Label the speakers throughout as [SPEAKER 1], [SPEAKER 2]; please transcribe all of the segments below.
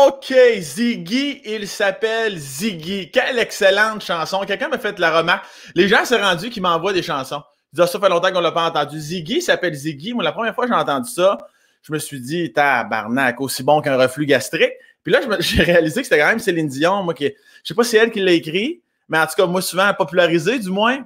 [SPEAKER 1] OK, Ziggy, il s'appelle Ziggy. Quelle excellente chanson. Quelqu'un m'a fait la remarque. Les gens s'est rendu qu'ils m'envoient des chansons. Ils disent, ça fait longtemps qu'on l'a pas entendu. Ziggy s'appelle Ziggy. Moi, la première fois que j'ai entendu ça, je me suis dit, tabarnak, aussi bon qu'un reflux gastrique. Puis là, j'ai réalisé que c'était quand même Céline Dion, moi, je sais pas si c'est elle qui l'a écrit, mais en tout cas, moi, souvent popularisé, du moins.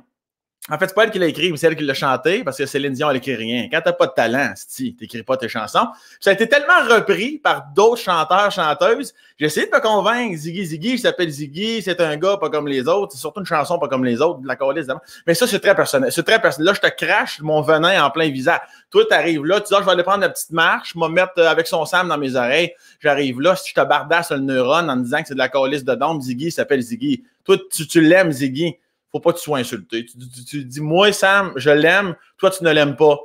[SPEAKER 1] En fait, c'est pas elle qui l'a écrit, mais c'est elle qui l'a chanté, parce que Céline Dion, elle écrit rien. Quand t'as pas de talent, si t'écris pas tes chansons. Puis ça a été tellement repris par d'autres chanteurs, chanteuses. J'ai essayé de me convaincre. Ziggy, il s'appelle Ziggy, c'est un gars pas comme les autres. C'est surtout une chanson pas comme les autres, de la calice d'avant. Mais ça, c'est très personnel. C'est très personnel. Là, je te crache mon venin en plein visage. Toi, t'arrives là, tu dis, je vais aller prendre la petite marche, je vais me mettre avec son Sam dans mes oreilles. J'arrive là, si je te bardasse le neurone en me disant que c'est de la calice de dombe, Ziggy, il s'appelle Ziggy. Toi, tu l'aimes, Ziggy. Faut pas que tu sois insulté. Tu dis, moi, Sam, je l'aime, toi, tu ne l'aimes pas.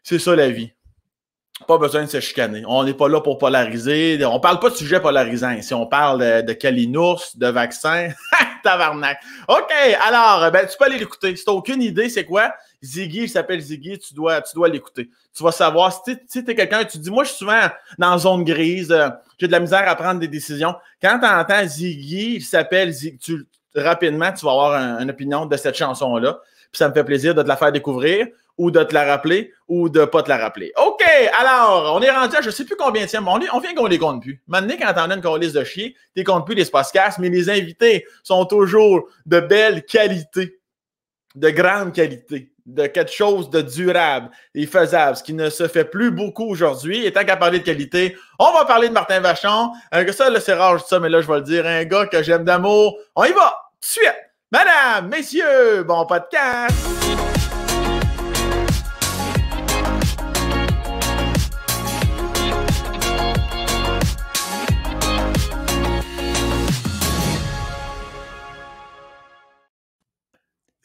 [SPEAKER 1] C'est ça, la vie. Pas besoin de se chicaner. On n'est pas là pour polariser. On parle pas de sujets polarisants ici. On parle de calinours, de vaccins. Tabarnak. OK, alors, tu peux aller l'écouter. Si tu n'as aucune idée, c'est quoi? Ziggy, il s'appelle Ziggy, tu dois l'écouter. Tu vas savoir. Si tu es quelqu'un, tu te dis, moi, je suis souvent dans zone grise, j'ai de la misère à prendre des décisions. Quand tu entends Ziggy, il s'appelle Ziggy, rapidement, tu vas avoir une opinion de cette chanson-là. Puis ça me fait plaisir de te la faire découvrir ou de te la rappeler ou de ne pas te la rappeler. OK, alors, on est rendu à je ne sais plus combien de temps. On vient qu'on les compte plus. Maintenant, quand t'en as une calice de chier, tu ne comptes plus les podcasts, mais les invités sont toujours de belle qualité, de grande qualité, de quelque chose de durable et faisable, ce qui ne se fait plus beaucoup aujourd'hui. Et tant qu'à parler de qualité, on va parler de Martin Vachon. Ça, là, c'est rare, je dis ça, mais là, je vais le dire. Un gars que j'aime d'amour. On y va! Tout de suite! Madame, messieurs, bon podcast!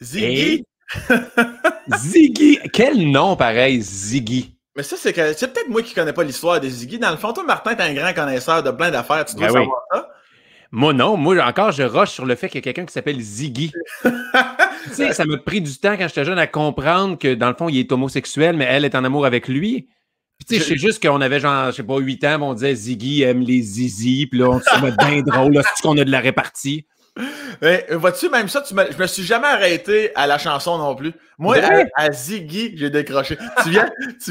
[SPEAKER 1] Ziggy!
[SPEAKER 2] Ziggy! Quel nom pareil, Ziggy!
[SPEAKER 1] Mais ça, c'est peut-être moi qui connais pas l'histoire des Ziggy. Dans le fond, toi, Martin, t'es un grand connaisseur de plein d'affaires. Tu dois savoir ça.
[SPEAKER 2] Moi, non. Moi, encore, je rush sur le fait qu'il y a quelqu'un qui s'appelle Ziggy. Tu sais, ça m'a pris du temps quand j'étais jeune à comprendre que, dans le fond, il est homosexuel, mais elle est en amour avec lui. Puis, tu sais, je sais juste qu'on avait genre, je sais pas, 8 ans, on disait Ziggy aime les zizi, puis là, on se trouvait bien drôle, là, c'est qu'on a de la répartie.
[SPEAKER 1] Mais vois-tu, même ça, je me suis jamais arrêté à la chanson non plus. Moi, à Ziggy, j'ai décroché. Tu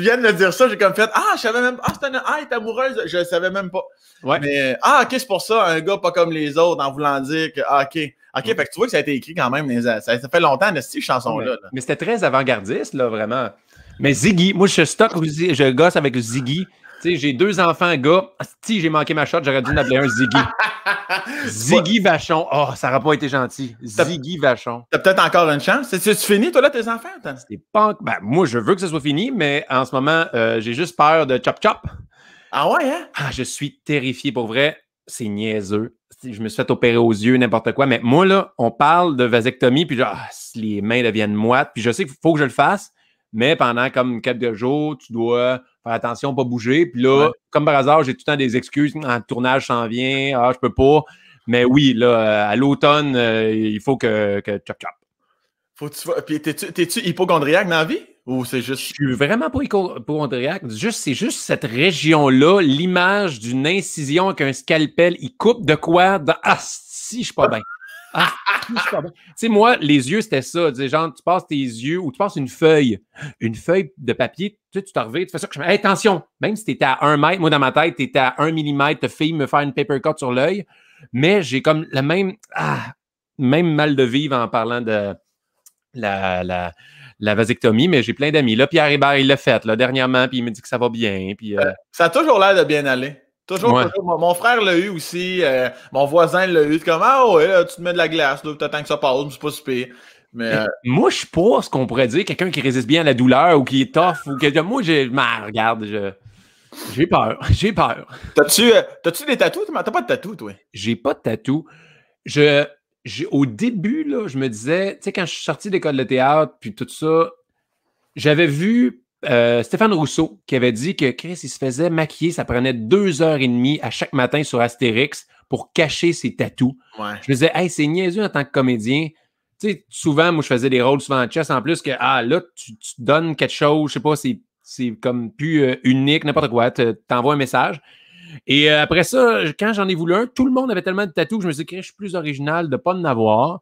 [SPEAKER 1] viens de me dire ça, j'ai comme fait, je savais même pas, elle est amoureuse, je le savais même pas.
[SPEAKER 2] Ouais.
[SPEAKER 1] Mais, OK, c'est pour ça, un gars pas comme les autres, en voulant dire que, OK, fait que tu vois que ça a été écrit quand même, ça fait longtemps, cette chanson-là. Là.
[SPEAKER 2] Mais c'était très avant-gardiste, là, vraiment. Mais Ziggy, moi, je stocke aussi, je gosse avec Ziggy. Tu sais, j'ai 2 enfants, gars. Si j'ai manqué ma shot, j'aurais dû en appeler un Ziggy. Ziggy Vachon. Oh, ça n'aurait pas été gentil. Ziggy Vachon.
[SPEAKER 1] T'as peut-être encore une chance. C'est-tu fini, toi, là, tes enfants?
[SPEAKER 2] C'est pas... moi, je veux que ce soit fini, mais en ce moment, j'ai juste peur de chop-chop.
[SPEAKER 1] Ah ouais, hein?
[SPEAKER 2] Je suis terrifié, pour vrai. C'est niaiseux. Je me suis fait opérer aux yeux, n'importe quoi. Mais moi, là, on parle de vasectomie, puis genre, les mains deviennent moites. Puis je sais qu'il faut que je le fasse, mais pendant comme quelques jours, tu dois faire attention, pas bouger. Puis là, comme par hasard, j'ai tout le temps des excuses. Le tournage s'en vient. Je peux pas. Mais oui, là, à l'automne, il faut que chop-chop.
[SPEAKER 1] Puis t'es-tu hypochondriaque dans la vie? Ou c'est juste...
[SPEAKER 2] Je suis vraiment pas hypochondriaque. C'est juste cette région-là, l'image d'une incision avec un scalpel, il coupe de quoi? Si, je suis pas bien. Je suis pas bien. Tu sais, moi, les yeux, c'était ça. Tu sais, genre, tu passes tes yeux ou tu passes une feuille de papier, tu t'en reviens, tu fais ça. Je me dis, hey, attention, même si t'étais à 1 mètre, moi, dans ma tête, t'étais à 1 millimètre, t'as failli me faire une paper cut sur l'œil, mais j'ai comme le même mal de vivre en parlant de la vasectomie, mais j'ai plein d'amis. Là, Pierre Hébert, il l'a fait, là, dernièrement, puis il me dit que ça va bien. Puis,
[SPEAKER 1] ça a toujours l'air de bien aller. Toujours. Mon frère l'a eu aussi. Mon voisin l'a eu. Comme, là, tu te mets de la glace, là, t'attends que ça passe, c'est pas super. Mais,
[SPEAKER 2] moi, je suis pas ce qu'on pourrait dire, quelqu'un qui résiste bien à la douleur ou qui est tough. Ou moi, regarde, j'ai peur. J'ai peur.
[SPEAKER 1] T'as-tu des tatous? T'as pas de tatous, toi?
[SPEAKER 2] J'ai pas de tatou. Au début, là, je me disais, tu sais, quand je suis sorti d'école de théâtre, puis tout ça, j'avais vu Stéphane Rousseau qui avait dit que Chris, il se faisait maquiller, ça prenait 2h30 à chaque matin sur Astérix pour cacher ses tatous.
[SPEAKER 1] Ouais.
[SPEAKER 2] Je me disais, hey, c'est niaiseux en tant que comédien. Tu sais, souvent, moi, je faisais des rôles souvent en chess, en plus que, là, tu donnes quelque chose, je sais pas, c'est comme plus unique, n'importe quoi, t'envoies un message. Et après ça, quand j'en ai voulu un, tout le monde avait tellement de tatous que je me suis dit que je suis plus original de ne pas en avoir.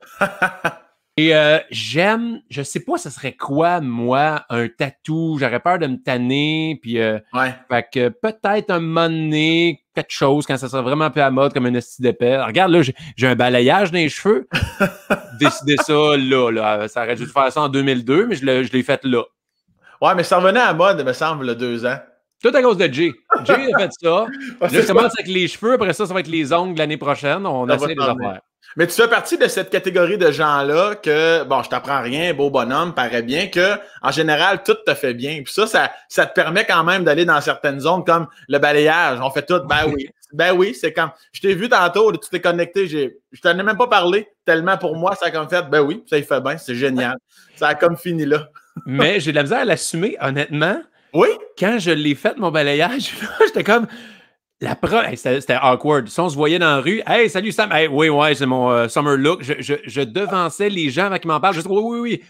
[SPEAKER 2] Et je sais pas ce serait quoi, moi, un tatou. J'aurais peur de me tanner, puis fait que peut-être un moment donné, quelque chose, quand ça sera vraiment un peu à mode, comme un esti d'épais. Regarde, là, j'ai un balayage dans les cheveux. Décider ça, là. Ça aurait dû faire ça en 2002, mais je l'ai fait là.
[SPEAKER 1] Ouais, mais ça revenait à mode, il me semble, il y a 2 ans.
[SPEAKER 2] Tout à cause de Jay. Jay a fait ça. Là, je commence avec les cheveux, après ça va être les ongles l'année prochaine. On essaie de les faire.
[SPEAKER 1] Mais tu fais partie de cette catégorie de gens-là que, bon, je t'apprends rien, beau bonhomme, paraît bien que, en général, tout te fait bien. Puis ça te permet quand même d'aller dans certaines zones comme le balayage. On fait tout, ben oui, c'est comme, je t'ai vu tantôt, tu t'es connecté, je t'en ai même pas parlé, tellement pour moi, ça a comme fait, ben oui, ça y fait bien, c'est génial. Ça a comme fini là.
[SPEAKER 2] Mais j'ai de la misère à l'assumer, honnêtement.
[SPEAKER 1] Oui?
[SPEAKER 2] Quand je l'ai fait, mon balayage, j'étais comme... C'était awkward. Si on se voyait dans la rue, « Hey, salut Sam! Hey, oui, c'est mon summer look. » Je devançais les gens avant qu'ils m'en parlent. Je disais, oui.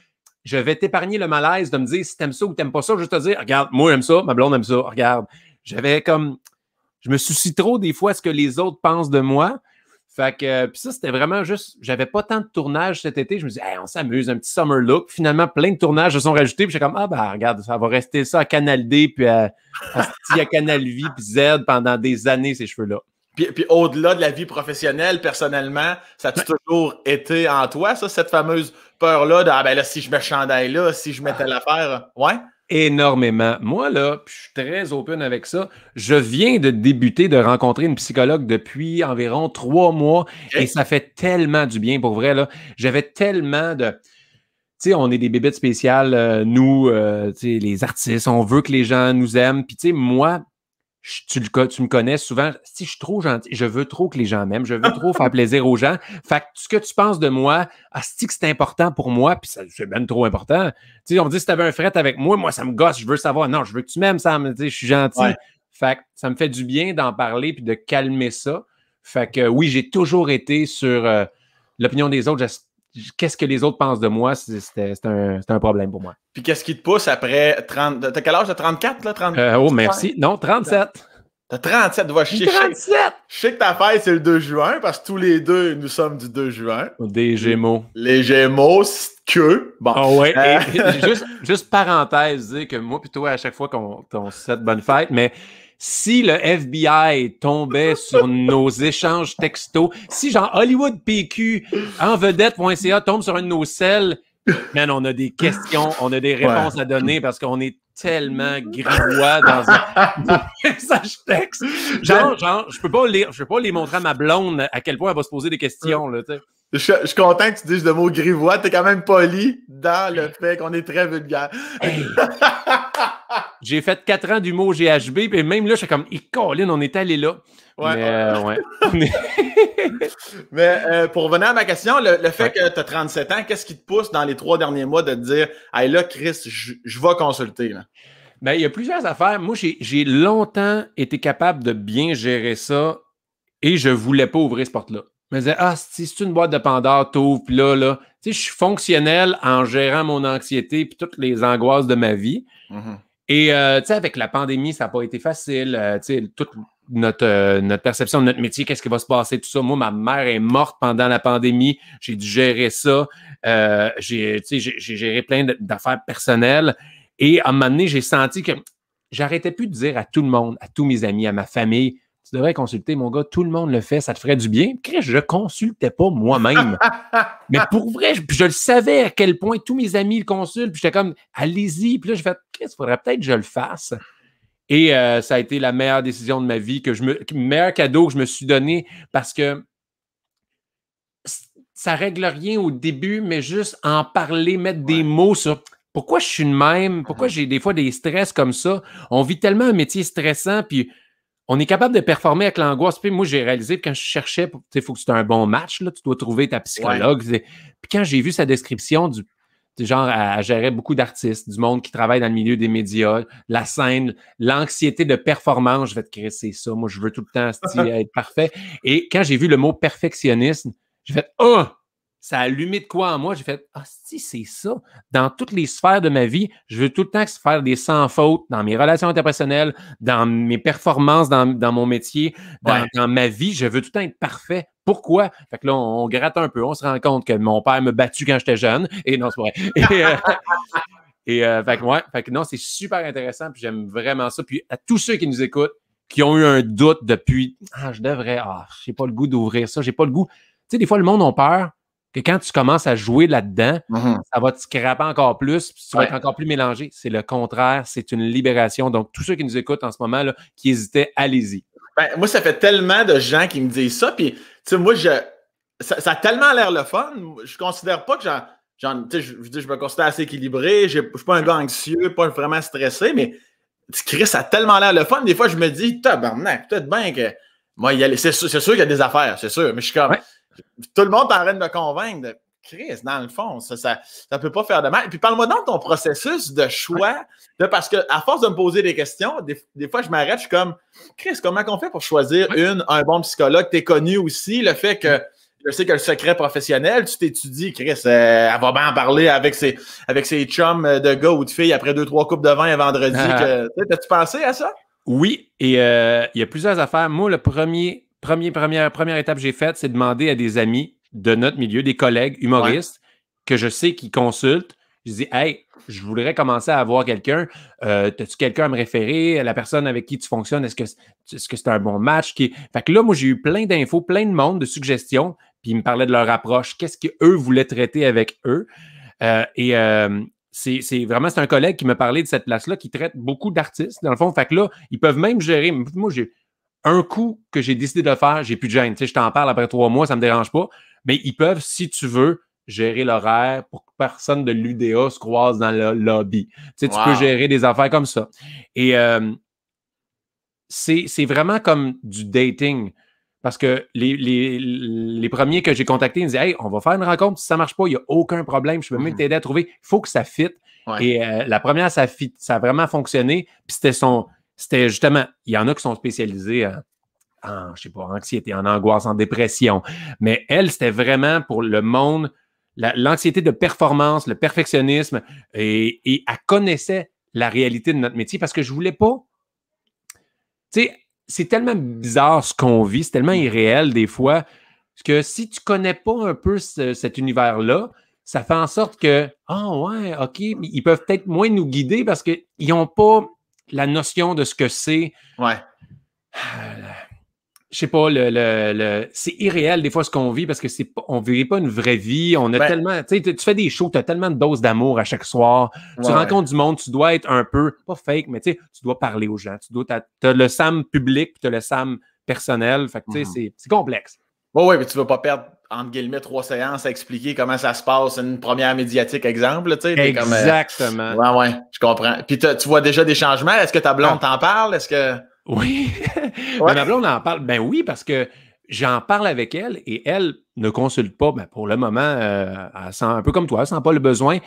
[SPEAKER 2] Je vais t'épargner le malaise de me dire si t'aimes ça ou t'aimes pas ça. Juste te dire, regarde, moi j'aime ça, ma blonde aime ça. Regarde. Je me soucie trop des fois à ce que les autres pensent de moi. Fait que, puis ça, c'était vraiment juste, j'avais pas tant de tournages cet été. Je me disais, hey, on s'amuse, un petit summer look. Puis finalement, plein de tournages se sont rajoutés. Puis j'étais comme, regarde, ça va rester ça à Canal D, puis à Canal Vie, puis Z pendant des années, ces cheveux-là.
[SPEAKER 1] Puis au-delà de la vie professionnelle, personnellement, ça a toujours été en toi, ça, cette fameuse peur-là de, ben là, si je mets ce chandail-là, si je mettais l'affaire, ouais?
[SPEAKER 2] Énormément. Moi, là, je suis très open avec ça. Je viens de débuter de rencontrer une psychologue depuis environ 3 mois et ça fait tellement du bien pour vrai, là. J'avais tellement de... Tu sais, on est des bébites spéciales, nous, tu sais, les artistes, on veut que les gens nous aiment. Puis, tu sais, moi, tu me connais souvent, si je suis trop gentil, je veux trop que les gens m'aiment, je veux trop faire plaisir aux gens. Fait que ce que tu penses de moi, que c'est important pour moi, puis c'est même trop important. Tu sais, on me dit si tu avais un fret avec moi, ça me gosse, je veux savoir. Non, je veux que tu m'aimes, Sam, tu sais, je suis gentil. Ouais. Fait que ça me fait du bien d'en parler puis de calmer ça. Fait que oui, j'ai toujours été sur l'opinion des autres. Qu'est-ce que les autres pensent de moi, c'est un problème pour moi.
[SPEAKER 1] Puis qu'est-ce qui te pousse après 30... T'as quel âge? T'as 34, là? 30...
[SPEAKER 2] Oh, merci. Non, 37.
[SPEAKER 1] T'as 37. Je sais que ta fête, c'est le 2 juin, parce que tous les deux, nous sommes du 2 juin.
[SPEAKER 2] Des Gémeaux.
[SPEAKER 1] Les Gémeaux, que... Bon.
[SPEAKER 2] Oh, ouais. Juste parenthèse, dire que moi, plutôt, à chaque fois qu'on se souhaite bonne fête, mais... Si le FBI tombait sur nos échanges textos, si genre Hollywood PQ en vedette.ca tombe sur un de nos celles, man, on a des questions, on a des réponses à donner parce qu'on est tellement grivois dans un message texte. Genre, je peux pas les montrer à ma blonde à quel point elle va se poser des questions, là, tu sais.
[SPEAKER 1] Je suis content que tu dises le mot grivois. T'es quand même poli dans le fait qu'on est très vulgaire.
[SPEAKER 2] Hey. J'ai fait 4 ans d'humour GHB, puis même là, je suis comme, Colin, on est allé là. Ouais.
[SPEAKER 1] Mais pour revenir à ma question, le fait que tu as 37 ans, qu'est-ce qui te pousse dans les 3 derniers mois de te dire, hey là, Chris, je vais consulter, là?
[SPEAKER 2] Ben, il y a plusieurs affaires. Moi, j'ai longtemps été capable de bien gérer ça et je voulais pas ouvrir ce porte-là. Je me disais, c'est une boîte de Pandore, t'ouvres, puis là, tu sais, je suis fonctionnel en gérant mon anxiété puis toutes les angoisses de ma vie. Mm-hmm. Et, tu sais, avec la pandémie, ça n'a pas été facile. Tu sais, toute notre perception de notre métier, qu'est-ce qui va se passer, tout ça. Moi, ma mère est morte pendant la pandémie. J'ai dû gérer ça. J'ai géré plein d'affaires personnelles. Et à un moment donné, j'ai senti que j'arrêtais plus de dire à tout le monde, à tous mes amis, à ma famille, tu devrais consulter, mon gars, tout le monde le fait, ça te ferait du bien. Je consultais pas moi-même. Mais pour vrai, je le savais à quel point tous mes amis le consultent. Puis j'étais comme, allez-y. Puis là, j'ai fait, il faudrait peut-être que je le fasse. Et ça a été la meilleure décision de ma vie, le meilleur cadeau que je me suis donné parce que ça règle rien au début, mais juste en parler, mettre des mots sur pourquoi je suis de même, pourquoi j'ai des fois des stress comme ça. On vit tellement un métier stressant, puis on est capable de performer avec l'angoisse. Puis moi, j'ai réalisé que quand je cherchais, il faut que c'est un bon match, là, tu dois trouver ta psychologue. Ouais. Puis quand j'ai vu sa description du genre, elle gérait beaucoup d'artistes, du monde qui travaille dans le milieu des médias, la scène, l'anxiété de performance, je vais te créer, c'est ça. Moi, je veux tout le temps être parfait. Et quand j'ai vu le mot perfectionnisme, j'ai fait ça a allumé de quoi en moi. J'ai fait, ah, si, c'est ça. Dans toutes les sphères de ma vie, je veux tout le temps faire des sans fautes dans mes relations interpersonnelles, dans mes performances, dans mon métier, dans ma vie. Je veux tout le temps être parfait. Pourquoi? Fait que là, on gratte un peu. On se rend compte que mon père me battu quand j'étais jeune. Et non, c'est vrai. Fait que non, c'est super intéressant. Puis j'aime vraiment ça. Puis à tous ceux qui nous écoutent, qui ont eu un doute depuis, j'ai pas le goût d'ouvrir ça. J'ai pas le goût. Tu sais, des fois, le monde a peur que quand tu commences à jouer là-dedans, ça va te scraper encore plus, puis tu vas être encore plus mélangé. C'est le contraire, c'est une libération. Donc, tous ceux qui nous écoutent en ce moment, là, qui hésitaient, allez-y.
[SPEAKER 1] Ben, moi, ça fait tellement de gens qui me disent ça, puis, tu sais, moi, ça a tellement l'air le fun. Je considère pas que je me considère assez équilibré, je suis pas un gars anxieux, pas vraiment stressé, mais Chris, ça a tellement l'air le fun. Des fois, je me dis, tabarnak, peut-être bien que moi, c'est sûr qu'il y a des affaires, c'est sûr, mais je suis comme... Tout le monde est en train de me convaincre de Chris, dans le fond, ça peut pas faire de mal. Et puis parle-moi donc de ton processus de choix, parce que à force de me poser des questions, des fois je m'arrête, je suis comme Chris, comment on fait pour choisir un bon psychologue? Tu es connu aussi, le fait que je sais que le secret professionnel, tu t'étudies, Chris, elle va bien en parler avec ses chums de gars ou de filles après 2-3 coupes de vin un vendredi. T'as-tu pensé à ça?
[SPEAKER 2] Oui, et il y a plusieurs affaires. Moi, première étape que j'ai faite, c'est demander à des amis de notre milieu, des collègues humoristes que je sais qui consultent. Je dis, hey, je voudrais commencer à avoir quelqu'un. As-tu quelqu'un à me référer? La personne avec qui tu fonctionnes, est-ce que c'est un bon match? Fait que là, moi, j'ai eu plein d'infos, plein de monde, de suggestions, puis ils me parlaient de leur approche, qu'est-ce qu'eux voulaient traiter avec eux. C'est un collègue qui me parlait de cette place-là qui traite beaucoup d'artistes, dans le fond. Fait que là, ils peuvent même gérer. Moi, j'ai un coup que j'ai décidé de faire, j'ai plus de gêne. Tu sais, je t'en parle après 3 mois, ça me dérange pas. Mais ils peuvent, si tu veux, gérer l'horaire pour que personne de l'UDA se croise dans le lobby. Tu sais, tu peux gérer des affaires comme ça. Et c'est vraiment comme du dating. Parce que les premiers que j'ai contactés, ils me disaient « Hey, on va faire une rencontre, si ça marche pas, il n'y a aucun problème, je peux même t'aider à trouver. Il faut que ça fit. » Et la première, ça a vraiment fonctionné. Puis c'était justement, il y en a qui sont spécialisés en je sais pas, anxiété, en angoisse, en dépression. Mais elle, c'était vraiment pour le monde, l'anxiété de performance, le perfectionnisme, et elle connaissait la réalité de notre métier parce que je voulais pas... Tu sais, c'est tellement bizarre ce qu'on vit, c'est tellement irréel des fois, que si tu connais pas un peu cet univers-là, ça fait en sorte que, OK, ils peuvent peut-être moins nous guider parce qu'ils n'ont pas la notion de ce que c'est. Je sais pas, c'est irréel des fois ce qu'on vit parce que on vit pas une vraie vie. On a tellement, tu sais, tu fais des shows, tu as tellement de doses d'amour à chaque soir. Tu rencontres du monde, tu dois être un peu, pas fake, mais tu sais, tu dois parler aux gens. T'as le Sam public, puis tu as le Sam personnel. Fait que tu sais, c'est complexe.
[SPEAKER 1] Oui, mais tu ne vas pas perdre, entre guillemets, 3 séances à expliquer comment ça se passe, une première médiatique, exemple. Tu sais,
[SPEAKER 2] exactement.
[SPEAKER 1] Oui, je comprends. Puis tu vois déjà des changements. Est-ce que ta blonde t'en parle? Est-ce que...
[SPEAKER 2] Oui. Mais ma blonde en parle. Ben oui, parce que j'en parle avec elle et elle ne consulte pas. Ben pour le moment, elle sent un peu comme toi, elle sent pas le besoin.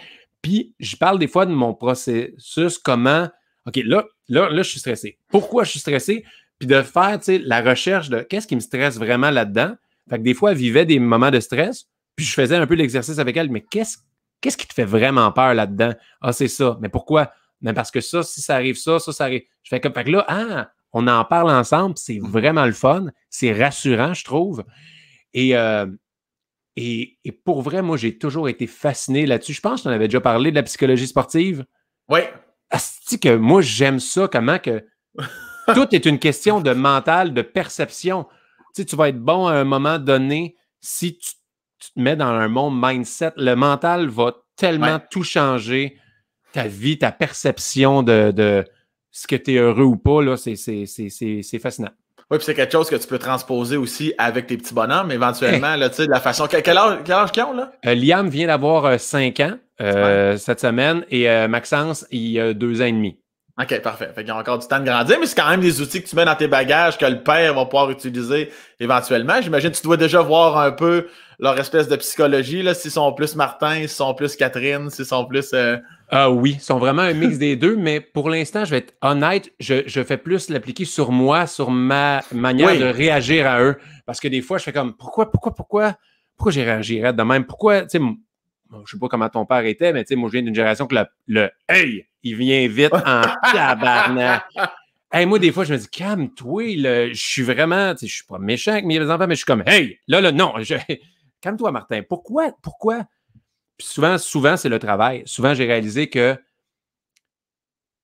[SPEAKER 2] Puis je parle des fois de mon processus, comment... OK, là, je suis stressé. Pourquoi je suis stressé? Puis de faire, tu sais, la recherche de qu'est-ce qui me stresse vraiment là-dedans. Fait que des fois, elle vivait des moments de stress, puis je faisais un peu l'exercice avec elle. Mais qu'est-ce qui te fait vraiment peur là-dedans? Ah, c'est ça. Mais pourquoi? Mais parce que ça, si ça arrive, ça arrive. Je fais comme, fait que là, on en parle ensemble, c'est vraiment le fun. C'est rassurant, je trouve. Et pour vrai, moi, j'ai toujours été fasciné là-dessus. Je pense que tu en avais déjà parlé de la psychologie sportive.
[SPEAKER 1] Oui.
[SPEAKER 2] Asti que moi, j'aime ça, comment que tout est une question de mental, de perception. Tu sais, tu vas être bon à un moment donné si tu te mets dans un monde mindset. Le mental va tellement tout changer. Ta vie, ta perception de ce que tu es heureux ou pas, là, c'est fascinant.
[SPEAKER 1] Oui, puis c'est quelque chose que tu peux transposer aussi avec tes petits bonhommes, éventuellement, là, tu sais, de la façon... Quel âge qu'ils ont, là?
[SPEAKER 2] Liam vient d'avoir 5 ans cette semaine et Maxence, il a 2 ans et demi.
[SPEAKER 1] OK, parfait. Fait qu'ils ont encore du temps de grandir, mais c'est quand même des outils que tu mets dans tes bagages que le père va pouvoir utiliser éventuellement. J'imagine que tu dois déjà voir un peu leur espèce de psychologie, là, s'ils sont plus Martin, s'ils sont plus Catherine, s'ils sont plus...
[SPEAKER 2] oui, ils sont vraiment un mix des deux, mais pour l'instant, je vais être honnête, je fais plus l'appliquer sur moi, sur ma manière de réagir à eux. Parce que des fois, je fais comme, pourquoi pourquoi j'ai réagirais de même? Pourquoi, tu sais, je sais pas comment ton père était, mais tu sais, moi, je viens d'une génération que le Hey, il vient vite en tabarnak. Hey, moi, des fois, je me dis, calme-toi, je suis vraiment, tu sais, je suis pas méchant avec mes enfants, mais je suis comme, hey, là, non, calme-toi, Martin. Pourquoi? Puis souvent, c'est le travail. Souvent, j'ai réalisé que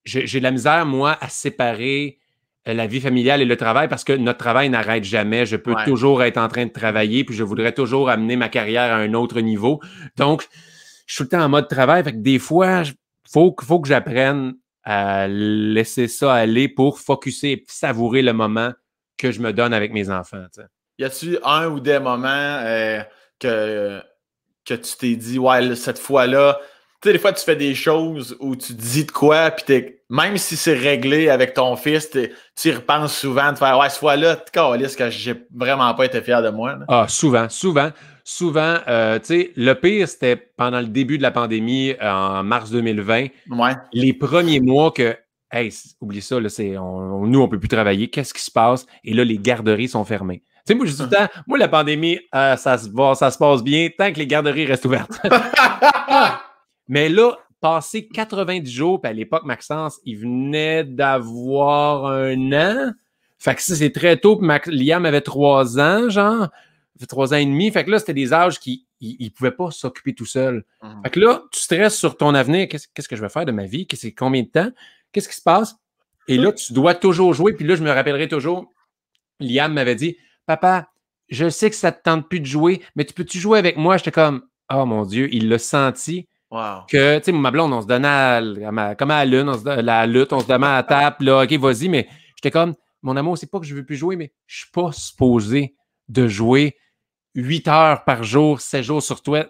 [SPEAKER 2] j'ai de la misère, moi, à séparer la vie familiale et le travail parce que notre travail n'arrête jamais. Je peux toujours être en train de travailler, puis je voudrais toujours amener ma carrière à un autre niveau. Donc, je suis tout le temps en mode travail. Fait que des fois, faut que j'apprenne à laisser ça aller pour focusser et savourer le moment que je me donne avec mes enfants. T'sais.
[SPEAKER 1] Y a-tu un ou des moments que tu t'es dit, ouais, cette fois-là, tu sais, des fois, tu fais des choses où tu dis de quoi, puis même si c'est réglé avec ton fils, tu y repenses souvent de faire, ouais, cette fois-là, tu calisses que j'ai vraiment pas été fier de moi. Là.
[SPEAKER 2] Ah, souvent. Tu sais, le pire, c'était pendant le début de la pandémie, en mars 2020.
[SPEAKER 1] Ouais.
[SPEAKER 2] Les premiers mois que, hey, oublie ça, là, nous, on peut plus travailler. Qu'est-ce qui se passe? Et là, les garderies sont fermées. Tu sais, moi, je dis tout le temps, moi, la pandémie, ça se passe bien tant que les garderies restent ouvertes. Mais là, passé 90 jours, puis à l'époque, Maxence, il venait d'avoir 1 an. Fait que ça, c'est très tôt. Puis Liam avait 3 ans, genre. 3 ans et demi. Fait que là, c'était des âges qui ne pouvaient pas s'occuper tout seul. Fait que là, tu stresses sur ton avenir. Qu'est-ce que je vais faire de ma vie? Combien de temps? Qu'est-ce qui se passe? Et là, tu dois toujours jouer. Puis là, je me rappellerai toujours, Liam m'avait dit, papa, je sais que ça ne te tente plus de jouer, mais tu peux-tu jouer avec moi? J'étais comme, oh mon Dieu, il l'a senti.
[SPEAKER 1] Wow.
[SPEAKER 2] Que, tu sais, ma blonde, on se donnait comme à la lune, la lutte, on se donnait à la tape, là, OK, vas-y, mais j'étais comme, mon amour, c'est pas que je veux plus jouer, mais je suis pas supposé de jouer 8 heures par jour, 7 jours sur 7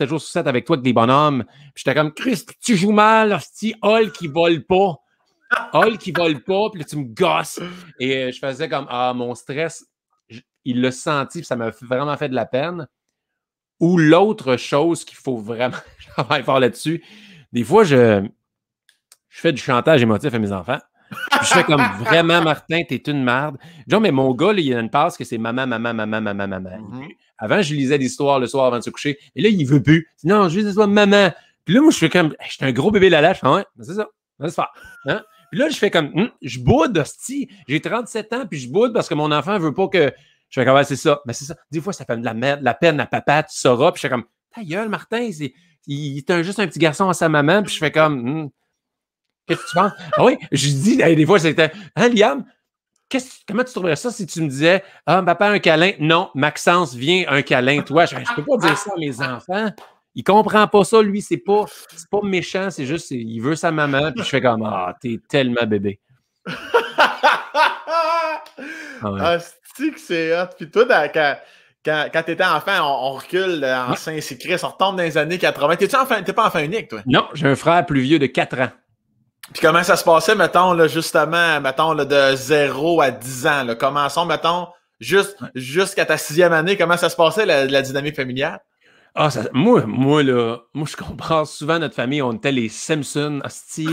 [SPEAKER 2] jours sur 7 avec toi, avec des bonhommes. Puis j'étais comme, Chris, tu joues mal, hostie, Hulk qui vole pas. Hulk qui vole pas, puis là, tu me gosses. Et je faisais comme, mon stress, il l'a senti, puis ça m'a vraiment fait de la peine. Ou l'autre chose qu'il faut vraiment travailler fort là-dessus, des fois, je fais du chantage émotif à mes enfants. Puis je fais comme vraiment, Martin, t'es une merde. Genre, mais mon gars, là, il a une passe que c'est maman. Avant, je lisais des histoires le soir avant de se coucher. Et là, il veut plus. Non, je lis des histoires maman. Puis là, moi, je fais comme, j'étais un gros bébé Lala. Je fais, ouais, c'est ça. Laisse faire. Hein? Puis là, je fais comme, je boude, hostie. J'ai 37 ans, puis je boude parce que mon enfant veut pas que. Je fais comme, c'est ça. Mais c'est ça. Des fois, ça fait de la peine à papa, tu sauras. Puis je fais comme, ta gueule, Martin, il est juste un petit garçon à sa maman. Puis je fais comme, qu'est-ce que tu penses? Ah oui, je dis, des fois, c'était, Liam, comment tu trouverais ça si tu me disais, papa, un câlin? Non, Maxence, viens, un câlin, toi. Je peux pas dire ça à mes enfants. Il comprend pas ça, lui, c'est pas méchant, c'est juste, il veut sa maman. Puis je fais comme, t'es tellement bébé.
[SPEAKER 1] C'est que c'est hot. Puis toi, quand t'étais enfant, on recule en Saint-Cyprien, on retombe dans les années 80. T'es pas enfant unique, toi?
[SPEAKER 2] Non, j'ai un frère plus vieux de 4 ans.
[SPEAKER 1] Puis comment ça se passait, mettons, là, justement, mettons, là, de 0 à 10 ans, là? Commençons, mettons, jusqu'à ta 6e année, comment ça se passait, la dynamique familiale?
[SPEAKER 2] Moi, je comprends souvent notre famille, on était les Simpsons, hostie.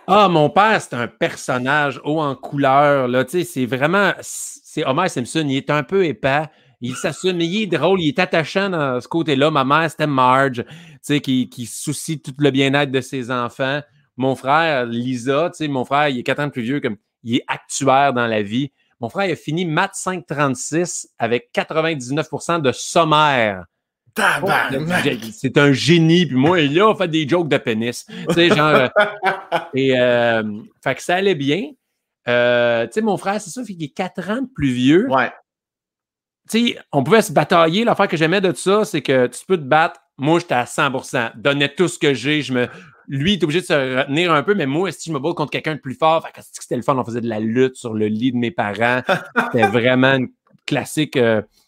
[SPEAKER 2] Mon père, c'est un personnage haut en couleur, là, tu sais, c'est Homer Simpson, il est un peu épais, il s'assume, mais il est drôle, il est attachant dans ce côté-là. Ma mère, c'était Marge, tu sais, qui soucie tout le bien-être de ses enfants. Mon frère, Lisa, tu sais, mon frère, il est 4 ans de plus vieux, comme il est actuaire dans la vie. Mon frère, il a fini Maths 536 avec 99% de sommaire. C'est un génie. Puis moi, il a fait des jokes de pénis. Tu sais, genre. Fait que ça allait bien. Tu sais, mon frère, c'est ça, fait qu'il est 4 ans de plus vieux.
[SPEAKER 1] Ouais.
[SPEAKER 2] Tu sais, on pouvait se batailler. L'affaire que j'aimais de ça, c'est que tu peux te battre. Moi, j'étais à 100%. Donnais tout ce que j'ai. Lui, il est obligé de se retenir un peu, mais moi, si je me bats contre quelqu'un de plus fort, fait que c'était le fun. On faisait de la lutte sur le lit de mes parents. C'était vraiment une classique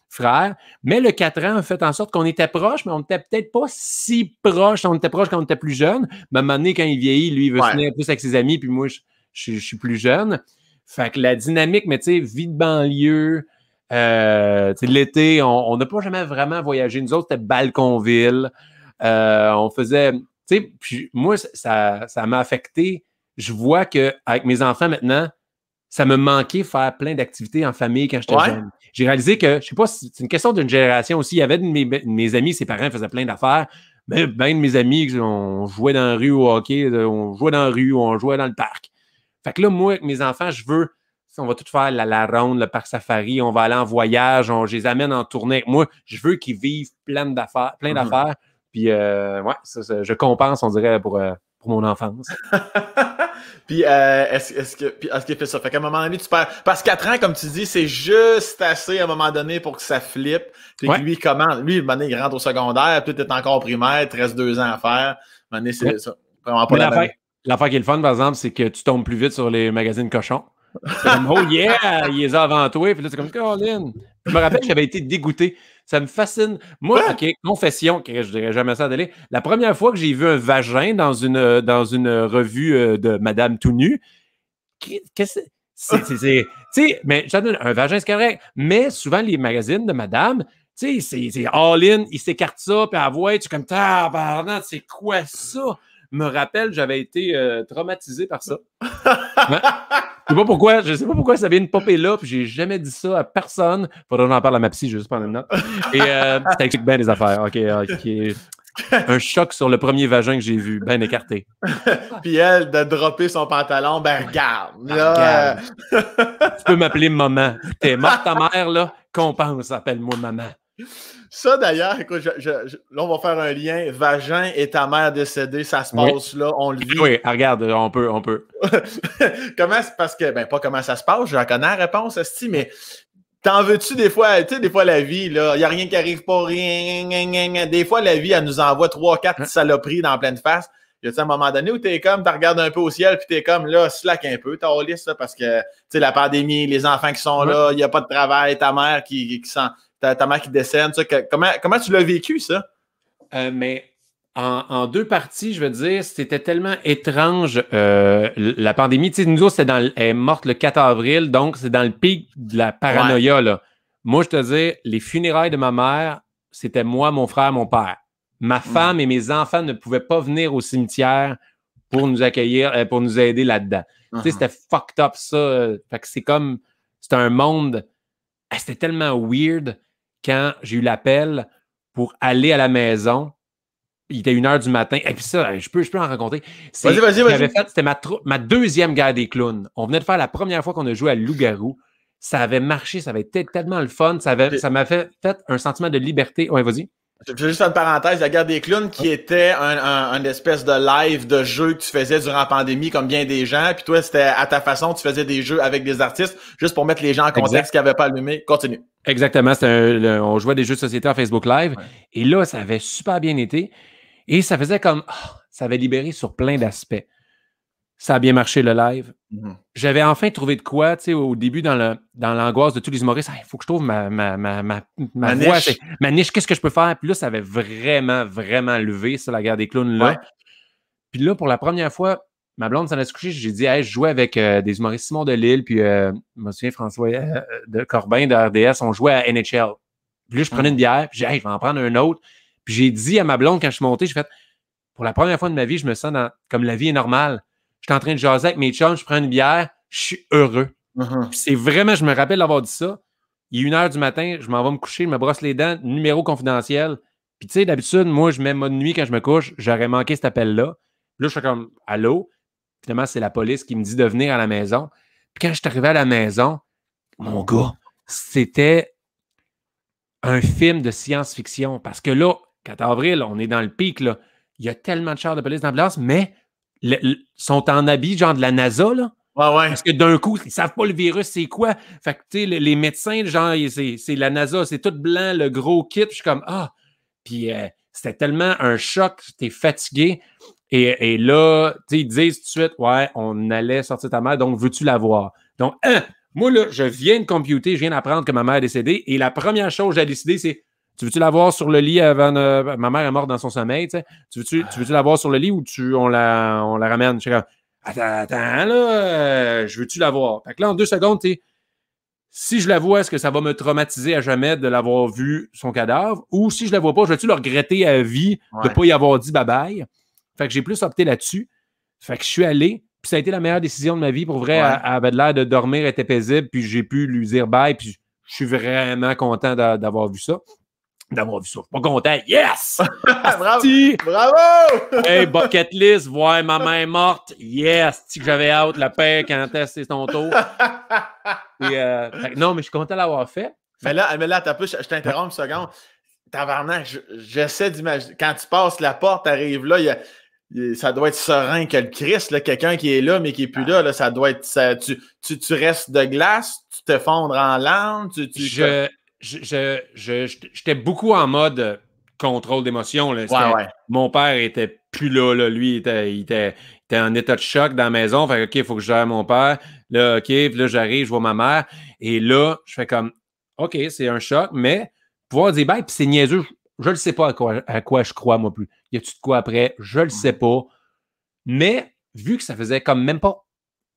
[SPEAKER 2] frère. Mais le 4 ans a fait en sorte qu'on était proches, mais on n'était peut-être pas si proches. On était proches quand on était plus jeune. Mais à un moment donné, quand il vieillit, lui, il veut se tenir plus avec ses amis, puis moi, je suis plus jeune. Fait que la dynamique, mais tu sais, vie de banlieue, l'été, on n'a pas jamais vraiment voyagé. Nous autres, c'était Balconville. On faisait... Tu sais, puis moi, ça m'a affecté. Je vois qu'avec mes enfants maintenant, ça me manquait faire plein d'activités en famille quand j'étais jeune. J'ai réalisé que, je sais pas si c'est une question d'une génération aussi. Il y avait de mes amis, ses parents faisaient plein d'affaires. Mais ben de mes amis, on jouait dans la rue au hockey, on jouait dans la rue, on jouait dans le parc. Fait que là, moi, avec mes enfants, je veux, on va tout faire la ronde, le parc safari, on va aller en voyage, je les amène en tournée. Moi, je veux qu'ils vivent plein d'affaires. Puis, je compense, on dirait, pour mon enfance.
[SPEAKER 1] Puis, est-ce qu'il fait ça? Fait qu'à un moment donné, tu perds. Parce que 4 ans, comme tu dis, c'est juste assez à un moment donné pour que ça flippe. Puis que lui, comment? Lui, à un moment donné, il rentre au secondaire, puis tu es encore primaire, il te reste 2 ans à faire. À un moment donné, c'est ça. Vraiment pas
[SPEAKER 2] l'affaire qui est le fun, par exemple, c'est que tu tombes plus vite sur les magazines cochons. C'est comme, oh yeah, il les a avant toi. Puis là, c'est comme, Colin. Je me rappelle que j'avais été dégoûté. Ça me fascine. Moi, OK, confession, que je dirais jamais ça à télé. La première fois que j'ai vu un vagin dans une revue de Madame tout nu, qu'est-ce que c'est? Tu sais, mais un vagin, c'est correct. Mais souvent, les magazines de Madame, tu sais, c'est all-in, ils s'écartent ça, puis à voix, tu es comme, tabarnak, c'est quoi ça? Me rappelle, j'avais été traumatisé par ça. Ouais. Je sais pas pourquoi ça vient de popper là, puis j'ai jamais dit ça à personne. Faudrait que j'en parle à ma psy, je vais juste prendre une note. Et ça explique bien les affaires. OK. Un choc sur le premier vagin que j'ai vu, bien écarté.
[SPEAKER 1] Puis elle, de dropper son pantalon, ben regarde. Là.
[SPEAKER 2] Tu peux m'appeler maman. T'es morte ta mère, là, compense, appelle-moi maman.
[SPEAKER 1] Ça, d'ailleurs, écoute, là, on va faire un lien. Vagin et ta mère décédée, ça se passe là, on le vit.
[SPEAKER 2] Oui, regarde, on peut.
[SPEAKER 1] Parce que, pas comment ça se passe, j'en connais la réponse, esti, mais t'en veux-tu des fois, tu sais, des fois la vie, là, il n'y a rien qui arrive pas, rien. Des fois, la vie, elle nous envoie 3-4 saloperies dans pleine face. Il y a un moment donné où t'es comme, tu regardes un peu au ciel, puis t'es comme, là, slack un peu, t'as lisse, parce que, tu sais, la pandémie, les enfants qui sont là, il n'y a pas de travail, ta mère qui sent. Ta mère qui décède, ça, comment tu l'as vécu, ça?
[SPEAKER 2] Mais en 2 parties, je veux dire, c'était tellement étrange, la pandémie. Tu sais, nous autres, elle est morte le 4 avril, donc c'est dans le pic de la paranoïa, là. Moi, je te dis, les funérailles de ma mère, c'était moi, mon frère, mon père. Ma femme et mes enfants ne pouvaient pas venir au cimetière pour nous accueillir, pour nous aider là-dedans. Tu sais, c'était fucked up, ça. Fait que c'est un monde... C'était tellement weird quand j'ai eu l'appel pour aller à la maison. Il était 1h du matin. Et puis ça, je peux en raconter.
[SPEAKER 1] Vas-y.
[SPEAKER 2] C'était ma deuxième guerre des clowns. On venait de faire la première fois qu'on a joué à Loup-garou. Ça avait marché, ça avait été tellement le fun. Ça m'a fait un sentiment de liberté. Ouais, vas-y.
[SPEAKER 1] Je vais juste faire une parenthèse, la guerre des clowns qui était un espèce de live de jeu que tu faisais durant la pandémie comme bien des gens, puis toi c'était à ta façon, tu faisais des jeux avec des artistes juste pour mettre les gens en contexte qui n'avaient pas allumé. Continue.
[SPEAKER 2] Exactement, on jouait des jeux de société en Facebook Live et là ça avait super bien été et ça faisait comme ça avait libéré sur plein d'aspects. Ça a bien marché le live. J'avais enfin trouvé de quoi, tu sais, au début dans l'angoisse de tous les humoristes. Il faut que je trouve ma voix, ma niche, qu'est-ce que je peux faire? Puis là, ça avait vraiment, vraiment levé, ça, la guerre des clowns là. Ouais. Puis là, pour la première fois, ma blonde s'en a couché, j'ai dit, hey, je jouais avec des humoristes Simon Delille, puis je me souviens François de Corbin de RDS, on jouait à NHL. Puis là, je prenais une bière, puis j'ai dit, hey, je vais en prendre un autre. Puis j'ai dit à ma blonde quand je suis monté, j'ai fait, pour la première fois de ma vie, je me sens comme la vie est normale. Je suis en train de jaser avec mes chums, je prends une bière, je suis heureux. C'est vraiment, je me rappelle d'avoir dit ça. Il est 1h du matin, je m'en vais me coucher, je me brosse les dents, numéro confidentiel. Puis tu sais, d'habitude, moi, je mets mode nuit quand je me couche, j'aurais manqué cet appel-là. Puis là, je suis comme, allô? Finalement, c'est la police qui me dit de venir à la maison. Puis quand je suis arrivé à la maison, mon gars, c'était un film de science-fiction. Parce que là, 4 avril, on est dans le pic, là. Il y a tellement de chars de police d'ambulance, mais sont en habit, genre de la NASA, là.
[SPEAKER 1] Ouais.
[SPEAKER 2] Parce que d'un coup, ils savent pas le virus, c'est quoi. Fait que, tu sais, les médecins, genre, c'est la NASA, c'est tout blanc, le gros kit. Puis je suis comme, Puis c'était tellement un choc, t'es fatigué. Et là, tu sais, ils disent tout de suite, ouais, on allait sortir ta mère, donc veux-tu la voir? Donc, moi, là, je viens de computer, je viens d'apprendre que ma mère est décédée. Et la première chose que j'ai décidé, c'est, tu veux-tu la voir sur le lit avant... ma mère est morte dans son sommeil, tu sais. Tu veux-tu la voir sur le lit ou on la ramène? Je suis comme, attends, là, je veux-tu la voir? Fait que là, en 2 secondes, tu sais, si je la vois, est-ce que ça va me traumatiser à jamais de l'avoir vu son cadavre? Ou si je la vois pas, je vais-tu le regretter à vie de ne pas y avoir dit bye-bye? Fait que j'ai plus opté là-dessus. Fait que je suis allé, Puis ça a été la meilleure décision de ma vie. Pour vrai,
[SPEAKER 1] Ouais.
[SPEAKER 2] elle avait l'air de dormir, elle était paisible, puis j'ai pu lui dire bye, puis je suis vraiment content d'avoir vu ça. D'avoir vu ça. Je suis pas content. Yes!
[SPEAKER 1] Bravo!
[SPEAKER 2] Asti!
[SPEAKER 1] Bravo!
[SPEAKER 2] Hey, bucket list, voir ma main morte. Yes! Que j'avais hâte, la paix, quand c'est ton tour. Et, non, mais je suis content d'avoir fait.
[SPEAKER 1] Mais là, t'as plus, je t'interromps une seconde. Tabarnak, j'essaie d'imaginer. Quand tu passes la porte, t'arrives là, ça doit être serein que le Christ, là, quelqu'un qui est là, mais qui n'est plus là, ça doit être. Tu restes de glace, tu te fondres en larmes,
[SPEAKER 2] J'étais beaucoup en mode contrôle d'émotion.
[SPEAKER 1] Ouais.
[SPEAKER 2] Mon père était plus là. Lui, il était en état de choc dans la maison. Fait que, OK, il faut que je gère mon père. Là, OK, puis là, j'arrive, je vois ma mère. Et là, je fais comme, OK, c'est un choc, mais pouvoir dire, ben, puis c'est niaiseux. Je ne sais pas à quoi je crois, moi plus. Y a-tu de quoi après? Je le sais pas. Mais, vu que ça faisait comme même pas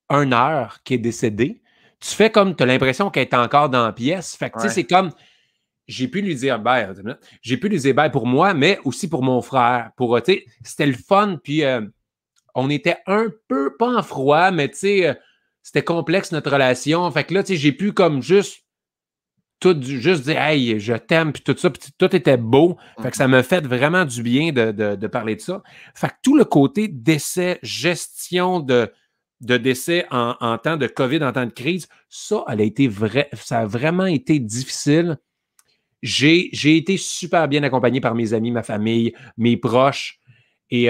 [SPEAKER 2] 1 heure qu'il est décédé, tu fais comme, tu as l'impression qu'elle est encore dans la pièce. Fait que, tu sais, c'est comme, j'ai pu lui dire bye. J'ai pu lui dire bye pour moi, mais aussi pour mon frère. C'était le fun, puis on était un peu, pas en froid, mais tu sais, c'était complexe notre relation. Fait que là, tu sais, j'ai pu comme juste dire, hey, je t'aime, puis tout ça, puis tout était beau. Fait que ça m'a fait vraiment du bien de parler de ça. Fait que tout le côté décès, gestion de décès en temps de COVID, en temps de crise, ça a vraiment été difficile. J'ai été super bien accompagné par mes amis, ma famille, mes proches. Et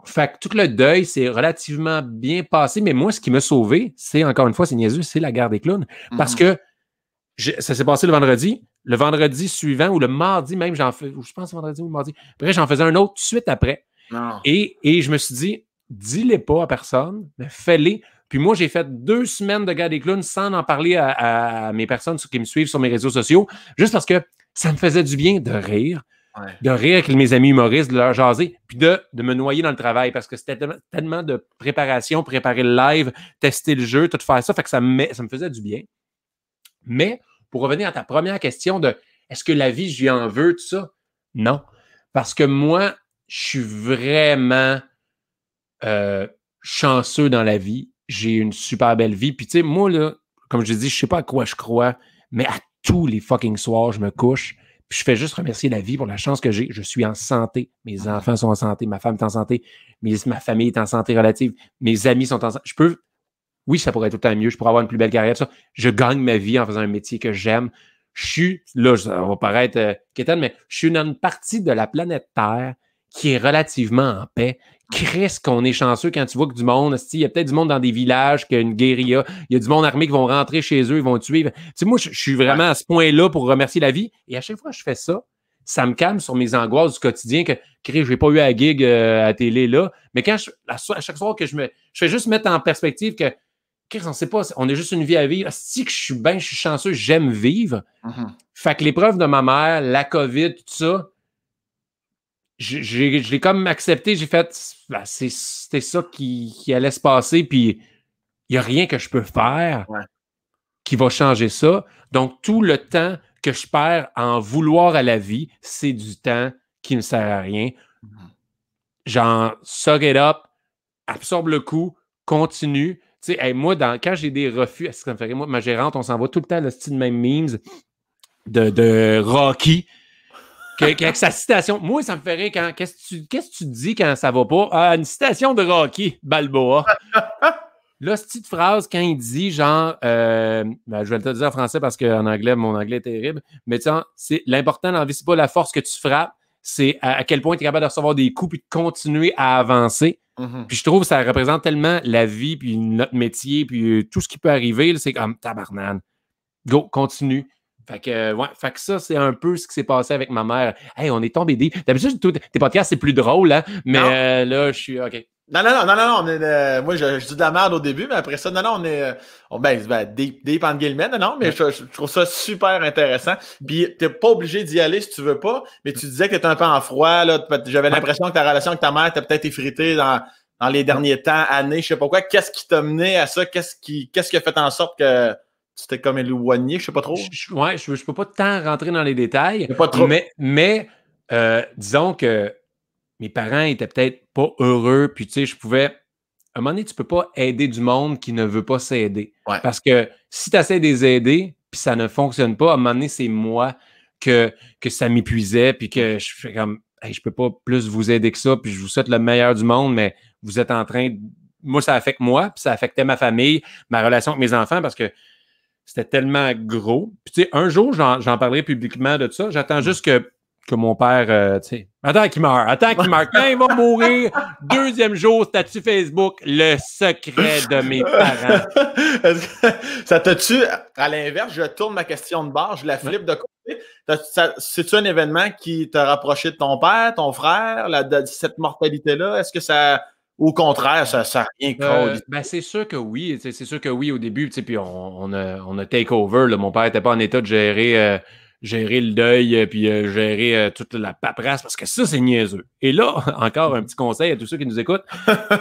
[SPEAKER 2] fait que tout le deuil s'est relativement bien passé. Mais moi, ce qui m'a sauvé, c'est, encore une fois, c'est niaiseux, c'est la guerre des clowns. Parce que ça s'est passé le vendredi. Le vendredi suivant, ou le mardi même, je pense vendredi ou le mardi. Après, j'en faisais un autre tout de suite après.
[SPEAKER 1] Non.
[SPEAKER 2] Et je me suis dit, dis-les pas à personne, mais fais-les. Puis moi, j'ai fait 2 semaines de guerre des clowns sans en parler à mes personnes qui me suivent sur mes réseaux sociaux, juste parce que ça me faisait du bien de rire.
[SPEAKER 1] Ouais.
[SPEAKER 2] De rire avec mes amis humoristes, de leur jaser, puis de me noyer dans le travail, parce que c'était tellement de préparation, préparer le live, tester le jeu, tout faire ça, fait que ça me faisait du bien. Mais, pour revenir à ta première question de est-ce que la vie, je lui en veux, tout ça? Non. Parce que moi, je suis vraiment chanceux dans la vie. J'ai une super belle vie. Puis, tu sais, moi, là, comme je dis, je sais pas à quoi je crois, mais à tous les fucking soirs, je me couche. Puis, je fais juste remercier la vie pour la chance que j'ai. Je suis en santé. Mes enfants sont en santé. Ma femme est en santé. Ma famille est en santé relative. Mes amis sont en santé. Oui, ça pourrait être tout le temps mieux. Je pourrais avoir une plus belle carrière. Ça. Je gagne ma vie en faisant un métier que j'aime. Je suis, là, ça va paraître quétaine, mais je suis dans une partie de la planète Terre qui est relativement en paix. Chris, qu'on est chanceux quand tu vois que du monde, il y a peut-être du monde dans des villages, qu'il y a une guérilla, il y a du monde armé qui vont rentrer chez eux, ils vont tuer. Tu sais, moi, je suis vraiment à ce point-là pour remercier la vie. Et à chaque fois que je fais ça, ça me calme sur mes angoisses du quotidien que, Chris, je n'ai pas eu à gig à la télé là. Mais quand à chaque soir que je fais juste mettre en perspective que, Chris, on ne sait pas, on a juste une vie à vivre. Si que je suis chanceux, j'aime vivre. Fait que l'épreuve de ma mère, la COVID, tout ça, je l'ai comme accepté. J'ai fait, c'était ça qui allait se passer, puis il n'y a rien que je peux faire qui va changer ça. Donc, tout le temps que je perds en vouloir à la vie, c'est du temps qui ne sert à rien. Genre, suck it up, absorbe le coup, continue. Tu sais, hey, moi, quand j'ai des refus, ça me ferait, moi, ma gérante, on s'en va tout le temps le style même memes de Rocky. Avec sa citation. Moi, ça me ferait quand. Qu'est-ce que tu dis quand ça va pas? Ah, une citation de Rocky Balboa. Là, cette petite phrase, quand il dit genre, je vais te le dire en français parce qu'en anglais, mon anglais est terrible, mais tu sais, l'important dans la vie, c'est pas la force que tu frappes, c'est à quel point tu es capable de recevoir des coups puis de continuer à avancer. Puis je trouve que ça représente tellement la vie, puis notre métier, puis tout ce qui peut arriver, c'est comme tabarnane. Go, continue. Fait que ça, c'est un peu ce qui s'est passé avec ma mère. Hey, on est tombé deep. D'habitude, tes podcasts, c'est plus drôle, hein? Mais là, je suis OK.
[SPEAKER 1] Non. Moi, je dis de la merde au début, mais après ça, on est deep entre guillemets. Non, mais je trouve ça super intéressant. Puis, t'es pas obligé d'y aller si tu veux pas, mais tu disais que t'es un peu en froid, là. J'avais l'impression que ta relation avec ta mère était peut-être effritée dans les derniers temps, années, je sais pas quoi. Qu'est-ce qui t'a mené à ça? Qu'est-ce qui a fait en sorte que tu t'es comme éloigné, je sais pas trop?
[SPEAKER 2] Je peux pas tant rentrer dans les détails,
[SPEAKER 1] pas trop.
[SPEAKER 2] mais disons que mes parents étaient peut-être pas heureux, puis tu sais, je pouvais un moment donné, tu peux pas aider du monde qui ne veut pas s'aider.
[SPEAKER 1] Ouais.
[SPEAKER 2] Parce que si tu essaies de les aider, puis ça ne fonctionne pas, à un moment donné, c'est moi que ça m'épuisait, puis que je fais comme, hey, je peux pas plus vous aider que ça, puis je vous souhaite le meilleur du monde, mais vous êtes en train de... Moi, ça affecte moi, puis ça affectait ma famille, ma relation avec mes enfants, parce que c'était tellement gros. Puis, tu sais, un jour, j'en parlerai publiquement de ça. J'attends juste que mon père, tu sais, attends qu'il meure. Quand il va mourir, deuxième jour, statut Facebook, le secret de mes parents.
[SPEAKER 1] Ça t'a-tu, à l'inverse, je tourne ma question de bord, je la flippe de côté. C'est-tu un événement qui t'a rapproché de ton père, ton frère, de cette mortalité-là? Est-ce que ça... Au contraire, ça n'a rien causé.
[SPEAKER 2] Ben c'est sûr que oui. C'est sûr que oui au début. Puis on a take over. Là. Mon père n'était pas en état de gérer le deuil puis gérer toute la paperasse parce que ça, c'est niaiseux. Et là, encore un petit conseil à tous ceux qui nous écoutent.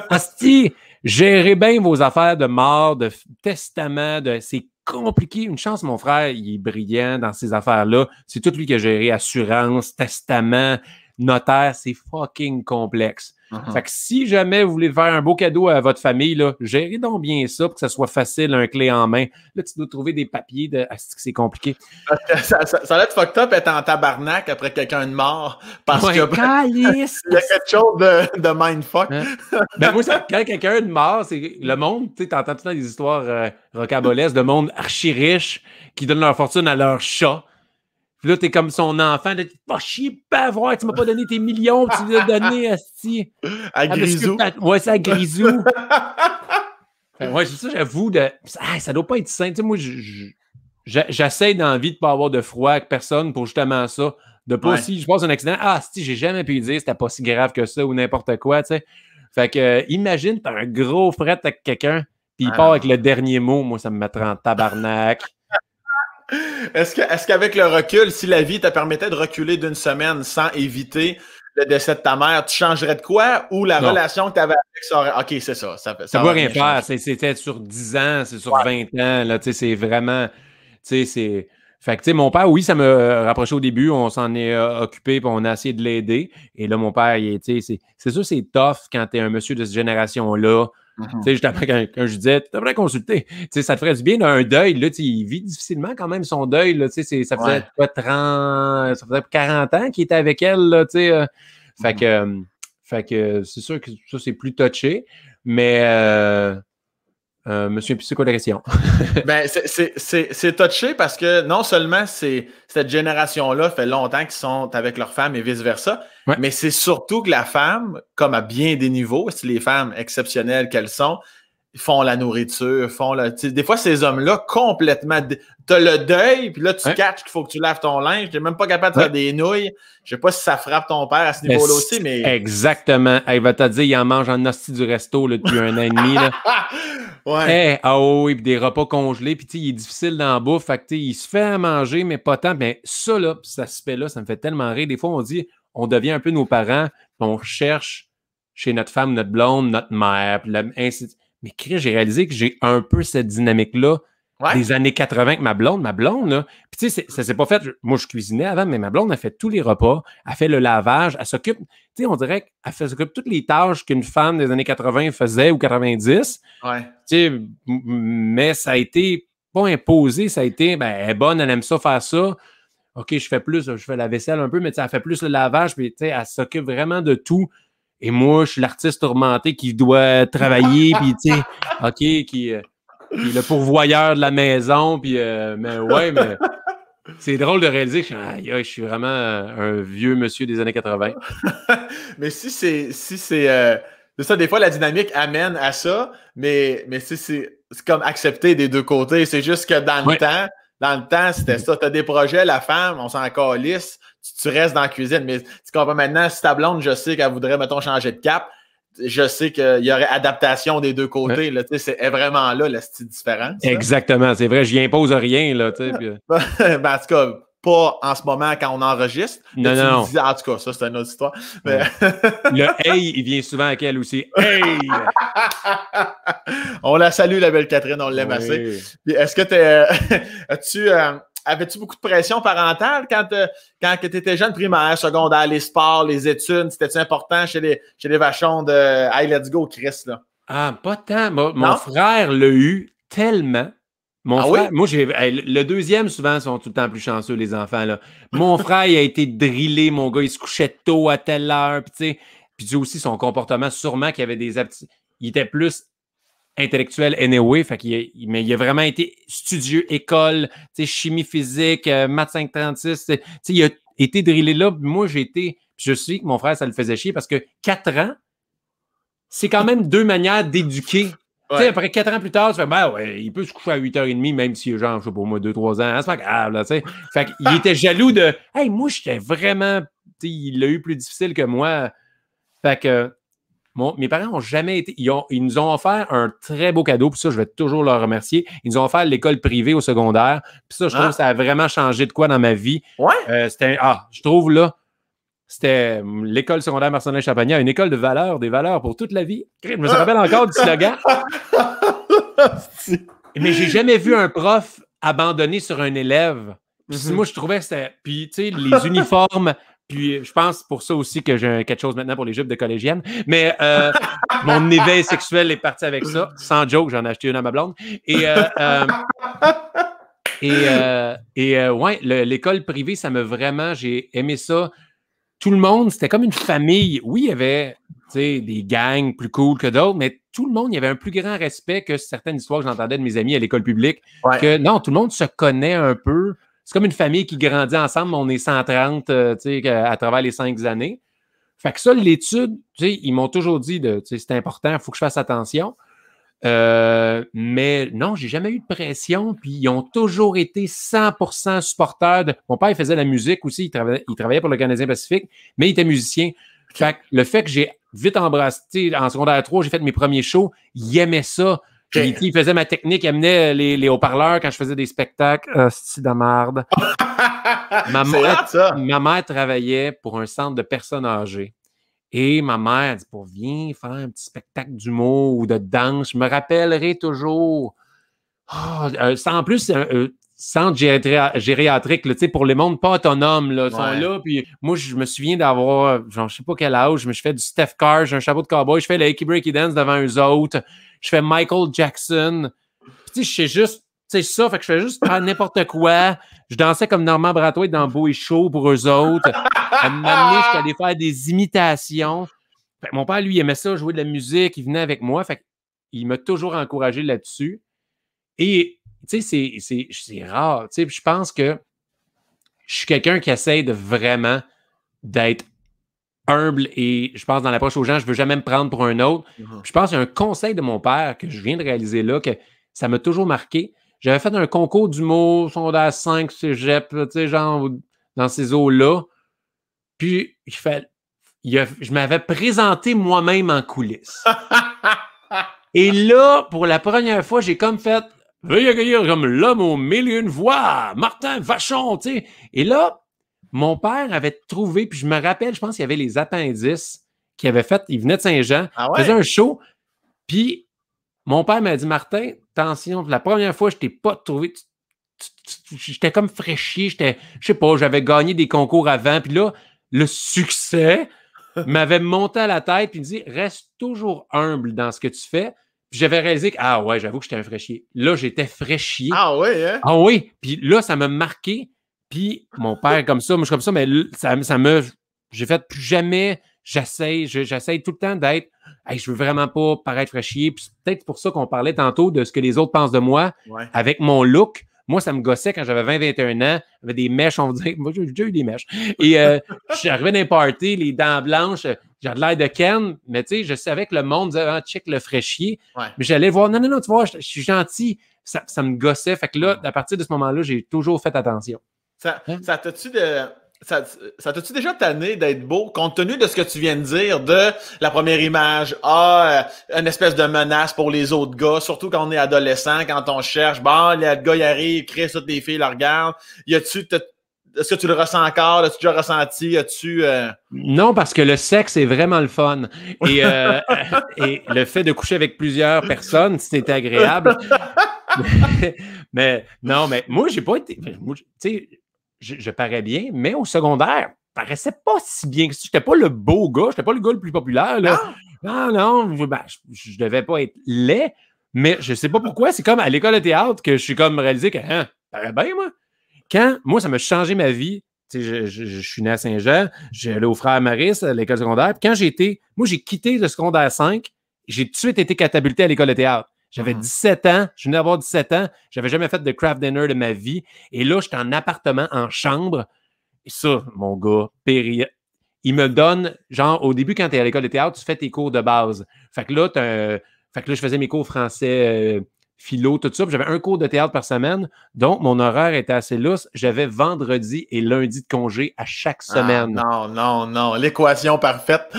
[SPEAKER 2] Asti, gérez bien vos affaires de mort, de testament, c'est compliqué. Une chance, mon frère, il est brillant dans ces affaires-là. C'est tout lui qui a géré assurance, testament, notaire. C'est fucking complexe. Fait que si jamais vous voulez faire un beau cadeau à votre famille, là, gérez donc bien ça pour que ça soit facile, un clé en main. Là, tu dois trouver des papiers c'est compliqué.
[SPEAKER 1] Ça a être fucked up être en tabarnak après quelqu'un de mort parce que
[SPEAKER 2] il
[SPEAKER 1] y a quelque chose de mindfuck.
[SPEAKER 2] Hein? Ben moi, quand quelqu'un de mort, c'est le monde, tu sais, t'entends tout le temps des histoires rocambolesques de monde archi-riche qui donnent leur fortune à leur chat. Puis là, t'es comme son enfant, t'es pas chier, pas voir, tu m'as pas donné tes millions, tu l'as donné, asti.
[SPEAKER 1] À Grisou.
[SPEAKER 2] Ouais, c'est à Grisou. Ouais, c'est ça, j'avoue, ça doit pas être sain. Tu sais, moi, j'essaie d'envie de pas avoir de froid avec personne pour justement ça. De pas si je passe un accident, si j'ai jamais pu dire c'était pas si grave que ça ou n'importe quoi, tu sais. Fait que, imagine, t'as un gros fret avec quelqu'un, puis il part avec le dernier mot, moi, ça me mettrait en tabarnak.
[SPEAKER 1] Est-ce qu'avec le recul, si la vie te permettait de reculer d'une semaine sans éviter le décès de ta mère, tu changerais de quoi? Ou la relation que tu avais avec ça aurait... OK, c'est ça. Ça
[SPEAKER 2] ne va rien faire. C'était sur 10 ans, c'est sur 20 ans. Là, c'est vraiment... Fait que, tu sais, mon père, oui, ça me rapprochait au début. On s'en est occupé puis on a essayé de l'aider. Et là, mon père, c'est sûr, c'est tough quand tu es un monsieur de cette génération-là. Tu sais, justement, quand je disais, tu devrais consulter. Tu sais, ça te ferait du bien d'un deuil. Là, il vit difficilement quand même son deuil. Là, ça faisait quoi, 30, ça faisait 40 ans qu'il était avec elle. Là, fait que c'est sûr que ça, c'est plus touché. Mais monsieur, c'est quoi la question?
[SPEAKER 1] Ben, c'est touché parce que non seulement cette génération-là fait longtemps qu'ils sont avec leur femme et vice-versa, mais c'est surtout que la femme, comme à bien des niveaux, si les femmes exceptionnelles qu'elles sont, font la nourriture, des fois, ces hommes-là, complètement... T'as le deuil, puis là, tu catches qu'il faut que tu laves ton linge. T'es même pas capable de faire des nouilles. Je sais pas si ça frappe ton père à ce niveau-là aussi, mais...
[SPEAKER 2] Exactement. Elle va te dire, il en mange en hostie du resto là, depuis 1 an et demi. Là. Oui, puis des repas congelés, puis il est difficile dans la bouffe. Fait que il se fait à manger, mais pas tant. Mais ça, là, cet aspect-là, ça me fait tellement rire. Des fois, on dit, on devient un peu nos parents, puis on cherche chez notre femme, notre blonde, notre mère, puis ainsi. Mais Chris, j'ai réalisé que j'ai un peu cette dynamique-là des années 80 avec ma blonde, là. Puis tu sais, ça s'est pas fait... Moi, je cuisinais avant, mais ma blonde a fait tous les repas, elle fait le lavage, elle s'occupe... Tu sais, on dirait qu'elle s'occupe de toutes les tâches qu'une femme des années 80 faisait ou 90. Tu sais, mais ça a été pas imposé, ça a été... Ben, elle est bonne, elle aime ça, faire ça. OK, je fais la vaisselle un peu, mais tu sais, elle fait plus le lavage, puis tu sais, elle s'occupe vraiment de tout. Et moi, je suis l'artiste tourmenté qui doit travailler, puis tu sais, OK, qui est le pourvoyeur de la maison, puis mais c'est drôle de réaliser que je suis vraiment un vieux monsieur des années 80.
[SPEAKER 1] Mais si c'est ça, des fois, la dynamique amène à ça, mais c'est comme accepter des deux côtés. C'est juste que dans le temps, c'était ça. Tu as des projets, la femme, on s'en calisse, tu restes dans la cuisine. Mais tu comprends maintenant, si ta blonde, je sais qu'elle voudrait, mettons, changer de cap, je sais qu'il y aurait adaptation des deux côtés. Là, c'est vraiment là, la petite différence.
[SPEAKER 2] Exactement, c'est vrai, je n'y impose rien. Là, puis...
[SPEAKER 1] ben, en tout cas, pas en ce moment quand on enregistre.
[SPEAKER 2] Non.
[SPEAKER 1] Dis, en tout cas, ça, c'est une autre histoire. Mais...
[SPEAKER 2] Le « hey », il vient souvent avec elle aussi. « Hey ».
[SPEAKER 1] On la salue, la belle Catherine, on l'aime assez. Puis est-ce que avais-tu beaucoup de pression parentale quand tu étais jeune, primaire, secondaire, les sports, les études? C'était-tu important chez les vachons de « Hey, let's go, Chris », là?
[SPEAKER 2] Ah, pas tant. Mon
[SPEAKER 1] Non?
[SPEAKER 2] frère l'a eu tellement. Mon
[SPEAKER 1] Ah
[SPEAKER 2] frère,
[SPEAKER 1] oui?
[SPEAKER 2] moi, le deuxième, souvent, sont tout le temps plus chanceux, les enfants, là. Mon frère, il a été drillé, mon gars, il se couchait tôt à telle heure, puis tu sais, puis aussi son comportement, sûrement qu'il avait des aptitudes. Il était plus intellectuel anyway, mais il a vraiment été studieux, école, tu sais, chimie physique, maths 536, tu sais, il a été drillé là, puis moi, je sais que mon frère, ça le faisait chier parce que 4 ans, c'est quand même 2 manières d'éduquer. Tu sais,
[SPEAKER 1] Ouais.
[SPEAKER 2] après 4 ans plus tard, tu fais, ben ouais, il peut se coucher à 8h30, même s'il a genre, je sais pas, moi, 2, 3 ans. C'est pas grave, là, tu sais. Fait qu'il était jaloux de, hey, moi, j'étais vraiment, tu sais, il l'a eu plus difficile que moi. Fait que, mes parents n'ont jamais été, ils nous ont offert un très beau cadeau, puis ça, je vais toujours leur remercier. Ils nous ont offert l'école privée au secondaire. Puis ça, je trouve que ça a vraiment changé de quoi dans ma vie.
[SPEAKER 1] Ouais?
[SPEAKER 2] Je trouve là, c'était l'école secondaire Marcelin-Champagnat, une école de valeurs, des valeurs pour toute la vie. Je me rappelle encore du slogan. Mais j'ai jamais vu un prof abandonné sur un élève. Puis moi, je trouvais que c'était... Puis, tu sais, les uniformes... Puis, je pense pour ça aussi que j'ai quelque chose maintenant pour les jupes de collégienne. Mais mon éveil sexuel est parti avec ça. Sans joke, j'en ai acheté une à ma blonde. Ouais, l'école privée, ça m'a vraiment... J'ai aimé ça. Tout le monde, c'était comme une famille. Oui, il y avait des gangs plus cool que d'autres, mais tout le monde, il y avait un plus grand respect que certaines histoires que j'entendais de mes amis à l'école publique.
[SPEAKER 1] Ouais.
[SPEAKER 2] Que non, tout le monde se connaît un peu. C'est comme une famille qui grandit ensemble. On est 130 à travers les 5 années. Fait que ça, l'étude, ils m'ont toujours dit c'est important, il faut que je fasse attention. Mais non, j'ai jamais eu de pression, puis ils ont toujours été 100% supporters. Mon père, il faisait la musique aussi, il travaillait pour le Canadien Pacifique, mais il était musicien. Fait que le fait que j'ai vite embrassé, en secondaire 3, j'ai fait mes premiers shows, il aimait ça. Puis, il faisait ma technique, il amenait les haut-parleurs quand je faisais des spectacles. C'est de merde. Ma mère travaillait pour un centre de personnes âgées. Et ma mère dit, viens faire un petit spectacle d'humour ou de danse. Je me rappellerai toujours. En plus, c'est un centre gériatrique là, pour les mondes pas autonomes. Là, sont là. Puis moi, je me souviens d'avoir, genre, je sais pas quel âge, mais je fais du Steph Curry, j'ai un chapeau de cowboy, je fais le Hickey Breaky Dance devant eux autres. Je fais Michael Jackson. Puis je sais juste, ça, fait que je fais juste faire n'importe quoi. Je dansais comme Normand Brathwaite dans Beau et Chaud pour eux autres. À un moment donné, j'étais allé faire des imitations. Fait que mon père, lui, il aimait ça, jouer de la musique, il venait avec moi. Fait qu'il m'a toujours encouragé là-dessus. Et, tu sais, c'est rare. Tu sais, je pense que je suis quelqu'un qui essaie de vraiment d'être humble et je pense dans l'approche aux gens, je veux jamais me prendre pour un autre. Je pense qu'il y a un conseil de mon père que je viens de réaliser là, que ça m'a toujours marqué. J'avais fait un concours d'humour, secondaire 5, cégep, tu sais, genre dans ces eaux-là. Puis, je m'avais présenté moi-même en coulisses. Et là, pour la première fois, j'ai comme fait « Veuillez accueillir comme l'homme aux 1001 voix, Martin Vachon », tu sais. Et là, mon père avait trouvé, puis je me rappelle, je pense qu'il y avait les appendices qu'il avait fait, il venait de Saint-Jean, il faisait un show, puis mon père m'a dit « Martin, attention, la première fois, je t'ai pas trouvé, j'étais comme fraîchier, je sais pas, j'avais gagné des concours avant, puis là, le succès m'avait monté à la tête, puis il me dit « Reste toujours humble dans ce que tu fais ». Puis j'avais réalisé que, ah ouais, j'avoue que j'étais un fraîchier. Là, j'étais fraîchier.
[SPEAKER 1] Ah oui, hein?
[SPEAKER 2] Ah oui, puis là, ça m'a marqué. Puis mon père comme ça, moi je suis comme ça, mais ça me... J'ai fait plus jamais, j'essaye tout le temps d'être, hey, je veux vraiment pas paraître fraîchier. Puis c'est peut-être pour ça qu'on parlait tantôt de ce que les autres pensent de moi avec mon look. Moi, ça me gossait quand j'avais 20-21 ans. J'avais des mèches, on va dire. Moi, j'ai déjà eu des mèches. Et je suis arrivé dans les parties, les dents blanches, j'ai de l'air de Ken, mais tu sais, je savais que le monde disait, ah, check le fraîchier. Mais j'allais voir, non, tu vois, je suis gentil. Ça me gossait. Fait que là, à partir de ce moment-là, j'ai toujours fait attention.
[SPEAKER 1] Ça t'as-tu déjà tanné d'être beau, compte tenu de ce que tu viens de dire, de la première image, une espèce de menace pour les autres gars, surtout quand on est adolescent, quand on cherche, bon, les gars, ils arrivent, crient, toutes les filles la regardent. Est-ce que tu le ressens encore? L'as-tu déjà ressenti?
[SPEAKER 2] Non, parce que le sexe est vraiment le fun. Et, et le fait de coucher avec plusieurs personnes, c'était agréable. mais non, mais moi, j'ai pas été... Tu sais, je parais bien, mais au secondaire, je paraissais pas si bien que ça. J'étais pas le beau gars, j'étais pas le gars le plus populaire. Là. Non, je devais pas être laid, mais je sais pas pourquoi. C'est comme à l'école de théâtre que je suis comme réalisé que, paraît bien, moi. Moi, ça m'a changé ma vie. Tu sais, je suis né à Saint-Jean, j'ai allé au Frère Maurice à l'école secondaire. Puis quand j'ai quitté le secondaire 5, j'ai tout de suite été catapulté à l'école de théâtre. J'avais 17 ans, je venais d'avoir 17 ans, j'avais jamais fait de craft dinner de ma vie. Et là, j'étais en appartement, en chambre. Et ça, mon gars, il me donne, genre, au début, quand tu es à l'école de théâtre, tu fais tes cours de base. Fait que là, je faisais mes cours français, philo, tout ça. Puis j'avais un cours de théâtre par semaine. Donc, mon horaire était assez lousse. J'avais vendredi et lundi de congé à chaque semaine.
[SPEAKER 1] Non. L'équation parfaite.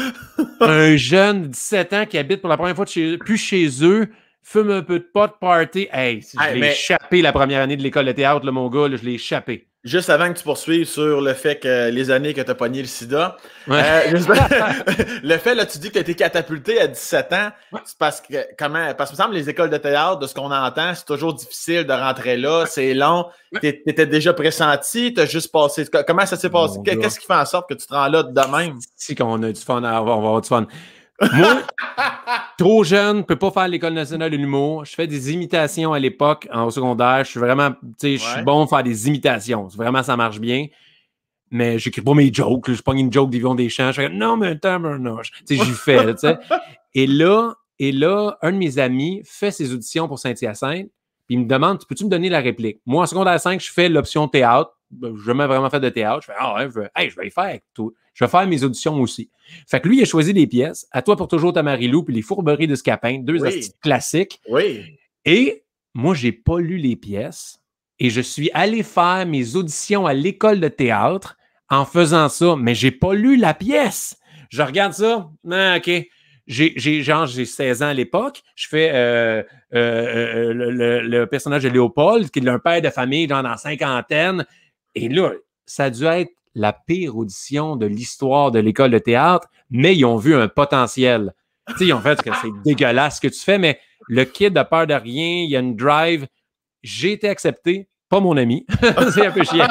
[SPEAKER 2] Un jeune de 17 ans qui habite pour la première fois plus chez eux, fume un peu de pot, party. Hey, je l'ai échappé la première année de l'école de théâtre, là, mon gars, là, je l'ai échappé.
[SPEAKER 1] Juste avant que tu poursuives sur le fait que les années que tu as pogné le sida, le fait, là, tu dis que tu as été catapulté à 17 ans, c'est parce que, parce que, me semble, les écoles de théâtre, de ce qu'on entend, c'est toujours difficile de rentrer là, c'est long, t'étais déjà pressenti, t'as juste passé, comment ça s'est passé? Qu'est-ce qui fait en sorte que tu te rends là de même?
[SPEAKER 2] Si qu'on a du fun, on va avoir du fun. Moi, trop jeune, je peux pas faire l'École nationale de l'humour. Je fais des imitations à l'époque, au secondaire. Je suis vraiment, je suis bon pour faire des imitations. Vraiment, ça marche bien. Mais j'écris pas mes jokes. Je pogne une joke d'Yvon Deschamps. Je fais non, mais tabarnouche. J'y fais, tu sais. Et là, un de mes amis fait ses auditions pour Saint-Hyacinthe. Puis il me demande, peux-tu me donner la réplique? Moi, en secondaire 5, je fais l'option théâtre. Je n'ai jamais vraiment fait de théâtre. Je fais, je vais y faire avec tout. Je vais faire mes auditions aussi. Fait que lui, il a choisi des pièces. À toi pour toujours ta Marie-Lou, puis les fourberies de Scapin, deux artistes classiques.
[SPEAKER 1] Oui.
[SPEAKER 2] Et moi, j'ai pas lu les pièces et je suis allé faire mes auditions à l'école de théâtre en faisant ça, mais j'ai pas lu la pièce. Je regarde ça. OK. J'ai 16 ans à l'époque. Je fais le personnage de Léopold, qui est un père de famille, genre dans la cinquantaine. Et là, ça a dû être la pire audition de l'histoire de l'école de théâtre, mais ils ont vu un potentiel. Tu sais, ils ont fait que c'est dégueulasse ce que tu fais, mais le kid a peur de rien, il y a une drive. J'ai été accepté, pas mon ami. C'est un peu chiant.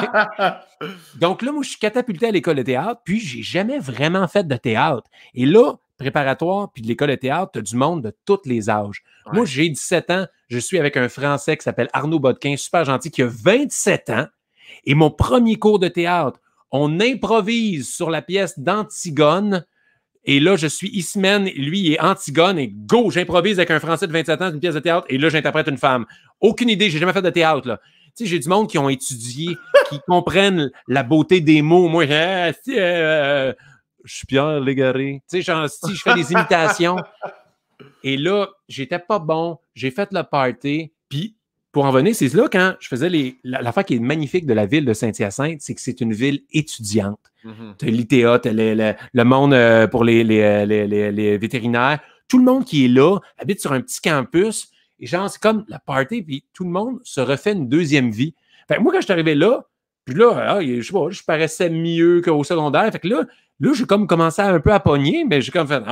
[SPEAKER 2] Donc là, moi, je suis catapulté à l'école de théâtre, puis j'ai jamais vraiment fait de théâtre. Et là, préparatoire, puis de l'école de théâtre, tu as du monde de tous les âges. Ouais. Moi, j'ai 17 ans, je suis avec un Français qui s'appelle Arnaud Bodquin, super gentil, qui a 27 ans. Et mon premier cours de théâtre, on improvise sur la pièce d'Antigone. Et là, je suis Ismène, lui, il est Antigone, et go, j'improvise avec un Français de 27 ans une pièce de théâtre, et là, j'interprète une femme. Aucune idée, j'ai jamais fait de théâtre, là. Tu sais, j'ai du monde qui ont étudié, qui comprennent la beauté des mots. Moi, je suis Pierre Légaré. Tu sais, genre, si je fais des imitations. Et là, j'étais pas bon, j'ai fait le party, puis pour en venir, c'est là quand je faisais l'affaire qui est magnifique de la ville de Saint-Hyacinthe, c'est que c'est une ville étudiante. Mm-hmm. Tu as l'ITA, tu as le monde pour les vétérinaires. Tout le monde qui est là habite sur un petit campus. Et genre, c'est comme la party, puis tout le monde se refait une deuxième vie. Fait que moi, quand je suis arrivé là, puis là, je sais pas, je paraissais mieux qu'au secondaire. Fait que là, j'ai comme commencé un peu à pogner, mais j'ai comme fait,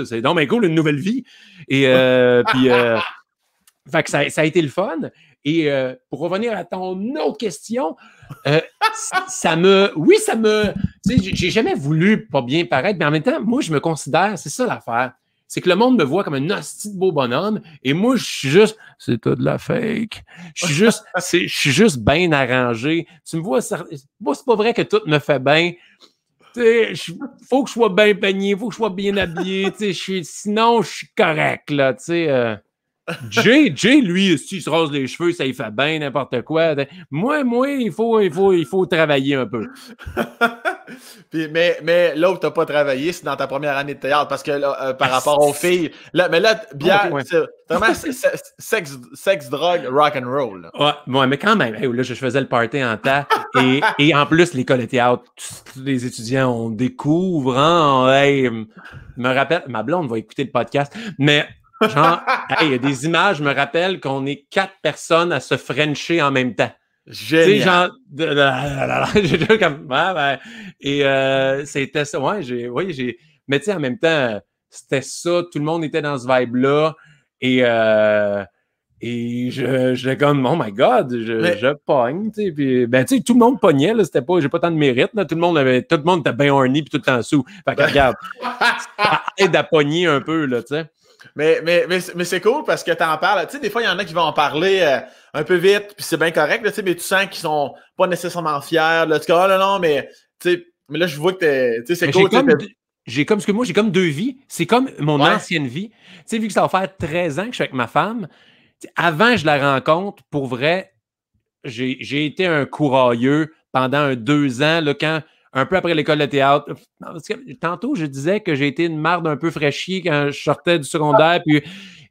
[SPEAKER 2] c'est donc bien cool, une nouvelle vie. Et puis... fait que ça a été le fun. Et pour revenir à ton autre question, ça me... Tu sais, j'ai jamais voulu pas bien paraître, mais en même temps, moi, je me considère... C'est ça l'affaire. C'est que le monde me voit comme un hostie de beau bonhomme, et moi, je suis juste... C'est tout de la fake. Je suis juste bien arrangé. Tu me vois... Moi, c'est pas vrai que tout me fait bien. Tu sais, faut que je sois bien peigné, faut que je sois bien habillé. Tu sais, sinon, je suis correct, là, tu sais... Jay, lui, s'il se rase les cheveux, ça y fait bien n'importe quoi. Moi, il faut travailler un peu.
[SPEAKER 1] Puis, mais là où tu n'as pas travaillé, c'est dans ta première année de théâtre, parce que là, par rapport aux filles, là, mais là, bière, c'est vraiment sexe, drogue, rock and roll.
[SPEAKER 2] Ouais, mais quand même, là, je faisais le party en temps, et en plus, l'école de théâtre, tous les étudiants, on découvre, me rappelle, ma blonde va écouter le podcast, mais genre, il y a des images, je me rappelle qu'on est 4 personnes à se frencher en même temps.
[SPEAKER 1] Génial.
[SPEAKER 2] Tu sais, genre, comme, et c'était ça, mais tu sais, en même temps, c'était ça, tout le monde était dans ce vibe-là, et Et je comme, oh my God,
[SPEAKER 1] Mais-
[SPEAKER 2] je pogne, tu sais. Puis, ben, tu sais, tout le monde pognait, là. C'était pas, j'ai pas tant de mérite, là. Tout le monde était bien horny, puis tout le temps sous. Fait que, regarde, ça aide à pogner un peu, là, tu sais.
[SPEAKER 1] Mais c'est cool parce que t'en parles. Tu sais, des fois, il y en a qui vont en parler un peu vite, puis c'est bien correct, là, tu sais, mais tu sens qu'ils sont pas nécessairement fiers. Là, tu dis, oh non, mais tu sais, mais là, je vois que tu sais, c'est
[SPEAKER 2] Mais
[SPEAKER 1] cool.
[SPEAKER 2] parce que moi, j'ai comme deux vies. C'est comme mon
[SPEAKER 1] Ouais.
[SPEAKER 2] ancienne vie. Tu sais, vu que ça va faire 13 ans que je suis avec ma femme, avant que je la rencontre, pour vrai, j'ai été un courailleux pendant 2 ans, là, un peu après l'école de théâtre. Parce que tantôt, je disais que j'ai été une marde un peu fraîchier quand je sortais du secondaire. Puis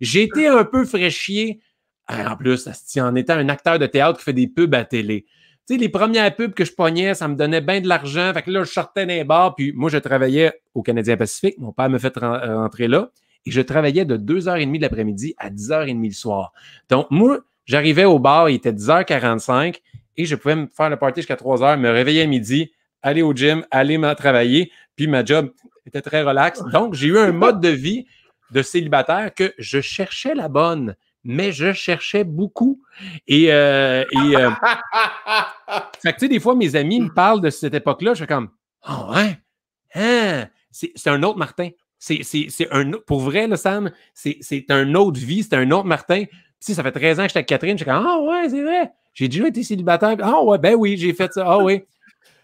[SPEAKER 2] j'ai été un peu fraîchier, en plus, en étant un acteur de théâtre qui fait des pubs à télé. Tu sais, les premières pubs que je pognais, ça me donnait bien de l'argent. Fait que là, je sortais dans les bars. Puis moi, je travaillais au Canadien Pacifique. Mon père me fait rentrer là. Et je travaillais de 2h30 de l'après-midi à 10h30 le soir. Donc, moi, j'arrivais au bar, il était 10h45 et je pouvais me faire le party jusqu'à 3h, me réveiller à midi, aller au gym, aller travailler. Puis ma job était très relax. Donc, j'ai eu un mode de vie de célibataire que je cherchais la bonne, mais je cherchais beaucoup. Fait que, tu sais, des fois, mes amis me parlent de cette époque-là, je suis comme, oh, ouais, hein? C'est un autre Martin. Pour vrai, là, Sam, c'est un autre vie, c'est un autre Martin. Puis, ça fait 13 ans que j'étais avec Catherine, je suis comme, ah ouais, c'est vrai. J'ai déjà été célibataire. Ah ouais, ben oui, j'ai fait ça. Ah oui.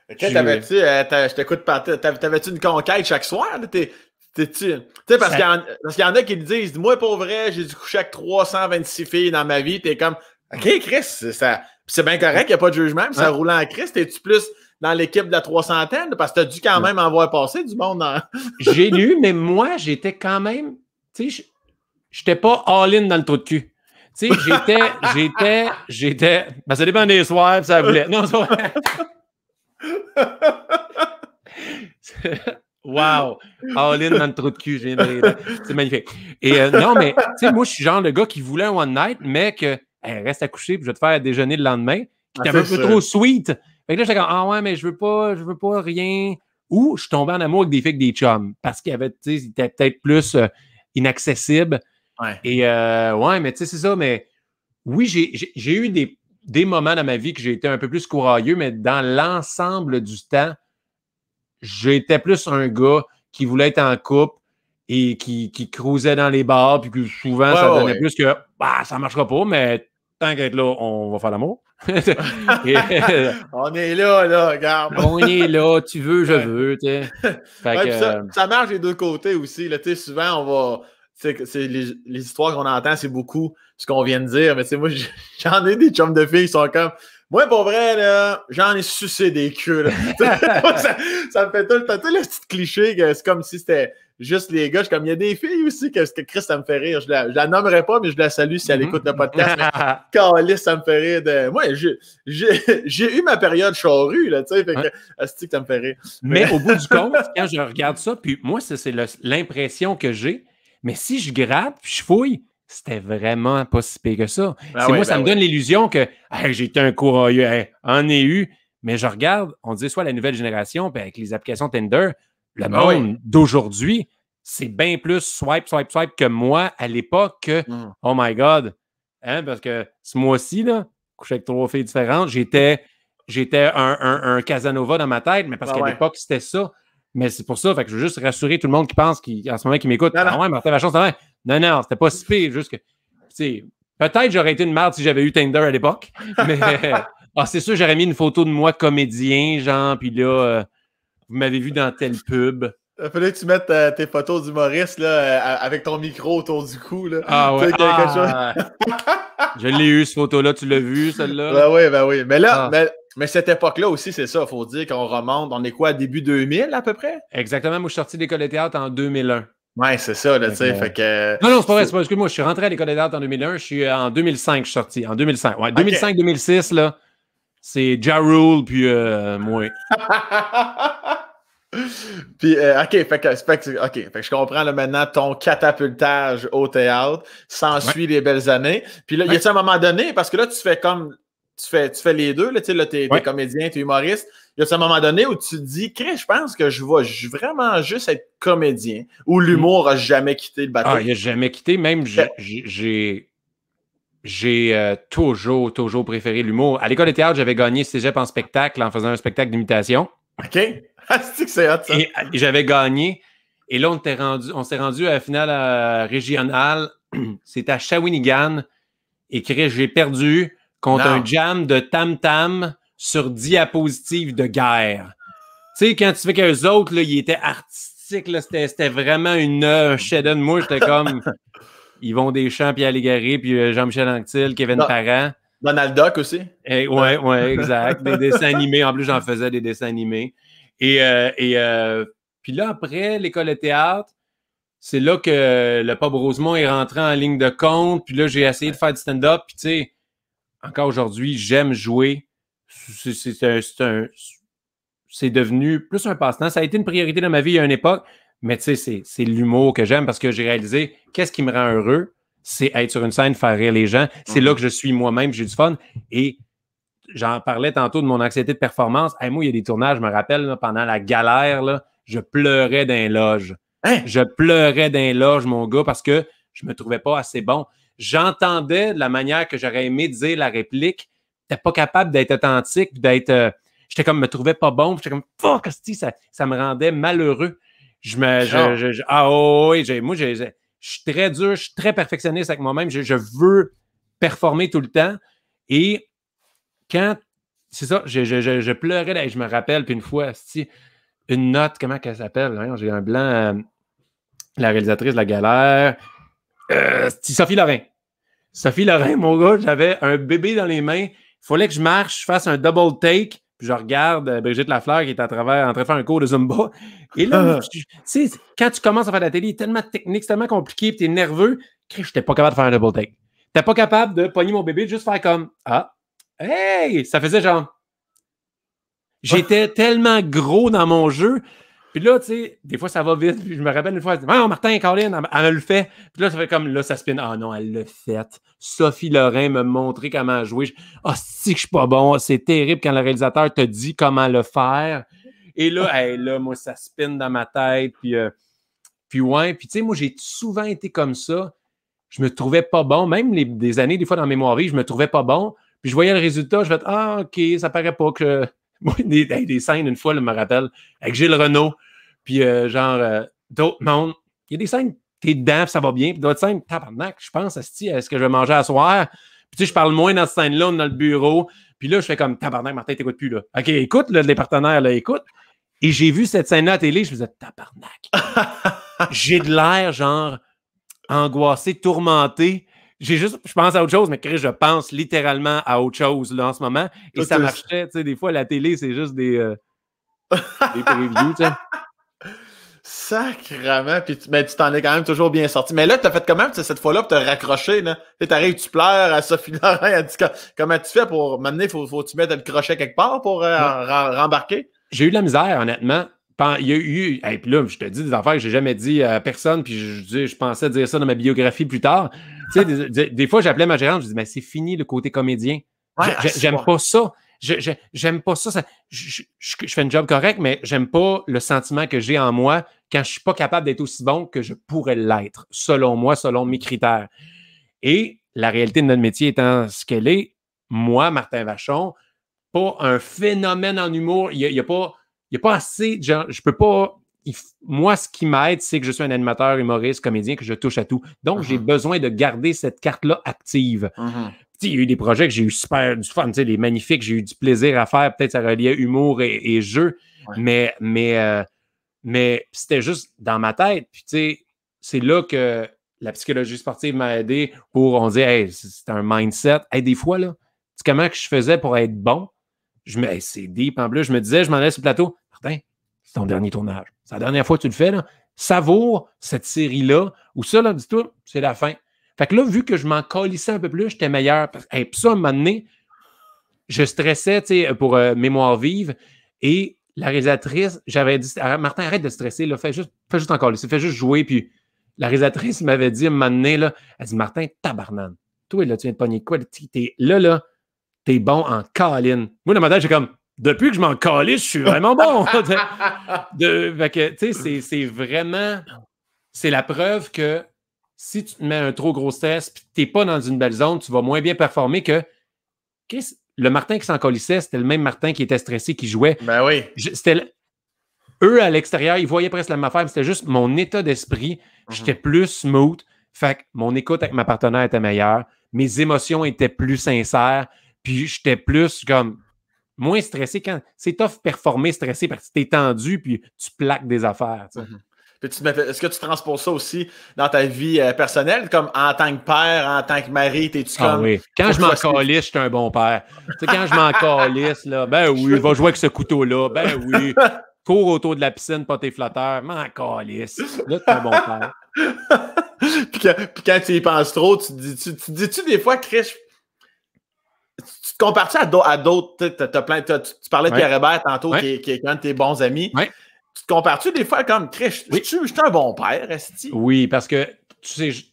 [SPEAKER 1] Je t'écoute pas. T'avais-tu une conquête chaque soir? Tu sais, parce qu'il y en a qui le disent, moi, pour vrai, j'ai dû coucher avec 326 filles dans ma vie. T'es comme, OK, Chris, c'est bien correct, il n'y a pas de jugement, mais ça roule en Chris. T'es-tu plus dans l'équipe de la 300aine? Parce que t'as dû quand même en voir passer du monde dans.
[SPEAKER 2] J'ai lu, mais moi, j'étais quand même, tu sais, j'étais pas all-in dans le trou de cul. Tu sais, j'étais. Ben, ça dépend des soirs, puis ça voulait. Non, c'est vrai. Wow! All-in dans le trou de cul, c'est magnifique. Et non, mais tu sais, moi, je suis genre le gars qui voulait un one night, mais que reste à coucher, puis je vais te faire déjeuner le lendemain. Qui était un peu trop sweet. Fait que là, j'étais comme, ah ouais, mais je veux pas rien. Ou je suis tombé en amour avec des filles avec des chums. Parce qu'il y avait, tu sais, c'était peut-être plus inaccessible.
[SPEAKER 1] Ouais.
[SPEAKER 2] Et ouais, mais tu sais, c'est ça, mais oui, j'ai eu des moments dans ma vie que j'ai été un peu plus courageux, mais dans l'ensemble du temps, j'étais plus un gars qui voulait être en couple et qui cruisait dans les bars, puis que souvent, ça donnait plus que bah, ça marchera pas, mais tant qu'être là, on va faire l'amour.
[SPEAKER 1] On est là, regarde.
[SPEAKER 2] On est là, tu veux, je veux.
[SPEAKER 1] Ça marche des deux côtés aussi. Là, souvent, on va. C'est les histoires qu'on entend, c'est beaucoup ce qu'on vient de dire. Mais moi, j'en ai des chums de filles qui sont comme. Moi, pour vrai, là, j'en ai sucé des queues. ça me fait tout le temps. Tu sais, le petit cliché que c'est comme si c'était juste les gars. Je suis comme, il y a des filles aussi que Chris, ça me fait rire. Je la nommerai pas, mais je la salue si elle écoute le podcast. Calice, ça me fait rire. Moi, j'ai eu ma période charrue, là, tu sais. Fait que, asti que ça me fait rire.
[SPEAKER 2] Mais au bout du compte, quand je regarde ça, puis moi, c'est l'impression que j'ai. Mais si je gratte, puis je fouille, c'était vraiment pas si pire que ça. Ça me donne l'illusion que j'ai été un courageux, en ai eu, mais je regarde, on dit soit la nouvelle génération, puis avec les applications Tinder, le monde d'aujourd'hui, c'est bien plus swipe que moi à l'époque que oh my God. Hein, parce que ce mois-ci, là, couché avec 3 filles différentes, j'étais un Casanova dans ma tête, mais parce qu'à l'époque, c'était ça. Mais c'est pour ça, fait que je veux juste rassurer tout le monde qui pense en ce moment qui m'écoute. Ah ouais, Martin Vachon, c'est vrai. Non, c'était pas si pire. Juste que, tu sais, peut-être j'aurais été une merde si j'avais eu Tinder à l'époque. Mais c'est sûr, j'aurais mis une photo de moi comédien, genre, puis là, vous m'avez vu dans telle pub.
[SPEAKER 1] Il fallait que tu mettes tes photos d'humoriste là, avec ton micro autour du cou. Là.
[SPEAKER 2] Ah ouais. Je l'ai eu, cette photo-là. Tu l'as vu, celle-là?
[SPEAKER 1] Ben oui. Mais là, mais cette époque-là aussi, c'est ça. Il faut dire qu'on remonte. On est quoi, début 2000 à peu près?
[SPEAKER 2] Exactement. Moi, je suis sorti de l'école de théâtre en 2001.
[SPEAKER 1] Ouais, c'est ça, là, tu sais. Fait que...
[SPEAKER 2] Non, c'est pas vrai. Excuse-moi, je suis rentré à l'école de théâtre en 2001. Je suis en 2005, je suis sorti. En 2005. Ouais, 2005-2006, là, c'est Ja Rule, puis moi.
[SPEAKER 1] Puis, OK, fait que je comprends là, maintenant ton catapultage au théâtre. S'ensuit les belles années. Puis là, y a-t-il un moment donné, parce que là, tu fais comme. Tu fais les deux, là, tu sais, là, t'es comédien, t'es humoriste. Y a-t-il un moment donné où tu te dis, je pense que je vais vraiment juste être comédien, ou l'humour a jamais quitté le bateau?
[SPEAKER 2] Il a jamais quitté. Même, j'ai. j'ai toujours préféré l'humour. À l'école de théâtre, j'avais gagné cégep en spectacle en faisant un spectacle d'imitation.
[SPEAKER 1] OK. C'est que c'est hot, ça.
[SPEAKER 2] Et j'avais gagné. Et là, on s'est rendu à la finale régionale. C'était à Shawinigan. Et j'ai perdu contre un jam de tam-tam sur diapositive de guerre. Tu sais, quand tu fais qu'eux autres, là, ils étaient artistiques. Là, c'était vraiment un chef-d'œuvre. Moi, j'étais comme Yvon Deschamps, Pierre Légaré, puis Jean-Michel Anctil, Kevin Parent.
[SPEAKER 1] Donald Duck aussi.
[SPEAKER 2] Ouais, exact. Des dessins animés. En plus, j'en faisais des dessins animés. Puis là, après l'école de théâtre, c'est là que le Pub Rosemont est rentré en ligne de compte. Puis là, j'ai essayé de faire du stand-up. Puis tu sais, encore aujourd'hui, j'aime jouer. C'est devenu plus un passe-temps. Ça a été une priorité dans ma vie à une époque. Mais tu sais, c'est l'humour que j'aime parce que j'ai réalisé qu'est-ce qui me rend heureux, c'est être sur une scène, faire rire les gens. C'est là que je suis moi-même, j'ai du fun. Et j'en parlais tantôt de mon anxiété de performance. Hey, moi, il y a des tournages, je me rappelle, là, pendant la galère, là, je pleurais dans les loges. Hein? Je pleurais dans les loges, mon gars, parce que je me trouvais pas assez bon. J'entendais de la manière que j'aurais aimé dire la réplique. J'étais pas capable d'être authentique, d'être... j'étais comme, me trouvais pas bon. J'étais comme, fuck, ça me rendait malheureux. Moi, je suis très dur, je suis très perfectionniste avec moi-même. Je veux performer tout le temps. Et quand, c'est ça, je pleurais, là, je me rappelle, puis une fois, une note, comment qu'elle s'appelle? J'ai un blanc, la réalisatrice de La Galère, Sophie Lorrain. Sophie Lorrain, mon gars, j'avais un bébé dans les mains, il fallait que je marche, je fasse un double take, puis je regarde Brigitte Lafleur qui est en train de faire un cours de Zumba. Et là, tu sais, quand tu commences à faire de la télé, il est tellement technique, c'est tellement compliqué, puis t'es nerveux, que je n'étais pas capable de faire un double take. T'es pas capable de pogner mon bébé, de juste faire comme, hey! Ça faisait genre... J'étais tellement gros dans mon jeu. Puis là, tu sais, des fois, ça va vite. Puis je me rappelle une fois, elle dit, oh, Martin, Caroline, elle me le fait. Puis là, ça fait comme, là, ça spin. Ah non, elle l'a fait. Sophie Lorrain m'a montré comment jouer. Si que je suis pas bon. C'est terrible quand le réalisateur te dit comment le faire. Et là, là, moi, ça spin dans ma tête. Puis ouais. Puis tu sais, moi, j'ai souvent été comme ça. Je me trouvais pas bon. Même des années, des fois, dans Mémoire vive, je me trouvais pas bon. Puis je voyais le résultat. Je fais, OK, ça paraît pas que... Moi, des scènes, une fois, je me rappelle, avec Gilles Renaud, puis d'autres mondes. Il y a des scènes, t'es dedans, puis ça va bien, puis d'autres scènes, tabarnak, je pense, est-ce que je vais manger à soir? Puis tu sais, je parle moins dans cette scène-là, on est dans le bureau, puis là, je fais comme, tabarnak, Martin, t'écoutes plus, là. OK, écoute, là, les partenaires, là, écoute. Et j'ai vu cette scène-là à la télé, je me disais, tabarnak. J'ai de l'air, genre, angoissé, tourmenté. Je pense à autre chose, mais Chris, je pense littéralement à autre chose là, en ce moment. Et ça marchait, tu sais, des fois, la télé, c'est juste des previews, tu sais.
[SPEAKER 1] Sacrement, puis tu t'en es quand même toujours bien sorti. Mais là, t'as fait comment, cette fois-là, pour te raccrocher, là? T'arrives, tu pleures à Sophie Lorrain, elle dit, comment tu fais pour m'amener, faut-tu mettre le crochet quelque part pour rembarquer?
[SPEAKER 2] J'ai eu de la misère, honnêtement. Il y a eu, et puis là, je te dis des affaires que j'ai jamais dit à personne, puis je pensais dire ça dans ma biographie plus tard. Tu sais, des fois, j'appelais ma gérante, je dis, mais c'est fini le côté comédien. Ouais, j'aime pas ça. J'aime pas ça. Je fais une job correct, mais j'aime pas le sentiment que j'ai en moi quand je suis pas capable d'être aussi bon que je pourrais l'être, selon moi, selon mes critères. Et la réalité de notre métier étant ce qu'elle est, moi, Martin Vachon, pas un phénomène en humour, il y a pas assez de gens, je peux pas... Moi, ce qui m'aide, c'est que je suis un animateur, humoriste, comédien, que je touche à tout. Donc, j'ai besoin de garder cette carte-là active. Il y a eu des projets que j'ai eu super du fun, des magnifiques, j'ai eu du plaisir à faire. Peut-être ça reliait humour et jeu, mais c'était juste dans ma tête. Puis, tu sais, c'est là que la psychologie sportive m'a aidé pour, on dit, hey, c'est un mindset. Hey, des fois, là, comment que je faisais pour être bon? C'est deep en plus. Je me disais, je m'en allais sur le plateau. Martin, c'est ton dernier tournage. C'est la dernière fois que tu le fais, là. Savoure cette série-là, ou ça, là, dis-toi, c'est la fin. Fait que là, vu que je m'en colissais un peu plus, j'étais meilleur. Et puis ça, à un moment donné, je stressais, tu sais, pour Mémoire vive. Et la réalisatrice, j'avais dit, Martin, arrête de stresser, là, fais juste en colisser, fais juste jouer. Puis la réalisatrice m'avait dit à un moment donné, là, elle dit, Martin, tabarnane. Toi, là, tu viens de pogner quoi? T'es bon en câline. Moi, dans ma tête, j'ai comme, depuis que je m'en calisse, je suis vraiment bon. Fait que, tu sais, c'est vraiment, c'est la preuve que si tu te mets un trop gros stress et que tu n'es pas dans une belle zone, tu vas moins bien performer que le Martin qui s'en colissait, c'était le même Martin qui était stressé, qui jouait.
[SPEAKER 1] Ben oui.
[SPEAKER 2] Eux, à l'extérieur, ils voyaient presque la même affaire, mais c'était juste mon état d'esprit. J'étais plus smooth. Fait que mon écoute avec ma partenaire était meilleure. Mes émotions étaient plus sincères. Puis j'étais plus comme moins stressé. Quand c'est tough performer stressé parce que t'es tendu puis tu plaques des affaires.
[SPEAKER 1] Puis est-ce que tu transposes ça aussi dans ta vie personnelle, comme en tant que père, en tant que mari, t'es-tu comme...
[SPEAKER 2] Oui. Quand je m'en calisse, je suis un bon père. Tu sais, quand je m'en calisse, là, ben oui, va jouer avec ce couteau-là, ben oui. Cours autour de la piscine, pas tes flotteurs, m'en calisse. Là, t'es un bon père.
[SPEAKER 1] puis quand tu y penses trop, tu dis-tu des fois, Chris, tu te compares-tu à d'autres, tu parlais de Pierre Hébert tantôt, qui est un de tes bons amis.
[SPEAKER 2] Ouais.
[SPEAKER 1] Tu te compares-tu des fois comme, Chris, je suis un bon père, esti?
[SPEAKER 2] Oui, parce que, tu sais,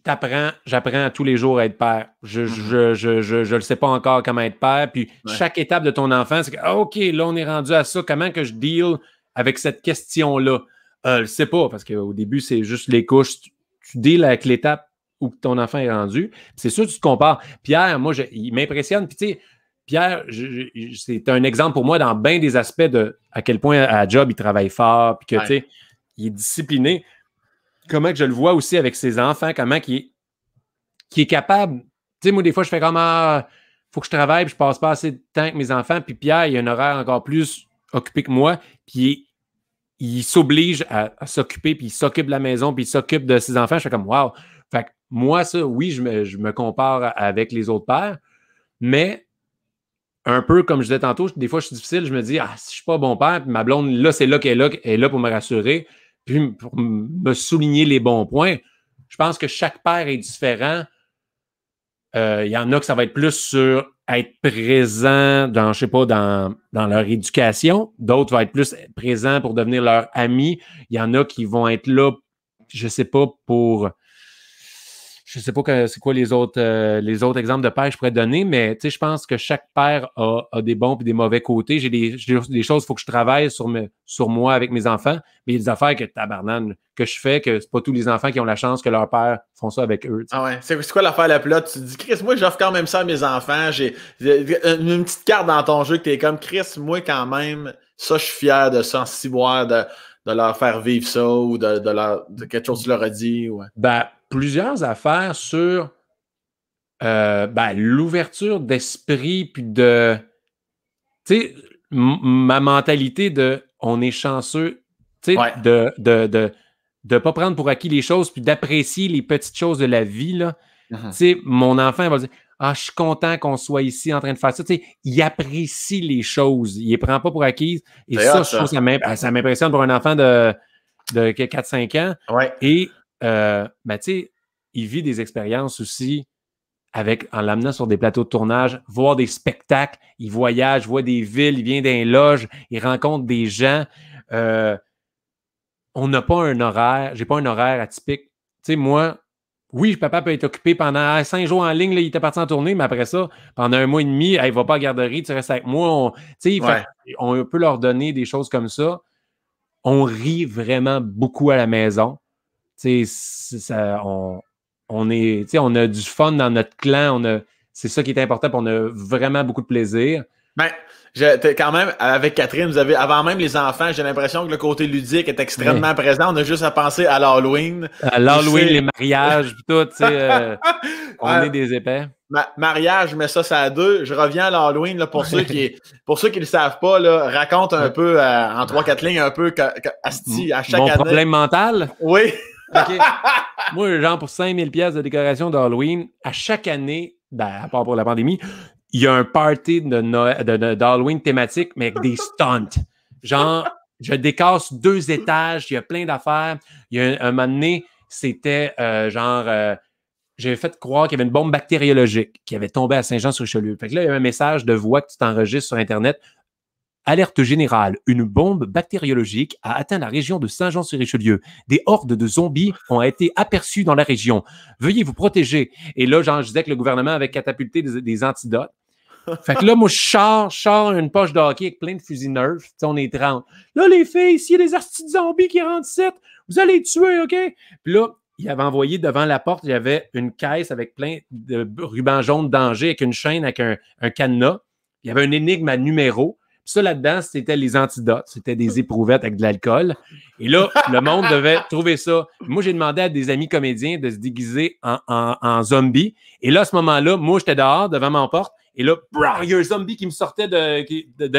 [SPEAKER 2] j'apprends tous les jours à être père. Je le sais pas encore comment être père. Puis chaque étape de ton enfant, c'est que, OK, là, on est rendu à ça. Comment que je deal avec cette question-là? Je sais pas, parce qu'au début, c'est juste les couches. Tu deals avec l'étape où ton enfant est rendu. Puis c'est sûr que tu te compares. Pierre, moi, il m'impressionne. Puis tu sais, Pierre, c'est un exemple pour moi dans bien des aspects de à quel point à la job, il travaille fort, puis que, tu sais, il est discipliné. Comment que je le vois aussi avec ses enfants, comment qu'il est capable. Tu sais, moi, des fois, je fais comme, faut que je travaille, puis je passe pas assez de temps avec mes enfants. Puis Pierre, il a un horaire encore plus occupé que moi, puis il s'oblige à s'occuper, puis il s'occupe de la maison, puis il s'occupe de ses enfants. Je fais comme, wow. Fait que moi, ça, oui, je me compare avec les autres pères, mais un peu comme je disais tantôt, des fois, je suis difficile, je me dis, si je suis pas bon père, puis ma blonde, là, c'est là qu'elle est là pour me rassurer, puis pour me souligner les bons points. Je pense que chaque père est différent. Il y en a que ça va être plus sur être présent dans, je sais pas, dans leur éducation. D'autres vont être plus présents pour devenir leur ami. Il y en a qui vont être là, je sais pas, pour... Je sais pas c'est quoi les autres exemples de pères que je pourrais donner, mais je pense que chaque père a des bons et des mauvais côtés. J'ai des choses, il faut que je travaille sur moi avec mes enfants, mais il y a des affaires que je fais, que c'est pas tous les enfants qui ont la chance que leur père font ça avec eux. T'sais.
[SPEAKER 1] Ah ouais, c'est quoi l'affaire la plus là? Tu te dis, Chris, moi j'offre quand même ça à mes enfants. J'ai une petite carte dans ton jeu que t'es comme, Chris, moi quand même, ça je suis fier de ça, en ciboire, de leur faire vivre ça ou de quelque chose que tu leur as dit. Ouais.
[SPEAKER 2] Plusieurs affaires sur l'ouverture d'esprit puis de, tu sais, ma mentalité de on est chanceux, tu sais, de pas prendre pour acquis les choses puis d'apprécier les petites choses de la vie, là. Tu sais, mon enfant va dire je suis content qu'on soit ici en train de faire ça. Tu sais, il apprécie les choses. Il les prend pas pour acquises. Et ça, je trouve ça m'impressionne pour un enfant de 4-5 ans.
[SPEAKER 1] Ouais.
[SPEAKER 2] Et tu sais, il vit des expériences aussi en l'amenant sur des plateaux de tournage, voir des spectacles, il voyage, voit des villes, il vient d'un loge, il rencontre des gens. On n'a pas un horaire, j'ai pas un horaire atypique. Tu sais, moi, oui, papa peut être occupé pendant 5 jours en ligne, là, il était parti en tournée, mais après ça, pendant 1 mois et demi, il va pas à la garderie, tu restes avec moi. On peut leur donner des choses comme ça. On rit vraiment beaucoup à la maison. Tu sais, on a du fun dans notre clan. C'est ça qui est important, puis on a vraiment beaucoup de plaisir.
[SPEAKER 1] Quand même, avec Catherine, vous avez, avant même les enfants, j'ai l'impression que le côté ludique est extrêmement présent. On a juste à penser à l'Halloween.
[SPEAKER 2] À l'Halloween, les mariages, puis tout, tu sais, on est des épais.
[SPEAKER 1] Mariage, je mets ça à 2. Je reviens à l'Halloween, là, pour ceux qui le savent pas, là, raconte un peu, en 3-4 lignes, un peu, à chaque année.
[SPEAKER 2] Mon problème mental?
[SPEAKER 1] Oui.
[SPEAKER 2] OK. Moi, genre, pour 5000 pièces de décoration d'Halloween, à chaque année, à part pour la pandémie, il y a un party d'Halloween thématique, mais avec des stunts. Genre, je décasse 2 étages, il y a plein d'affaires. Il y a un moment donné, c'était j'avais fait croire qu'il y avait une bombe bactériologique qui avait tombé à Saint-Jean-sur-Richelieu. Fait que là, il y a un message de voix que tu t'enregistres sur Internet. Alerte générale, une bombe bactériologique a atteint la région de Saint-Jean-sur-Richelieu. Des hordes de zombies ont été aperçus dans la région. Veuillez vous protéger. Et là, je disais que le gouvernement avait catapulté des antidotes. Fait que là, moi, je sors une poche de hockey avec plein de fusils Nerf. T'sais, on est 30. Là, les filles, s'il y a des astis de zombies qui rentrent ici, vous allez les tuer, OK? Puis là, il avait envoyé devant la porte, il y avait une caisse avec plein de rubans jaunes d'Angers avec une chaîne, avec un cadenas. Il y avait une énigme à numéro. Puis ça, là-dedans, c'était les antidotes. C'était des éprouvettes avec de l'alcool. Et là, le monde devait trouver ça. Moi, j'ai demandé à des amis comédiens de se déguiser en zombie. Et là, à ce moment-là, moi, j'étais dehors, devant ma porte. Et là, il y a un zombie qui me sortait de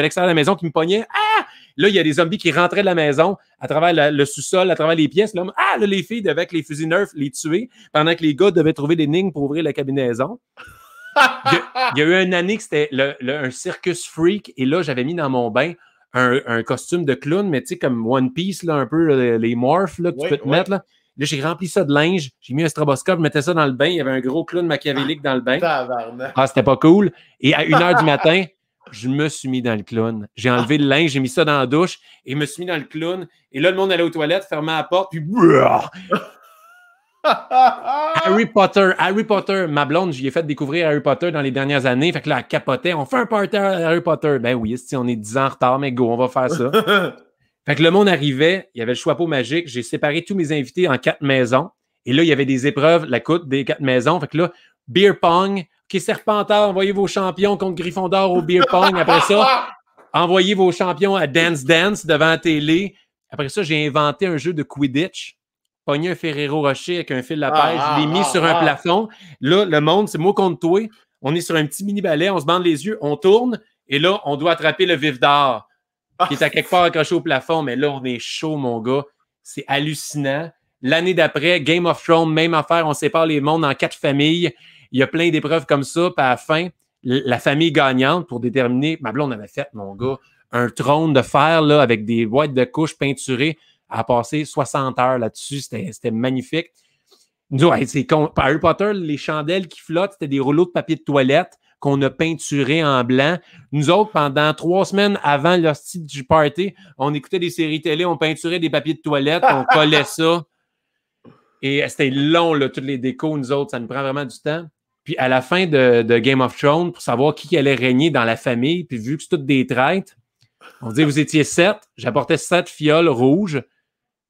[SPEAKER 2] l'extérieur de la maison, qui me pognait. Ah! Là, il y a des zombies qui rentraient de la maison à travers le sous-sol, à travers les pièces. Là, les filles devaient, avec les fusils Nerf, les tuer, pendant que les gars devaient trouver des lignes pour ouvrir la cabinaison. Il y a eu une année que c'était un circus freak, et là, j'avais mis dans mon bain un costume de clown, mais tu sais, comme One Piece, là, un peu les morphs là, que tu peux te mettre. Là, j'ai rempli ça de linge, j'ai mis un stroboscope, je mettais ça dans le bain, il y avait un gros clown machiavélique dans le bain. C'était pas cool. Et à 1h du matin, je me suis mis dans le clown. J'ai enlevé le linge, j'ai mis ça dans la douche, et je me suis mis dans le clown. Et là, le monde allait aux toilettes, fermait la porte, puis... Harry Potter, ma blonde, j'y ai fait découvrir Harry Potter dans les dernières années. Fait que là, elle capotait. On fait un party à Harry Potter. Ben oui, on est 10 ans en retard, mais go, on va faire ça. Fait que le monde arrivait, il y avait le choix-peau magique. J'ai séparé tous mes invités en 4 maisons. Et là, il y avait des épreuves, la coûte des 4 maisons. Fait que là, beer pong. OK, Serpentard, envoyez vos champions contre Gryffondor au beer pong. Après ça, envoyez vos champions à Dance Dance devant la télé. Après ça, j'ai inventé un jeu de Quidditch. Pogné un Ferrero Rocher avec un fil à pêche, je l'ai mis sur un plafond. Là, le monde, c'est moi contre toi. On est sur un petit mini-balai, on se bande les yeux, on tourne, et là, on doit attraper le vif d'or qui est à quelque part accroché au plafond. Mais là, on est chaud, mon gars. C'est hallucinant. L'année d'après, Game of Thrones, même affaire, on sépare les mondes en 4 familles. Il y a plein d'épreuves comme ça. Puis à la fin, la famille gagnante, pour déterminer, ma blonde avait fait, mon gars, un trône de fer là, avec des boîtes de couches peinturées. À passer 60 heures là-dessus. C'était magnifique. Nous, c'est con. Harry Potter, les chandelles qui flottent, c'était des rouleaux de papier de toilette qu'on a peinturés en blanc. Nous autres, pendant 3 semaines avant l'hostie du party, on écoutait des séries télé, on peinturait des papiers de toilette, on collait ça. Et c'était long, là, toutes les décos, nous autres. Ça nous prend vraiment du temps. Puis à la fin de Game of Thrones, pour savoir qui allait régner dans la famille, puis vu que c'est toutes des traîtres, on dit, vous étiez 7. J'apportais 7 fioles rouges.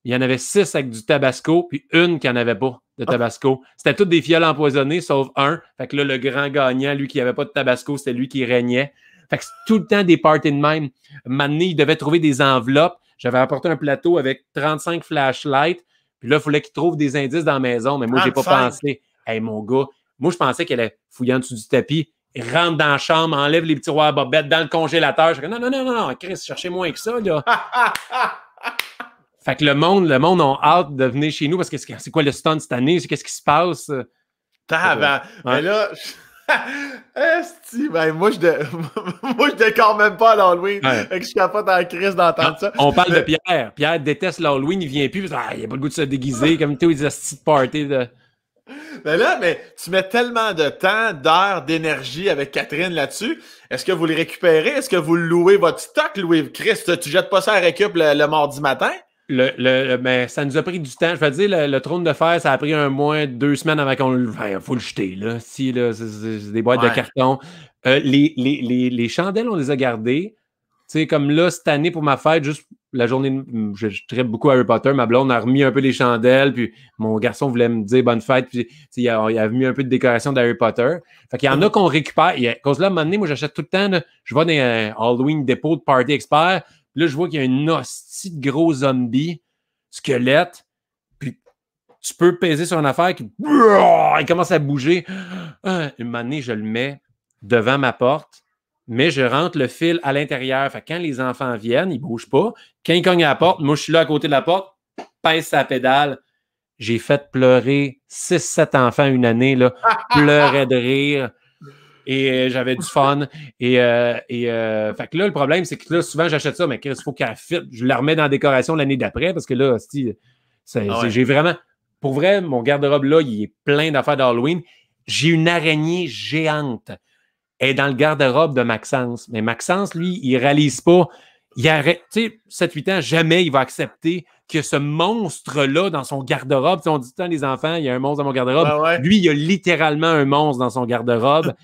[SPEAKER 2] Il y en avait 6 avec du tabasco, puis une qui n'en avait pas de tabasco. C'était toutes des fioles empoisonnées, sauf un. Fait que là, le grand gagnant, lui qui n'avait pas de tabasco, c'était lui qui régnait. Fait que c'est tout le temps des parties de même. Maintenant, il devait trouver des enveloppes. J'avais apporté un plateau avec 35 flashlights. Puis là, il fallait qu'il trouve des indices dans la maison. Mais moi, j'ai pas pensé. Hey, mon gars, moi, je pensais qu'elle allait fouiller en dessous du tapis. Il rentre dans la chambre, enlève les petits tiroirs à bobettes dans le congélateur. Je dis, non, Chris, cherchez moins que ça, là. Fait que le monde a hâte de venir chez nous parce que c'est quoi le stunt cette année? Qu'est-ce qui se passe?
[SPEAKER 1] Mais là, moi, je décore même pas à l'Halloween. Fait que je suis capable dans la crise d'entendre ça.
[SPEAKER 2] On parle de Pierre. Pierre déteste l'Halloween, il vient plus. Il n'a pas le goût de se déguiser comme tous les hosties de party.
[SPEAKER 1] Mais tu mets tellement de temps, d'heures, d'énergie avec Catherine là-dessus. Est-ce que vous le récupérez? Est-ce que vous louez votre stock, Louis? Chris, tu jettes pas ça à récup le mardi matin?
[SPEAKER 2] Mais ça nous a pris du temps. Je vais te dire, le trône de fer, ça a pris 1 mois, 2 semaines avant qu'on le... Il faut le jeter, là. Si, là, c'est des boîtes de carton. Les chandelles, on les a gardées. Tu sais, comme là, cette année, pour ma fête, juste la journée... Je traite beaucoup Harry Potter. Ma blonde a remis un peu les chandelles, puis mon garçon voulait me dire bonne fête, puis il a mis un peu de décoration d'Harry Potter. Fait qu'il y en a qu'on récupère. À cause de là, à un moment donné, moi, j'achète tout le temps, là, je vais dans un Halloween dépôt de Party Expert. Là, je vois qu'il y a une hostie de gros zombie, squelette, puis tu peux peser sur une affaire qui il commence à bouger. Une moment donné, je le mets devant ma porte, mais je rentre le fil à l'intérieur. Fait que quand les enfants viennent, ils ne bougent pas. Quand ils cognent à la porte, moi, je suis là à côté de la porte, pèse sa pédale. J'ai fait pleurer 6-7 enfants une année, là, pleuraient de rire. Et j'avais du fun. Fait que là, le problème, c'est que là, souvent, j'achète ça, mais il faut qu'elle fit. Je la remets dans la décoration l'année d'après parce que là, j'ai vraiment... Pour vrai, mon garde-robe, là, il est plein d'affaires d'Halloween. J'ai une araignée géante. Elle est dans le garde-robe de Maxence. Mais Maxence, lui, il réalise pas. Il arrête, tu sais, 7-8 ans, jamais il va accepter que ce monstre-là dans son garde-robe. On dit tout le temps, les enfants, il y a un monstre dans mon garde-robe. Lui, il y a littéralement un monstre dans son garde-robe.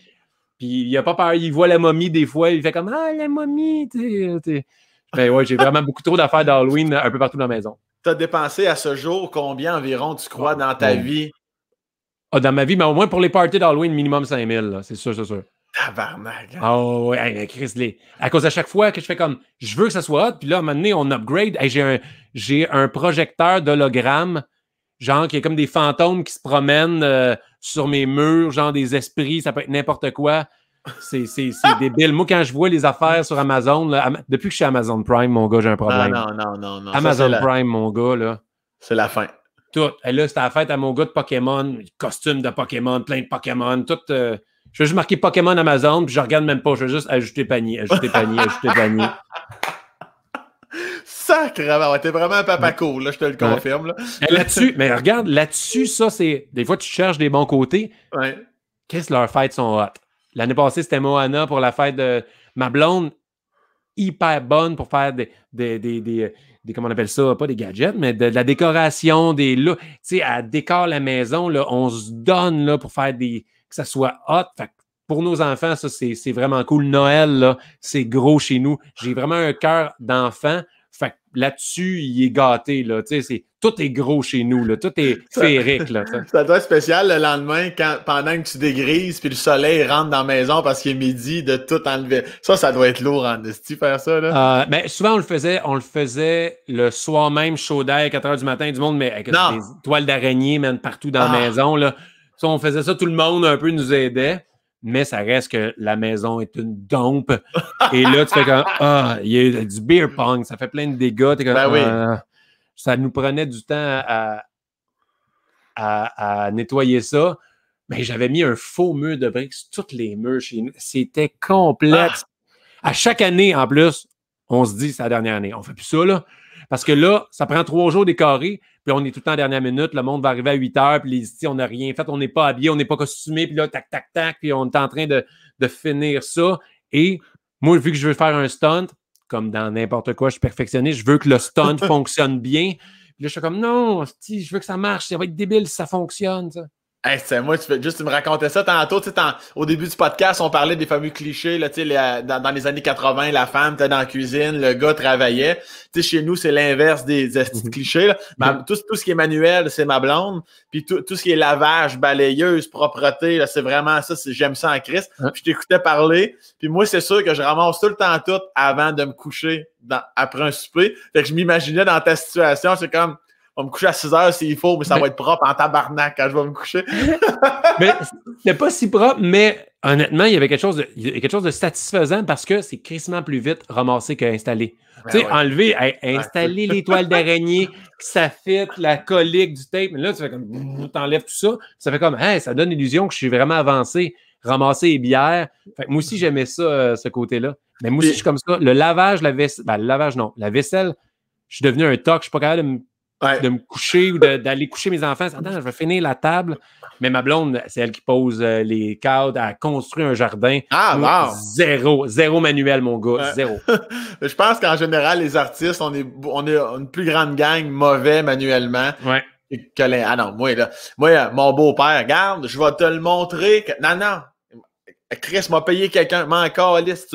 [SPEAKER 2] Puis il n'a pas peur, il voit la momie des fois, il fait comme « Ah, la momie! » Ben ouais, j'ai vraiment beaucoup trop d'affaires d'Halloween un peu partout dans la maison.
[SPEAKER 1] t'as dépensé à ce jour combien environ, tu crois, dans ta vie?
[SPEAKER 2] Ah, dans ma vie, mais au moins pour les parties d'Halloween, minimum 5000, là. C'est sûr, c'est sûr.
[SPEAKER 1] Tabarnak. Hein?
[SPEAKER 2] Ah ouais, hey, Chris, à cause à chaque fois que je fais comme, je veux que ça soit hot, puis là, à un moment donné, on upgrade. Hey, j'ai un projecteur d'hologramme, genre, qui est comme des fantômes qui se promènent sur mes murs, genre des esprits, ça peut être n'importe quoi. C'est débile. Moi, quand je vois les affaires sur Amazon, là, depuis que je suis Amazon Prime, mon gars, j'ai un problème.
[SPEAKER 1] Non.
[SPEAKER 2] Amazon Prime, mon gars, là.
[SPEAKER 1] C'est la fin.
[SPEAKER 2] Tout. Et là, c'était la fête à mon gars de Pokémon, costume de Pokémon, plein de Pokémon, tout. Je vais juste marquer Pokémon Amazon, puis je regarde même pas. Je vais juste ajouter panier.
[SPEAKER 1] Sacrément, ouais, t'es vraiment un papa cool, là, je te le confirme. Là.
[SPEAKER 2] Là-dessus, mais regarde, là-dessus, ça, c'est. Des fois, tu cherches des bons côtés.
[SPEAKER 1] Ouais.
[SPEAKER 2] Qu'est-ce que leurs fêtes sont hot? L'année passée, c'était Moana pour la fête de ma blonde, hyper bonne pour faire des comment on appelle ça? Pas des gadgets, mais de la décoration, des là. Tu sais, elle décore la maison, là, on se donne là, pour faire que ça soit hot. Fait que pour nos enfants, ça, c'est vraiment cool. Noël, là, c'est gros chez nous. J'ai vraiment un cœur d'enfant. Fait que là-dessus, il est gâté, là. Tu sais, tout est gros chez nous, là. Tout est féerique, là.
[SPEAKER 1] Ça doit être spécial le lendemain, pendant que tu dégrises, puis le soleil rentre dans la maison parce qu'il est midi, de tout enlever. Ça doit être lourd en esti, faire ça, là.
[SPEAKER 2] Ben, souvent, on le faisait le soir même, chaud d'air, 4 h du matin, du monde, mais avec des toiles d'araignée, même partout dans la maison, là. Ça, on faisait ça, tout le monde un peu nous aidait. Mais ça reste que la maison est une dompe. Et là, tu fais comme, il y a du beer pong, ça fait plein de dégâts. T'es comme,
[SPEAKER 1] ben oui.
[SPEAKER 2] Ça nous prenait du temps à nettoyer ça. Mais j'avais mis un faux mur de briques sur tous les murs chez nous. C'était complexe. À chaque année, en plus, on se dit, c'est la dernière année. On fait plus ça, là. Parce que là, ça prend 3 jours décorés, puis on est tout le temps en dernière minute, le monde va arriver à 8 h, puis on n'a rien fait, on n'est pas habillé, on n'est pas costumé, puis là, tac, tac, tac, puis on est en train de finir ça. Et moi, vu que je veux faire un stunt, comme dans n'importe quoi, je suis perfectionniste, je veux que le stunt fonctionne bien. Puis là, je suis comme, non, je veux que ça marche, ça va être débile si ça fonctionne, ça.
[SPEAKER 1] Hey, moi, tu me racontais ça tantôt. Au début du podcast, on parlait des fameux clichés. Là, dans les années 80, la femme était dans la cuisine, le gars travaillait. Chez nous, c'est l'inverse des clichés. Là. Tout ce qui est manuel, c'est ma blonde. Puis tout ce qui est lavage, balayeuse, propreté, là, c'est vraiment ça. J'aime ça en Christ. Puis je t'écoutais parler. Puis moi, c'est sûr que je ramasse tout le temps tout avant de me coucher après un souper. Fait que je m'imaginais dans ta situation, c'est comme... On va me coucher à 6 h s'il faut, mais ça va être propre en tabarnak quand je vais me coucher.
[SPEAKER 2] Mais c'était pas si propre, mais honnêtement, il y avait quelque chose de satisfaisant parce que c'est crissement plus vite ramassé qu'installé. Tu sais, enlever, installer les toiles d'araignée, que ça fit, la colique du tape, mais là, tu fais comme, t'enlèves tout ça, ça fait comme, ça donne l'illusion que je suis vraiment avancé, ramasser les bières. Fait que moi aussi, j'aimais ça, ce côté-là. Mais moi aussi, je suis comme ça. Le lavage, la vaisselle, le lavage, non. La vaisselle, je suis devenu un toc, je suis pas capable de me coucher ou d'aller coucher mes enfants. Attends, je vais finir la table. Mais ma blonde, c'est elle qui pose les cadres, elle a construit un jardin.
[SPEAKER 1] Wow!
[SPEAKER 2] Zéro manuel, mon gars. Zéro.
[SPEAKER 1] Je pense qu'en général, les artistes, on est une plus grande gang mauvais manuellement.
[SPEAKER 2] Ouais.
[SPEAKER 1] Non, moi, mon beau-père, regarde, je vais te le montrer. Non. Chris m'a payé quelqu'un, m'en calisse,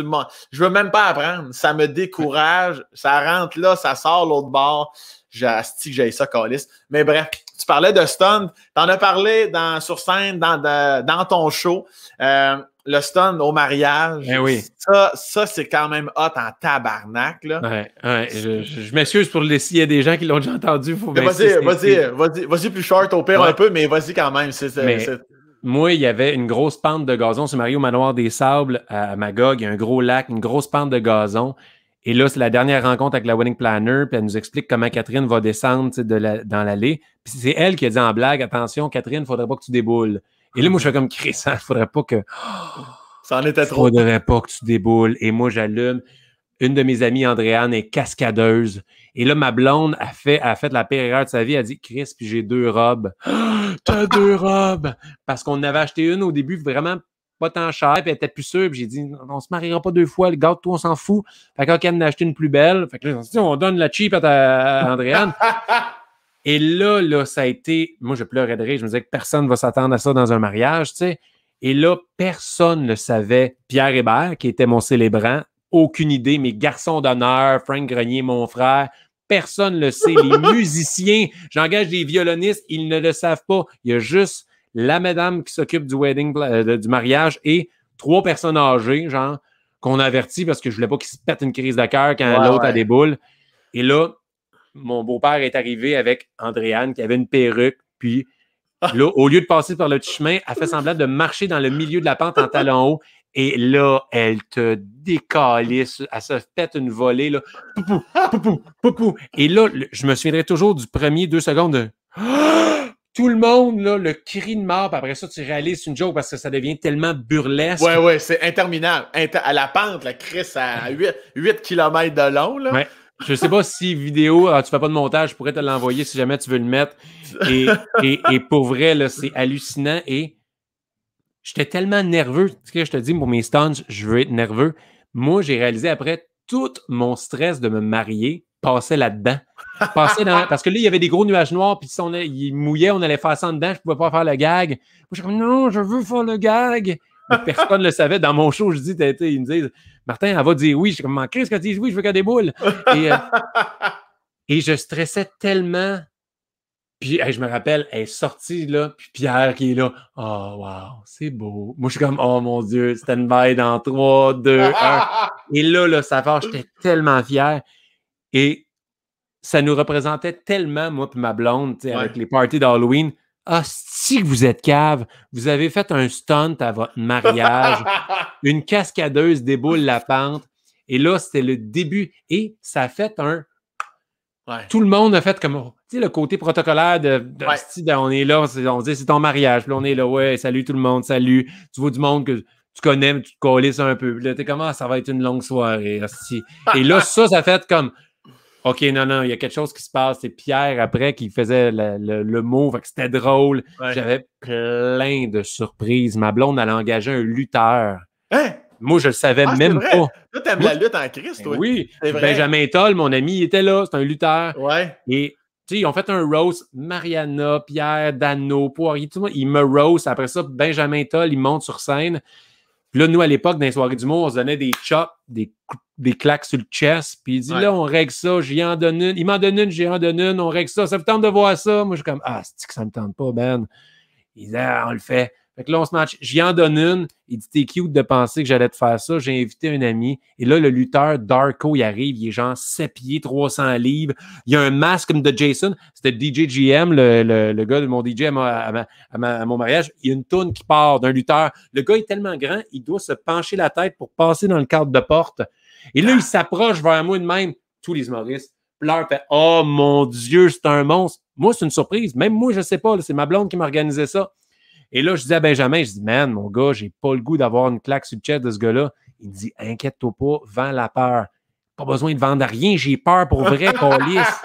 [SPEAKER 1] je veux même pas apprendre. Ça me décourage. Ça rentre là, ça sort l'autre bord. J'ai ça, calice. Mais bref, tu parlais de stun. T'en as parlé sur scène, dans ton show. Le stun au mariage.
[SPEAKER 2] Oui.
[SPEAKER 1] Ça, c'est quand même hot en tabarnak, là.
[SPEAKER 2] Ouais. Je m'excuse pour s'il y a des gens qui l'ont déjà entendu.
[SPEAKER 1] Vas-y plus short au pire un peu, mais vas-y quand même.
[SPEAKER 2] Moi, il y avait une grosse pente de gazon. C'est marié au Manoir des Sables à Magog. Il y a un gros lac, une grosse pente de gazon. Et là, c'est la dernière rencontre avec la wedding planner, puis elle nous explique comment Catherine va descendre dans l'allée. Puis c'est elle qui a dit en blague, attention, Catherine, il ne faudrait pas que tu déboules. Et là, moi, je fais comme Chris, il ne faudrait pas que...
[SPEAKER 1] Ça en était trop.
[SPEAKER 2] Il ne faudrait pas que tu déboules. Et moi, j'allume. Une de mes amies, Andréane, est cascadeuse. Et là, ma blonde a fait la pire erreur de sa vie. Elle a dit, Chris, puis j'ai 2 robes. T'as 2 robes! Parce qu'on avait acheté une au début vraiment pas tant cher, puis elle était plus sûre, puis j'ai dit, on se mariera pas 2 fois, le gars, toi, on s'en fout. Fait qu'elle en a acheté une plus belle. Fait que là, on donne la cheap à Andréane. Et là, ça a été, moi, je pleurais de rire, je me disais que personne ne va s'attendre à ça dans un mariage, tu sais. Et là, personne ne le savait. Pierre Hébert, qui était mon célébrant, aucune idée. Mes garçons d'honneur, Frank Grenier, mon frère, personne ne le sait. Les musiciens, j'engage des violonistes, ils ne le savent pas. Il y a juste la madame qui s'occupe du wedding, du mariage et 3 personnes âgées, genre, qu'on a averti parce que je voulais pas qu'ils se pètent une crise de cœur quand l'autre a des boules. Et là, mon beau-père est arrivé avec Andréane qui avait une perruque, puis là, au lieu de passer par le petit chemin, elle fait semblant de marcher dans le milieu de la pente en talons hauts. Et là, elle te décalisse. Elle se pète une volée. Là. Poupou, poupou, poupou. Et là, je me souviendrai toujours du premier 2 secondes de tout le monde, là, le cri de mort. Puis après ça, tu réalises une joke parce que ça devient tellement burlesque.
[SPEAKER 1] Ouais, c'est interminable. À la pente, la crisse à 8 km de long. Là.
[SPEAKER 2] Ouais. Je sais pas si vidéo, tu fais pas de montage, je pourrais te l'envoyer si jamais tu veux le mettre. Et pour vrai, là, c'est hallucinant. Et j'étais tellement nerveux. Tu sais, je te dis, pour mes stunts, je veux être nerveux. Moi, j'ai réalisé après, tout mon stress de me marier passait là-dedans. Parce que là, il y avait des gros nuages noirs, puis si il mouillait, on allait faire ça en dedans, je pouvais pas faire le gag. Moi, je suis comme, non, je veux faire le gag. Mais personne ne le savait. Dans mon show, je dis, ils me disent, Martin, elle va dire oui. Je suis comme, Chris, quand tu dis oui, je veux qu'elle déboule. Et je stressais tellement. Puis, je me rappelle, elle est sortie, là, puis Pierre qui est là. Oh, wow, c'est beau. Moi, je suis comme, oh mon Dieu, stand-by dans 3, 2, 1. Et là, ça va, j'étais tellement fier. Et ça nous représentait tellement, moi et ma blonde, avec les parties d'Halloween. Ah, si vous êtes cave, vous avez fait un stunt à votre mariage, une cascadeuse déboule la pente, et là, c'était le début, et ça a fait un... Ouais. Tout le monde a fait comme, tu sais, le côté protocolaire on est là, on dit c'est ton mariage, puis là, on est là, ouais, salut tout le monde, salut, tu vois du monde que tu connais, mais tu te calisses un peu, puis là, t'es comme, ça va être une longue soirée, et là, ça fait comme, OK, non, il y a quelque chose qui se passe. C'est Pierre, après, qui faisait le mot. Fait que c'était drôle. Ouais. J'avais plein de surprises. Ma blonde, elle a engagé un lutteur.
[SPEAKER 1] Hein?
[SPEAKER 2] Moi, je le savais même
[SPEAKER 1] vrai.
[SPEAKER 2] pas.
[SPEAKER 1] Toi, t'aimes la lutte en Christ, toi.
[SPEAKER 2] Oui. Benjamin Toll, mon ami, il était là. C'est un lutteur.
[SPEAKER 1] Ouais.
[SPEAKER 2] Et, tu sais, ils ont fait un roast. Mariana, Pierre, Dano, Poirier, tout le monde. Ils me roast. Après ça, Benjamin Toll, il monte sur scène. Puis là, nous, à l'époque, dans les soirées d'humour, on se donnait des chops, des claques sur le chest. Puis il dit, là, on règle ça, j'y en donne une. Il m'en donne une, j'y en donne une, on règle ça. Ça vous tente de voir ça? Moi, je suis comme, c'est que ça me tente pas, Ben. Il dit, on le fait. Fait que là, on se match. J'y en donne une. Il dit, t'es cute de penser que j'allais te faire ça. J'ai invité un ami. Et là, le lutteur Darko, il arrive. Il est genre 7 pieds, 300 livres. Il y a un masque comme de Jason. C'était DJ GM, le gars de mon DJ à mon mariage. Il y a une toune qui part d'un lutteur. Le gars est tellement grand, il doit se pencher la tête pour passer dans le cadre de porte. Et là, il s'approche vers moi de même. Tous les humoristes pleurent. Fait, oh mon Dieu, c'est un monstre. Moi, c'est une surprise. Même moi, je ne sais pas. C'est ma blonde qui m'a organisé ça. Et là, je dis à Benjamin, je dis, man, mon gars, j'ai pas le goût d'avoir une claque sur le chest de ce gars-là. Il me dit, inquiète-toi pas, vends la peur. Pas besoin de vendre rien, j'ai peur pour vrai, câlisse.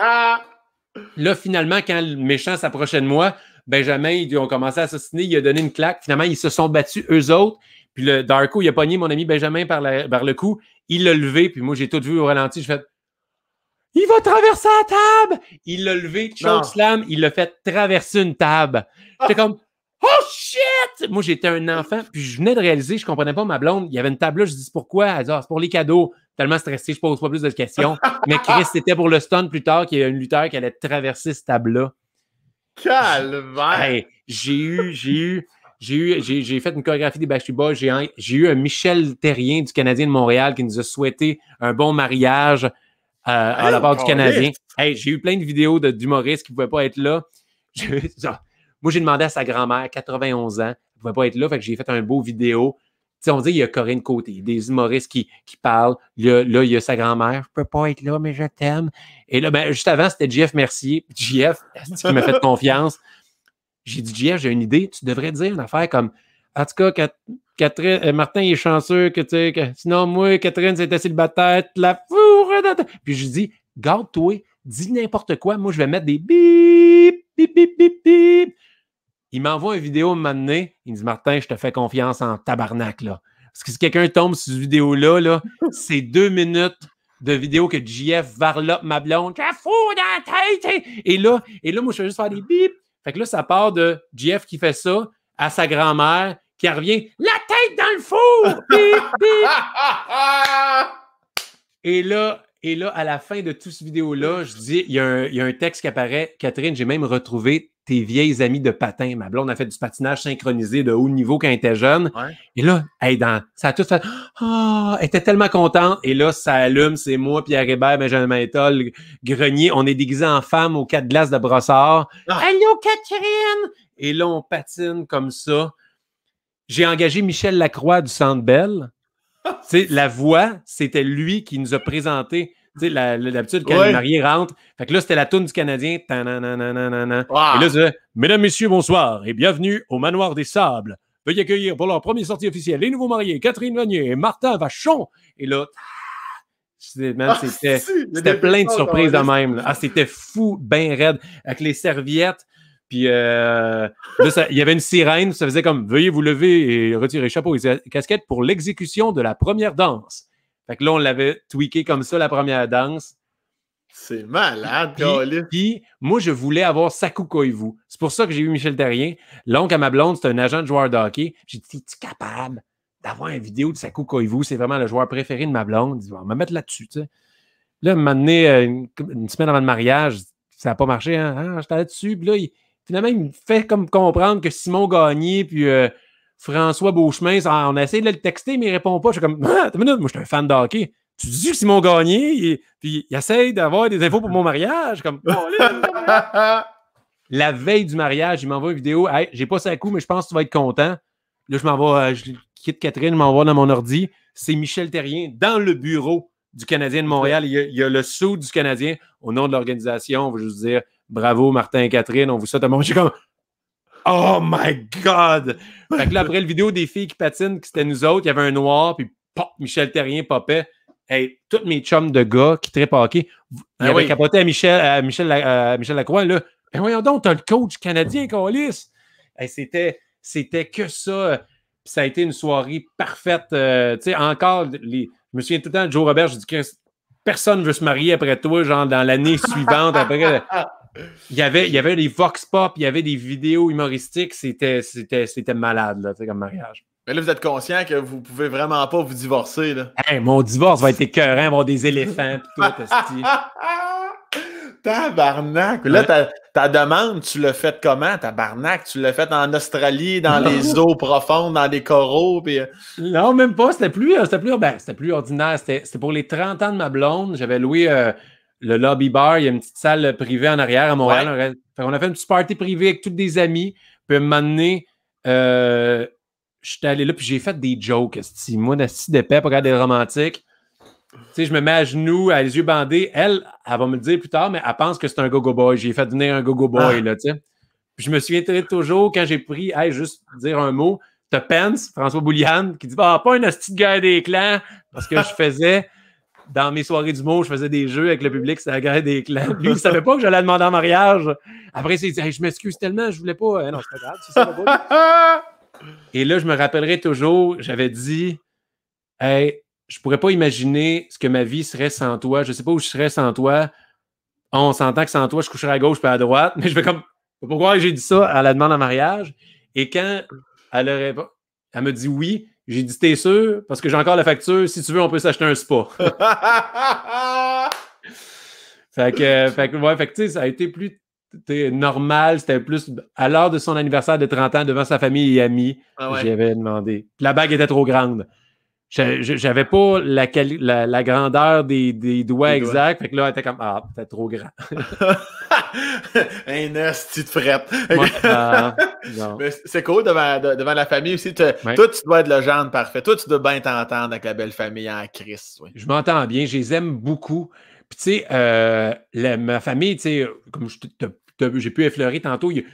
[SPEAKER 2] Là, finalement, quand le méchant s'approchait de moi, Benjamin, ils ont commencé à assassiner, il a donné une claque. Finalement, ils se sont battus eux autres. Puis le Darko, il a pogné mon ami Benjamin par le cou. Il l'a levé, puis moi, j'ai tout vu au ralenti. Je fais, il va traverser la table! Il l'a levé, chokeslam, il l'a fait traverser une table. J'étais comme, oh shit! Moi, j'étais un enfant, puis je venais de réaliser, je comprenais pas ma blonde. Il y avait une table là, je dis pourquoi? Elle dit, c'est pour les cadeaux. Tellement stressé, je pose pas plus de questions. Mais Chris, c'était pour le stun plus tard qu'il y a un lutteur qui allait traverser cette table-là.
[SPEAKER 1] Calvaire!
[SPEAKER 2] Hey, j'ai fait une chorégraphie des Backstreet Boys. J'ai eu un Michel Terrien du Canadien de Montréal qui nous a souhaité un bon mariage à la part du Canadien. Hey, j'ai eu plein de vidéos d'humoristes qui ne pouvaient pas être là. Moi, j'ai demandé à sa grand-mère, 91 ans, elle ne pouvait pas être là, fait que j'ai fait un beau vidéo. Tu sais, on dit qu'il y a Corinne Côté, des humoristes qui parlent. Là, il y a sa grand-mère, je ne peux pas être là, mais je t'aime. Et là, ben, juste avant, c'était JF Mercier. JF, qui m'a fait confiance. J'ai dit, JF, j'ai une idée. Tu devrais dire une affaire comme, en tout cas, Catherine, Martin il est chanceux que, tu sais, sinon, moi, Catherine, c'était célibataire, la fourre. Puis je dis, garde-toi, dis n'importe quoi. Moi, je vais mettre des bip, bip, bip, bip, bip. Il m'envoie une vidéo un moment donné. Il me dit, Martin, je te fais confiance en tabarnak, là. Parce que si quelqu'un tombe sur cette vidéo-là, là, c'est 2 minutes de vidéo que JF varlope ma blonde. J'ai fou dans la tête! Et là, moi, je fais juste faire des bip. Fait que là, ça part de JF qui fait ça à sa grand-mère qui revient, la tête dans le four! Bip, bip. Et là, Et là, à la fin de toute cette vidéo-là, je dis, il y a un texte qui apparaît. Catherine, j'ai même retrouvé tes vieilles amies de patin. Ma blonde a fait du patinage synchronisé de haut niveau quand elle était jeune.
[SPEAKER 1] Ouais.
[SPEAKER 2] Et là, ça a tout fait. Elle était tellement contente. Et là, ça allume, c'est moi, Pierre Hébert, Benjamin Toll, Grenier. On est déguisés en femmes au 4 glaces de brossard. Allô, Catherine! Et là, on patine comme ça. J'ai engagé Michel Lacroix du Centre Bell. La voix, c'était lui qui nous a présenté. D'habitude, quand les mariés rentrent, fait que là, c'était la toune du Canadien. Wow. Et là, c'est mesdames, messieurs, bonsoir et bienvenue au Manoir des Sables. Veuillez accueillir pour leur première sortie officielle les nouveaux mariés, Catherine Vanier et Martin Vachon. Et là, c'était plein de surprises de même. Là. C'était fou, bien raide, avec les serviettes. Puis là, il y avait une sirène, ça faisait comme « Veuillez vous lever et retirer chapeau et casquette pour l'exécution de la première danse. » Fait que là, on l'avait tweaké comme ça, la première danse.
[SPEAKER 1] C'est malade,
[SPEAKER 2] Puis moi, je voulais avoir Sakou Koivu. C'est pour ça que j'ai eu Michel Terrien. L'oncle à ma blonde, c'est un agent de joueur de hockey. J'ai dit « Es-tu capable d'avoir une vidéo de Sakou Koivu? C'est vraiment le joueur préféré de ma blonde. » Il dit « On va me mettre là-dessus. » Là, il m'a donné une semaine avant le mariage. Ça n'a pas marché. Hein? J'étais là-dessus. Puis là, finalement, il me fait comme comprendre que Simon Gagné puis François Beauchemin, on a essayé de le texter, mais il ne répond pas. Je suis comme, attends une minute, moi, je suis un fan de hockey. Tu dis que Simon Gagné, puis il essaye d'avoir des infos pour mon mariage. Comme, la veille du mariage, il m'envoie une vidéo. Hey, j'ai pas ça à coup, mais je pense que tu vas être content. Là, je quitte Catherine, je m'envoie dans mon ordi. C'est Michel Terrien dans le bureau du Canadien de Montréal. Il y a le sou du Canadien. Au nom de l'organisation, on va juste dire bravo, Martin et Catherine, on vous souhaite un bon. J'ai comme oh my God! Fait que là, après le vidéo des filles qui patinent, c'était nous autres, il y avait un noir, puis pop, Michel Terrien popait. Hey, tous mes chums de gars qui trippent hockey, ils avaient capoté à Michel Lacroix, là. Ben voyons donc, t'as le coach canadien, Colis! Hey, c'était que ça. Puis ça a été une soirée parfaite. Tu sais, encore, je me souviens tout le temps de Joe Robert, je dis que personne ne veut se marier après toi, genre dans l'année suivante. Après, il y avait des vox pop, il y avait des vidéos humoristiques. C'était malade, là, comme mariage.
[SPEAKER 1] Mais là, vous êtes conscient que vous pouvez vraiment pas vous divorcer, là.
[SPEAKER 2] Hey, mon divorce va être écœurant, il va y avoir des éléphants pis tout,
[SPEAKER 1] Tabarnak! Là, ta demande, tu l'as faite comment, tabarnak? Tu l'as faite en Australie, dans les eaux profondes, dans des coraux, puis...
[SPEAKER 2] Non, même pas. C'était plus ordinaire. C'était pour les 30 ans de ma blonde. J'avais loué le lobby bar. Il y a une petite salle privée en arrière à Montréal. Ouais. On a fait une petite party privée avec tous des amis. Puis à un moment donné, j'étais allé là, puis j'ai fait des jokes. Moi, d'assis d'épais pour regarder des romantiques. Tu sais, je me mets à genoux, à les yeux bandés. Elle va me le dire plus tard, mais elle pense que c'est un go-go boy. J'ai fait venir un go-go boy, là, tu sais. Puis je me souviens toujours, quand j'ai pris, juste dire un mot, t'as Pence, François Bouliane, qui dit « pas un hostie de guerre des clans », parce que je faisais, dans mes soirées d'humour, je faisais des jeux avec le public, c'était la guerre des clans. Lui, il savait pas que j'allais demander en mariage. Après, il dit hey, « je m'excuse tellement, je voulais pas. » Non, c'est pas grave, tu sais pas. Et là, je me rappellerai toujours, j'avais dit « Hey, je pourrais pas imaginer ce que ma vie serait sans toi. Je sais pas où je serais sans toi. On s'entend que sans toi, je coucherais à gauche puis à droite. » Mais je vais comme... Pourquoi j'ai dit ça à la demande en mariage? Et quand elle me dit oui, j'ai dit t'es sûr? Parce que j'ai encore la facture. Si tu veux, on peut s'acheter un spa. fait que tu sais, ça a été plus normal. C'était plus à l'heure de son anniversaire de 30 ans devant sa famille et amis. J'avais demandé. Puis la bague était trop grande. J'avais pas la grandeur des doigts exacts. Fait que là, elle était comme peut-être trop grand.
[SPEAKER 1] Un esti de frette. Mais c'est cool devant la famille aussi. Toi, tu dois être le genre parfait. Toi, tu dois bien t'entendre avec la belle famille en Christ. Oui.
[SPEAKER 2] Je m'entends bien. Je les aime beaucoup. Puis, tu sais, ma famille, tu sais, comme j'ai pu effleurer tantôt, il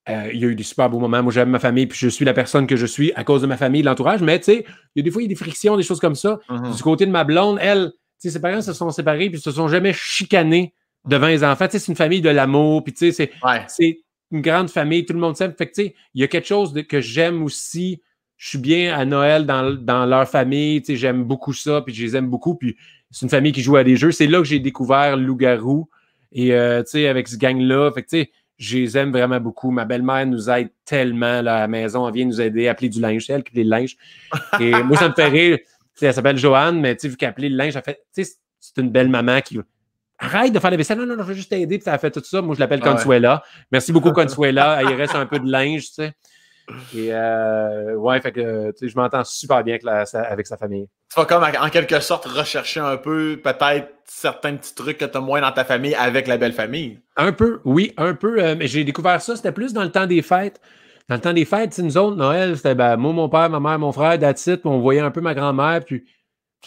[SPEAKER 2] y a eu des super beaux moments. Moi, j'aime ma famille, puis je suis la personne que je suis à cause de ma famille, de l'entourage. Mais, tu sais, il y a des fois, il y a des frictions, des choses comme ça. Mm-hmm. Du côté de ma blonde, elle, tu sais, ses parents se sont séparés, puis se sont jamais chicanés devant les enfants. Tu sais, c'est une famille de l'amour, puis tu sais, c'est une grande famille, tout le monde s'aime. Fait que, tu sais, il y a quelque chose que j'aime aussi. Je suis bien à Noël dans leur famille, tu sais, j'aime beaucoup ça, puis je les aime beaucoup, puis c'est une famille qui joue à des jeux. C'est là que j'ai découvert Loup-Garou, et tu sais, avec ce gang-là, fait que, tu sais, je les aime vraiment beaucoup. Ma belle-mère nous aide tellement là, à la maison. Elle vient nous aider à plier du linge. C'est elle qui plie le linge. Et moi, ça me fait rire. Elle s'appelle Joanne, mais vu qu'elle plie le linge, elle fait... c'est une belle maman qui... Arrête de faire la vaisselle. Non, je veux juste t'aider, puis ça a fait tout ça. Moi, je l'appelle Consuela. Merci beaucoup, Consuela. Il reste un peu de linge, tu sais. Et fait que je m'entends super bien avec sa famille.
[SPEAKER 1] Tu vas comme en quelque sorte rechercher un peu peut-être certains petits trucs que tu as moins dans ta famille avec la belle famille.
[SPEAKER 2] Un peu, oui, un peu. Mais j'ai découvert ça, c'était plus dans le temps des fêtes. Dans le temps des fêtes, nous autres, Noël, c'était moi, mon père, ma mère, mon frère, that's it, puis on voyait un peu ma grand-mère, puis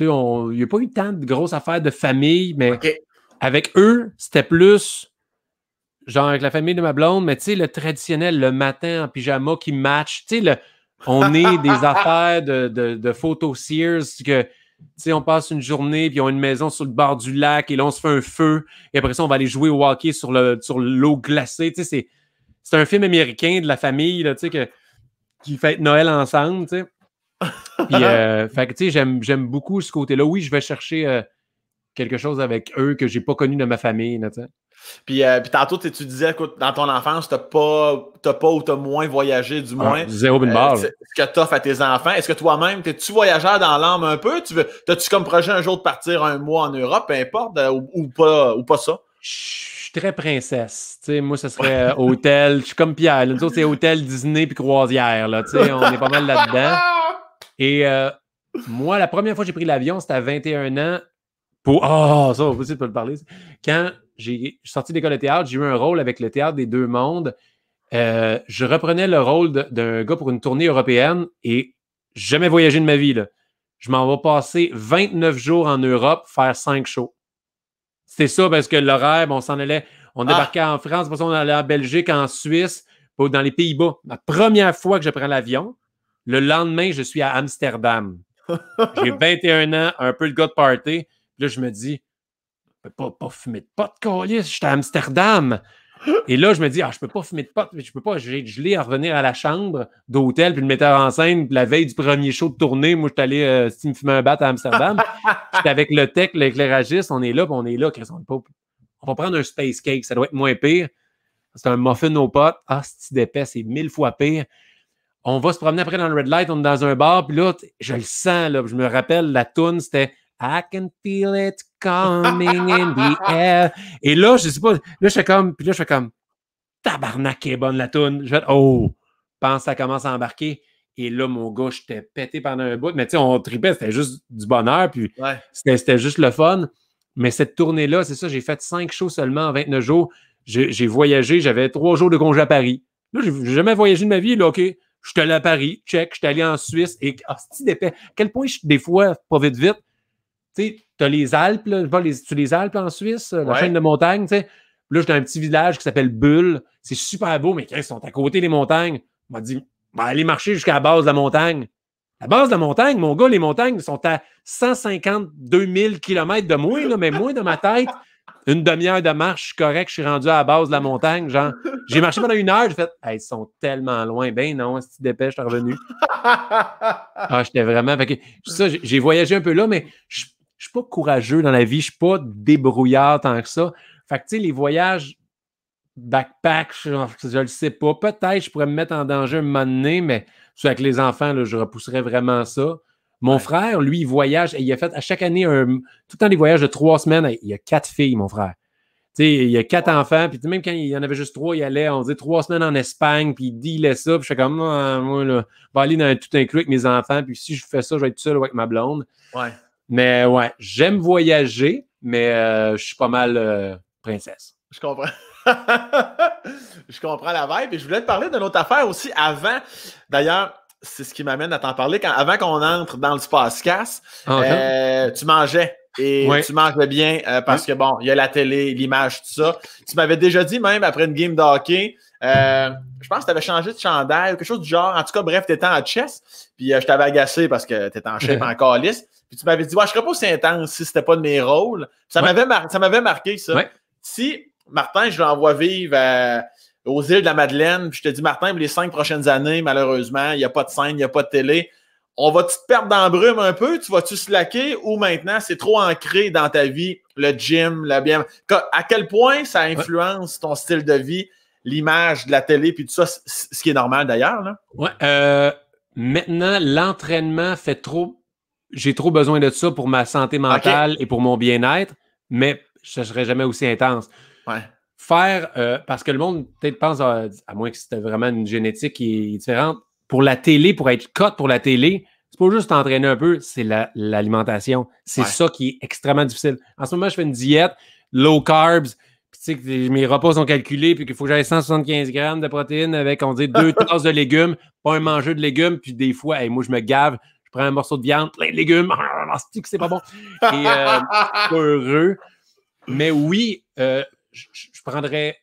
[SPEAKER 2] il n'y a pas eu tant de grosses affaires de famille, mais avec eux, c'était plus genre avec la famille de ma blonde, mais tu sais, le traditionnel, le matin en pyjama qui match, tu sais, on est des affaires de photo Sears que, tu sais, on passe une journée, puis on a une maison sur le bord du lac, et là, on se fait un feu, et après ça, on va aller jouer au hockey sur l'eau glacée, tu sais, c'est un film américain de la famille, là, tu sais, qui fête Noël ensemble, tu sais. Puis, fait que, tu sais, j'aime beaucoup ce côté-là. Oui, je vais chercher quelque chose avec eux que j'ai pas connu de ma famille, là, tu sais.
[SPEAKER 1] Puis tantôt, tu disais, écoute, dans ton enfance, t'as pas ou t'as moins voyagé, du moins.
[SPEAKER 2] Zéro bin barre.
[SPEAKER 1] Ce que t'offres à tes enfants. Est-ce que toi-même, t'es-tu voyageur dans l'âme un peu? T'as-tu comme projet un jour de partir un mois en Europe, peu importe, ou pas ça?
[SPEAKER 2] Je suis très princesse. Tu sais, moi, ce serait hôtel. Je suis comme Pierre. Nous autres, c'est hôtel, Disney puis croisière. Là, tu sais, on est pas mal là-dedans. Et moi, la première fois que j'ai pris l'avion, c'était à 21 ans. Ça, on va essayer de pas le parler. Quand j'ai sorti de l'école de théâtre, j'ai eu un rôle avec le Théâtre des Deux Mondes. Je reprenais le rôle d'un gars pour une tournée européenne et j'ai jamais voyagé de ma vie. Là. Je m'en vais passer 29 jours en Europe, faire 5 shows. C'était ça parce que l'horaire, on s'en allait, on débarquait en France, après ça, on allait en Belgique, en Suisse, dans les Pays-Bas. La première fois que je prends l'avion, le lendemain, je suis à Amsterdam. J'ai 21 ans, un peu le gars de party. Là, je me dis, je peux pas fumer de pot, câlisse, je suis à Amsterdam. Et là, je me dis, je peux pas fumer de pot, je peux pas, j'ai gelé à revenir à la chambre d'hôtel, puis le metteur en scène, puis la veille du premier show de tournée, moi, je suis allé me fumer un bat à Amsterdam. J'étais avec le tech, l'éclairagiste, on est là, on va prendre un space cake, ça doit être moins pire. C'est un muffin aux potes. C'est d'épais, c'est 1000 fois pire. On va se promener après dans le red light, on est dans un bar, puis là, je le sens, là, je me rappelle, la toune, c'était I can feel it coming in the air. Et là, je sais pas, là, je fais comme, tabarnak, est bonne la toune. Je fais, pense que ça commence à embarquer. Et là, mon gars, j'étais pété pendant un bout. Mais tu sais, on tripait, c'était juste du bonheur, puis c'était juste le fun. Mais cette tournée-là, c'est ça, j'ai fait 5 shows seulement en 29 jours. J'ai voyagé, j'avais 3 jours de congé à Paris. Là, j'ai jamais voyagé de ma vie, là, OK. Je suis allé à Paris, check, je suis allé en Suisse, et c'est d'épais. À quel point des fois, pas vite, tu sais, t'as les Alpes, là, les Alpes en Suisse, la chaîne de montagne, tu sais. Là, j'étais dans un petit village qui s'appelle Bulle. C'est super beau, mais ils sont à côté des montagnes. On m'a dit, on va aller marcher jusqu'à la base de la montagne. La base de la montagne, mon gars, les montagnes sont à 152 000 km de moins, là, mais moi, dans ma tête, une demi-heure de marche, je suis correct, je suis rendu à la base de la montagne. Genre, j'ai marché pendant 1 heure, j'ai fait, ils sont tellement loin. Ben non, si tu dépêches, je suis revenu. J'étais vraiment. Fait que, ça, j'ai voyagé un peu là, mais je suis pas courageux dans la vie, je suis pas débrouillard tant que ça. Fait que, tu sais, les voyages backpack, je le sais pas. Peut-être je pourrais me mettre en danger un moment donné, mais avec les enfants, là, je repousserais vraiment ça. Mon frère, lui, il voyage et il a fait à chaque année tout le temps des voyages de 3 semaines. Il y a 4 filles, mon frère. Tu sais, il y a 4 enfants, puis même quand il y en avait juste 3, il allait, on disait 3 semaines en Espagne, puis il dealait ça, puis je suis comme, moi, là, je vais aller dans un tout inclus avec mes enfants, puis si je fais ça, je vais être tout seul avec ma blonde.
[SPEAKER 1] Ouais.
[SPEAKER 2] Mais ouais, j'aime voyager, mais je suis pas mal princesse.
[SPEAKER 1] Je comprends. Je comprends la vibe. Et je voulais te parler d'une autre affaire aussi avant. D'ailleurs, c'est ce qui m'amène à t'en parler. Avant qu'on entre dans le podcast, tu mangeais. Et tu mangeais bien parce que, bon, il y a la télé, l'image, tout ça. Tu m'avais déjà dit, même après une game de hockey, je pense que tu avais changé de chandail ou quelque chose du genre. En tout cas, bref, tu étais en chess. Puis je t'avais agacé parce que tu étais en shape en calice. Puis tu m'avais dit, je serais pas aussi intense si c'était pas de mes rôles. Ça m'avait marqué, ça.
[SPEAKER 2] Ouais.
[SPEAKER 1] Si Martin, je l'envoie vivre aux îles de la Madeleine, puis je te dis, Martin, les 5 prochaines années, malheureusement, il n'y a pas de scène, il n'y a pas de télé. On va-tu te perdre dans la brume un peu? Tu vas-tu slacker ou maintenant, c'est trop ancré dans ta vie, le gym, à quel point ça influence ton style de vie, l'image de la télé, puis tout ça, ce qui est normal d'ailleurs, là?
[SPEAKER 2] Maintenant, l'entraînement fait trop j'ai trop besoin de ça pour ma santé mentale et pour mon bien-être, mais je ne serais jamais aussi intense.
[SPEAKER 1] Ouais.
[SPEAKER 2] Faire, parce que le monde peut-être pense, à moins que c'était vraiment une génétique qui est différente, pour la télé, pour être cut pour la télé, c'est pas juste t'entraîner un peu, c'est l'alimentation. C'est ça qui est extrêmement difficile. En ce moment, je fais une diète low carbs, puis tu sais que mes repas sont calculés, puis qu'il faut que j'aille 175 grammes de protéines avec, on dit, 2 tasses de légumes, pas un manger de légumes, puis des fois, moi, je me gave, je prends un morceau de viande, plein de légumes, c'est pas bon. Et je suis pas heureux. Mais oui, je prendrais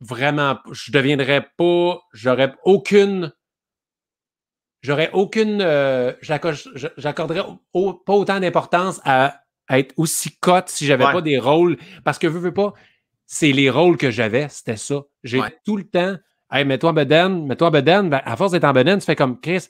[SPEAKER 2] vraiment, je deviendrais pas, j'aurais aucune, j'accorderais pas autant d'importance à être aussi cote si j'avais pas des rôles, parce que veux pas, c'est les rôles que j'avais, c'était ça. J'ai tout le temps, hey, mets-toi en bedaine, ben, à force d'être en bedaine, tu fais comme Chris,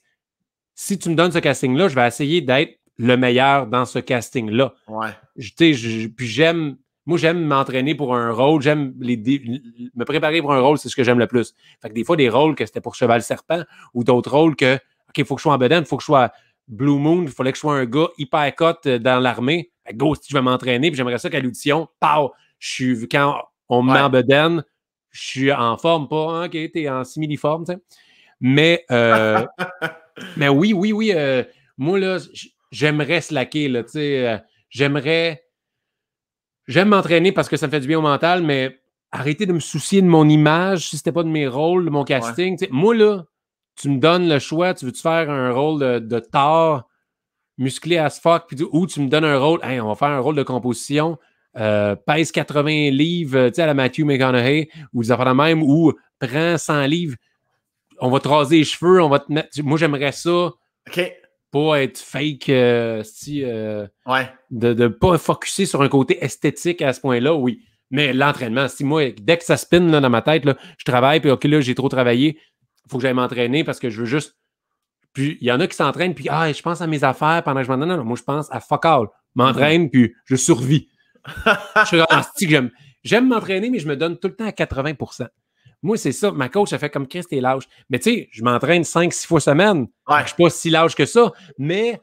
[SPEAKER 2] si tu me donnes ce casting-là, je vais essayer d'être le meilleur dans ce casting-là.
[SPEAKER 1] Ouais.
[SPEAKER 2] Puis j'aime m'entraîner pour un rôle, j'aime me préparer pour un rôle, c'est ce que j'aime le plus. Fait que des fois, des rôles que c'était pour Cheval Serpent ou d'autres rôles que, OK, il faut que je sois en bedaine, il faut que je sois Blue Moon, il fallait que je sois un gars hyper cut dans l'armée. Go, si je vais m'entraîner, puis j'aimerais ça qu'à l'audition, quand on me met en bedaine, je suis en forme, pas, OK, t'es en similiforme, tu sais. Mais oui, moi, là, j'aimerais slacker, là, tu sais, j'aime m'entraîner parce que ça me fait du bien au mental, mais arrêter de me soucier de mon image si c'était pas de mes rôles, de mon casting. Moi, là, tu me donnes le choix, tu veux-tu faire un rôle de Thor musclé as fuck, ou tu me donnes un rôle, hey, on va faire un rôle de composition, pèse 80 livres, tu sais, à la Matthew McConaughey, ou des affaires de même, ou prends 100 livres, on va te raser les cheveux, on va te mettre... Moi, j'aimerais ça. Pas être fake, de ne pas focusser sur un côté esthétique à ce point-là, oui. Mais l'entraînement, si moi, dès que ça spin là, dans ma tête, là, je travaille, puis OK, là, j'ai trop travaillé, il faut que j'aille m'entraîner parce que je veux juste... Puis il y en a qui s'entraînent, puis je pense à mes affaires pendant que je m'entraîne. Non, moi, je pense à fuck all. M'entraîne, puis je survis. J'aime m'entraîner, mais je me donne tout le temps à 80%. Moi, c'est ça. Ma coach, elle fait comme Chris, t'es lâche. Mais tu sais, je m'entraîne 5-6 fois semaine. Je ne suis pas si lâche que ça. Mais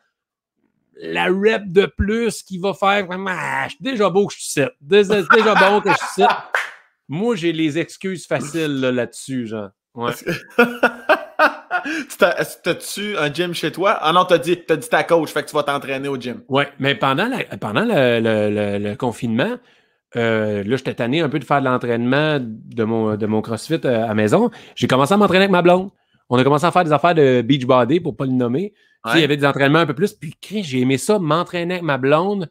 [SPEAKER 2] la rep de plus qui va faire vraiment, je suis déjà beau que je suis 7. Déjà bon que je suis 7. Moi, j'ai les excuses faciles là-dessus, genre. Ouais.
[SPEAKER 1] T'as-tu un gym chez toi? Ah non, t'as dit ta coach, fait que tu vas t'entraîner au gym.
[SPEAKER 2] Oui, mais pendant le confinement, là, j'étais tanné un peu de faire de l'entraînement de mon CrossFit à la maison. J'ai commencé à m'entraîner avec ma blonde. On a commencé à faire des affaires de beachbody, pour ne pas le nommer. Il y avait des entraînements un peu plus. Puis, j'ai aimé ça, m'entraîner avec ma blonde.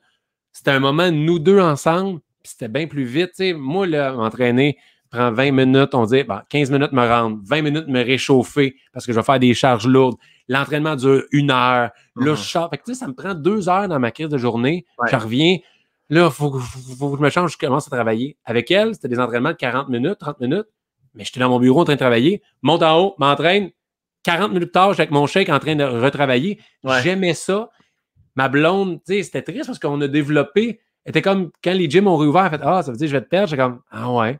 [SPEAKER 2] C'était un moment, nous deux ensemble. Puis, c'était bien plus vite. T'sais. Moi, là, m'entraîner prend 20 minutes. On dit, 15 minutes me rendre, 20 minutes me réchauffer parce que je vais faire des charges lourdes. L'entraînement dure 1 heure. Là, je sors. Fait que, ça me prend 2 heures dans ma crise de journée. Je reviens. Là, il faut que je me change, je commence à travailler. Avec elle, c'était des entraînements de 40 minutes, 30 minutes. Mais j'étais dans mon bureau en train de travailler. Monte en haut, m'entraîne. 40 minutes tard, j'étais avec mon shake en train de retravailler. J'aimais ça. Ma blonde, tu sais, c'était triste parce qu'on a développé. Elle était comme quand les gyms ont réouvert, elle fait ça veut dire que je vais te perdre. J'étais comme ouais.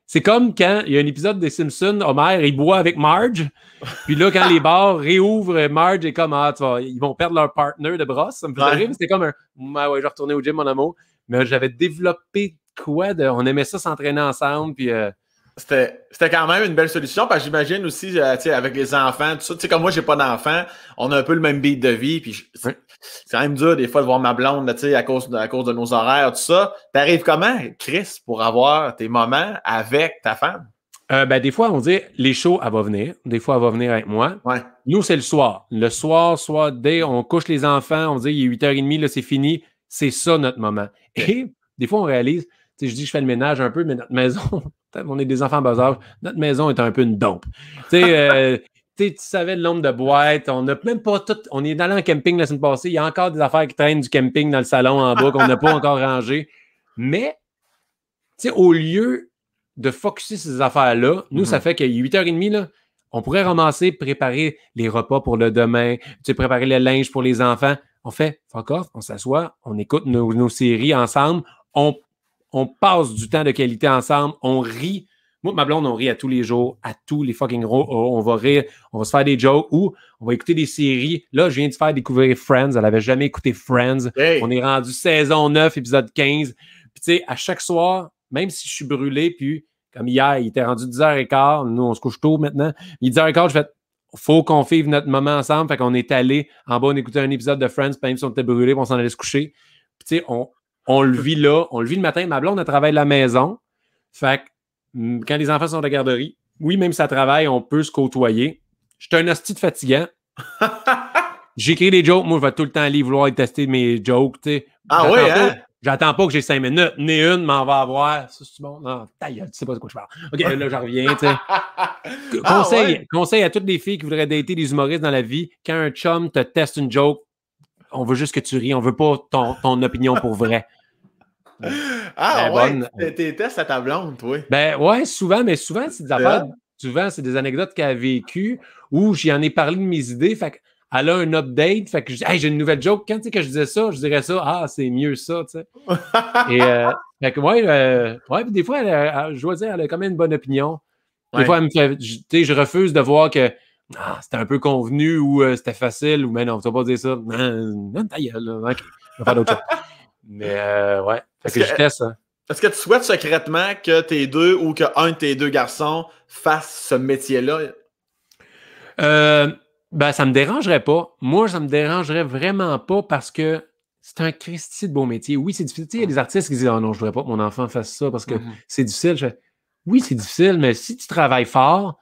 [SPEAKER 2] C'est comme quand il y a un épisode des Simpsons, Homer, il boit avec Marge. Puis là, quand les bars réouvrent, Marge est comme ils vont perdre leur partner de brosse. Ça me faisait rire. C'était comme je vais retourner au gym, mon amour. Mais j'avais développé on aimait ça s'entraîner ensemble. Puis
[SPEAKER 1] C'était quand même une belle solution, parce que j'imagine aussi, avec les enfants, tout ça. Tu sais, comme moi, j'ai pas d'enfants, on a un peu le même beat de vie, puis c'est quand même dur des fois de voir ma blonde, tu sais, à cause de nos horaires, tout ça. T'arrives comment, Chris, pour avoir tes moments avec ta femme?
[SPEAKER 2] Des fois, on dit, les shows, elle va venir. Des fois, elle va venir avec moi. Nous, c'est le soir. Le soir, soit dès on couche les enfants, on dit, il est 8h30, là, c'est fini. C'est ça, notre moment. Et des fois, on réalise, tu sais, je dis que je fais le ménage un peu, mais notre maison, on est des enfants bas âge, notre maison est un peu une dompe. Tu sais, tu savais le nombre de boîtes, on n'a même pas tout. On est allé en camping la semaine passée, il y a encore des affaires qui traînent du camping dans le salon en bas qu'on n'a pas encore rangé. Mais, tu sais, au lieu de focusser ces affaires-là, nous, ça fait qu'il est 8h30, là, on pourrait ramasser, préparer les repas pour le demain, tu sais, préparer le linge pour les enfants. On fait fuck off, on s'assoit, on écoute nos séries ensemble, on passe du temps de qualité ensemble, on rit Moi, ma blonde, on rit à tous les jours, à tous les fucking jours. On va rire, on va se faire des jokes ou on va écouter des séries. Là, je viens de faire découvrir Friends. Elle n'avait jamais écouté Friends.
[SPEAKER 1] Hey.
[SPEAKER 2] On est rendu saison 9, épisode 15. Puis, tu sais, à chaque soir, même si je suis brûlé, puis comme hier, il était rendu 10h15. Nous, on se couche tôt maintenant. Il est 10h15, je fais faut qu'on vive notre moment ensemble. Fait qu'on est allé en bas, on écoutait un épisode de Friends, puis même si on était brûlé, on s'en allait se coucher. Puis, tu sais, on le vit là. On le vit le matin. Ma blonde, elle travaille de la maison. Fait que quand les enfants sont à la garderie, oui, même si ça travaille, on peut se côtoyer. Je suis un hostie de fatigant. J'écris des jokes. Moi, je vais tout le temps aller vouloir tester mes jokes. T'sais.
[SPEAKER 1] Ah oui, hein?
[SPEAKER 2] J'attends pas que j'ai 5 minutes. Né une, m'en va avoir. Ça, c'est bon? Non, ta gueule, tu sais pas de quoi je parle. OK, là, j'en reviens. Conseil à toutes les filles qui voudraient dater des humoristes dans la vie. Quand un chum te teste une joke, on veut juste que tu ris. On veut pas ton opinion pour vrai.
[SPEAKER 1] Ah ouais, t'es tests à ta blonde, toi.
[SPEAKER 2] Ben ouais, souvent, mais souvent, c'est des affaires, souvent, c'est des anecdotes qu'elle a vécues où j'en ai parlé de mes idées, fait qu'elle a un update, fait que hey, j'ai une nouvelle joke. Quand tu sais que je disais ça, je dirais ça, ah, c'est mieux ça, tu sais. Et fait que ouais, puis des fois, je dois dire, elle a quand même une bonne opinion. Des fois, elle me fait, tu sais, je refuse de voir que c'était un peu convenu ou c'était facile ou mais non, tu vas pas dire ça. Non, ta gueule, là. OK, on va faire d'autres choses. Mais ouais, fait que je teste ça.
[SPEAKER 1] Est-ce que tu souhaites secrètement que tes deux ou qu'un de tes deux garçons fasse ce métier-là?
[SPEAKER 2] Ben, ça me dérangerait pas. Moi, ça me dérangerait vraiment pas parce que c'est un Christy de beau métier. Oui, c'est difficile. Il y a des artistes qui disent « Oh non, je voudrais pas que mon enfant fasse ça parce que c'est difficile. » Oui, c'est difficile, mais si tu travailles fort,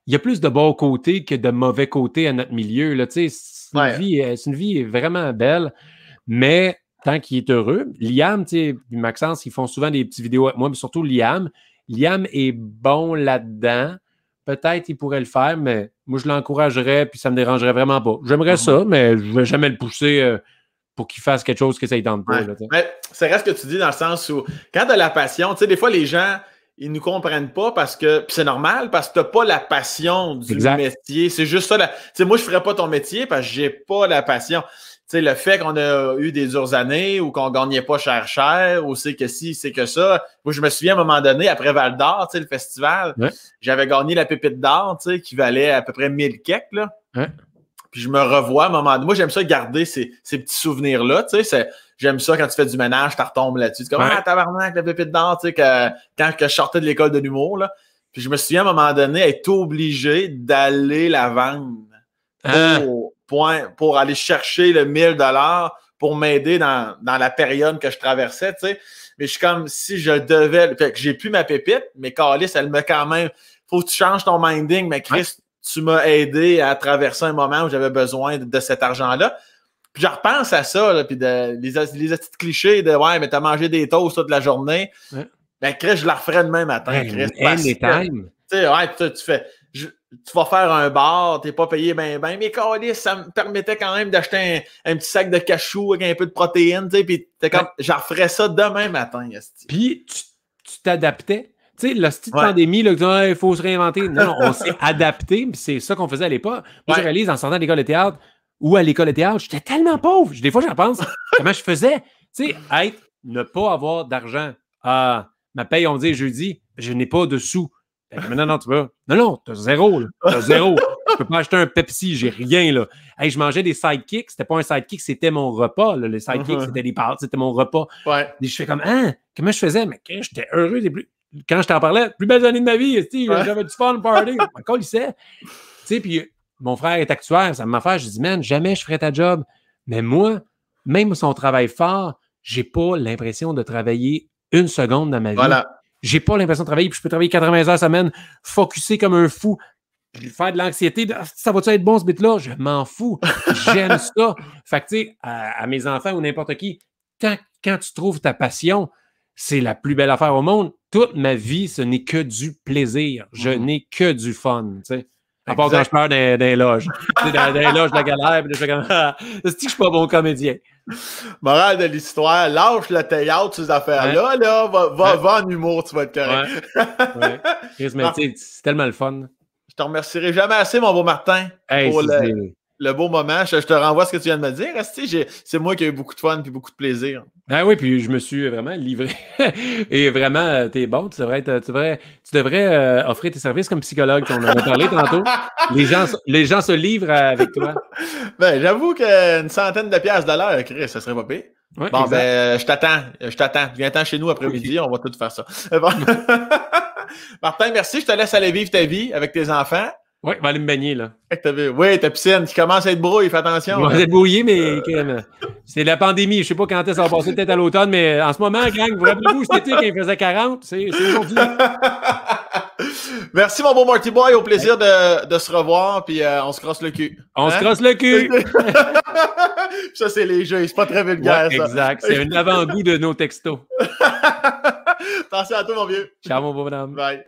[SPEAKER 2] il y a plus de bons côtés que de mauvais côtés à notre milieu. Là. C'est une vie vraiment belle, mais tant qu'il est heureux. Liam, tu sais, Maxence, ils font souvent des petites vidéos avec moi, mais surtout Liam. Liam est bon là-dedans. Peut-être qu'il pourrait le faire, mais moi, je l'encouragerais, puis ça me dérangerait vraiment pas. J'aimerais ça, mais je ne vais jamais le pousser pour qu'il fasse quelque chose que ça ne tente pas. Là,
[SPEAKER 1] c'est vrai ce que tu dis dans le sens où, quand tu as la passion, tu sais, des fois, les gens, ils ne nous comprennent pas parce que, puis c'est normal, parce que tu n'as pas la passion du métier. C'est juste ça. Tu sais, moi, je ne ferais pas ton métier parce que je n'ai pas la passion. Tu sais, le fait qu'on a eu des dures années ou qu'on ne gagnait pas cher, ou c'est que si, c'est que ça. Moi, je me souviens à un moment donné, après Val d'Or, tu sais, le festival, j'avais gagné la pépite d'or, tu sais, qui valait à peu près 1000 kek, là. Puis je me revois à un moment donné. Moi, j'aime ça garder ces petits souvenirs-là, tu sais. J'aime ça quand tu fais du ménage, tu retombes là-dessus. C'est comme, tabarnak, la pépite d'or, tu sais, quand je sortais de l'école de l'humour, là. Puis je me souviens à un moment donné être obligé d'aller la vendre pour aller chercher le 1000$ pour m'aider dans la période que je traversais, tu sais. Mais je suis comme, si je devais... Fait que j'ai plus ma pépite, mais Calice, elle me quand même... Faut que tu changes ton minding, mais Chris, tu m'as aidé à traverser un moment où j'avais besoin de cet argent-là. Puis je repense à ça, là, puis les petits clichés de « Ouais, mais t'as mangé des toasts toute la journée. » Ben Chris, je la referais demain matin, Chris.
[SPEAKER 2] Anytime.
[SPEAKER 1] Tu sais, tu fais... Tu vas faire un bar, t'es pas payé ben, mais câlisse, ça me permettait quand même d'acheter un petit sac de cachou avec un peu de protéines, tu sais, puis t'es comme, j'en ferais ça demain matin.
[SPEAKER 2] Puis, tu t'adaptais. Tu sais, la petite pandémie, là, il faut se réinventer. Non, on s'est adapté, puis c'est ça qu'on faisait à l'époque. Moi, je réalise, en sortant de l'école de théâtre, ou à l'école de théâtre, j'étais tellement pauvre. Des fois, j'en pense, comment je faisais. Tu sais, ne pas avoir d'argent. Ma paye, on me dit jeudi, je n'ai pas de sous. Mais non, tu veux. Non, t'as zéro, là. T'as zéro. Je peux pas acheter un Pepsi, j'ai rien, là. Hey, je mangeais des sidekicks. C'était pas un sidekick, c'était mon repas, là. Les sidekicks, c'était des pâtes, c'était mon repas. Et je fais comme, comment je faisais? Mais j'étais heureux. Quand je t'en parlais, plus belles années de ma vie, j'avais du fun party. Encore, il sait. Tu sais, puis mon frère est actuaire, ça m'a fait. Je dis, man, jamais je ferais ta job. Mais moi, même si on travaille fort, j'ai pas l'impression de travailler une seconde dans ma vie.
[SPEAKER 1] Voilà.
[SPEAKER 2] J'ai pas l'impression de travailler, puis je peux travailler 80 heures semaine, focusser comme un fou, puis faire de l'anxiété. Ça va-tu être bon ce bit-là? Je m'en fous. J'aime ça. Fait que, tu sais, à mes enfants ou n'importe qui, quand tu trouves ta passion, c'est la plus belle affaire au monde. Toute ma vie, ce n'est que du plaisir. Je n'ai que du fun, tu sais. À part quand je pleure dans les loges. Dans les loges de la galère, puis je fais comme, c'est-tu que je suis pas bon comédien?
[SPEAKER 1] Morale de l'histoire, lâche le théâtre, ces affaires-là, là, va en humour, tu vas être correct.
[SPEAKER 2] Chris, mais c'est tellement le fun.
[SPEAKER 1] Je te remercierai jamais assez, mon beau Martin,
[SPEAKER 2] hey,
[SPEAKER 1] pour le beau moment. Je te renvoie ce que tu viens de me dire. C'est moi qui ai eu beaucoup de fun et beaucoup de plaisir.
[SPEAKER 2] Ah oui, puis je me suis vraiment livré. Et vraiment, t'es bon. Tu devrais offrir tes services comme psychologue. On en a parlé tantôt. Les gens se livrent avec toi.
[SPEAKER 1] Ben, j'avoue qu'une centaine de piastres de l'heure, Chris, ça serait pas pire.
[SPEAKER 2] Ouais,
[SPEAKER 1] bon,
[SPEAKER 2] exact.
[SPEAKER 1] ben, je t'attends. Viens-t'en chez nous après-midi, on va tout faire ça. Bon. Martin, merci. Je te laisse aller vivre ta vie avec tes enfants.
[SPEAKER 2] Oui, va aller me baigner, là.
[SPEAKER 1] Oui, ta piscine qui commence à être brouille, fais attention.
[SPEAKER 2] Vous êtes brouillé, mais c'est la pandémie. Je ne sais pas quand ça va passer, peut-être à l'automne, mais en ce moment, gang, vous rappelez-vous cet été quand il faisait 40? C'est aujourd'hui.
[SPEAKER 1] Merci, mon beau Marty Boy. Au plaisir de se revoir, puis on se crosse le cul.
[SPEAKER 2] On se crosse le cul!
[SPEAKER 1] Ça, c'est les jeux. C'est pas très vulgaire,
[SPEAKER 2] ouais,
[SPEAKER 1] ça.
[SPEAKER 2] Exact. C'est un avant-goût de nos textos.
[SPEAKER 1] Attention à toi, mon vieux.
[SPEAKER 2] Ciao, mon beau bonhomme.
[SPEAKER 1] Bye.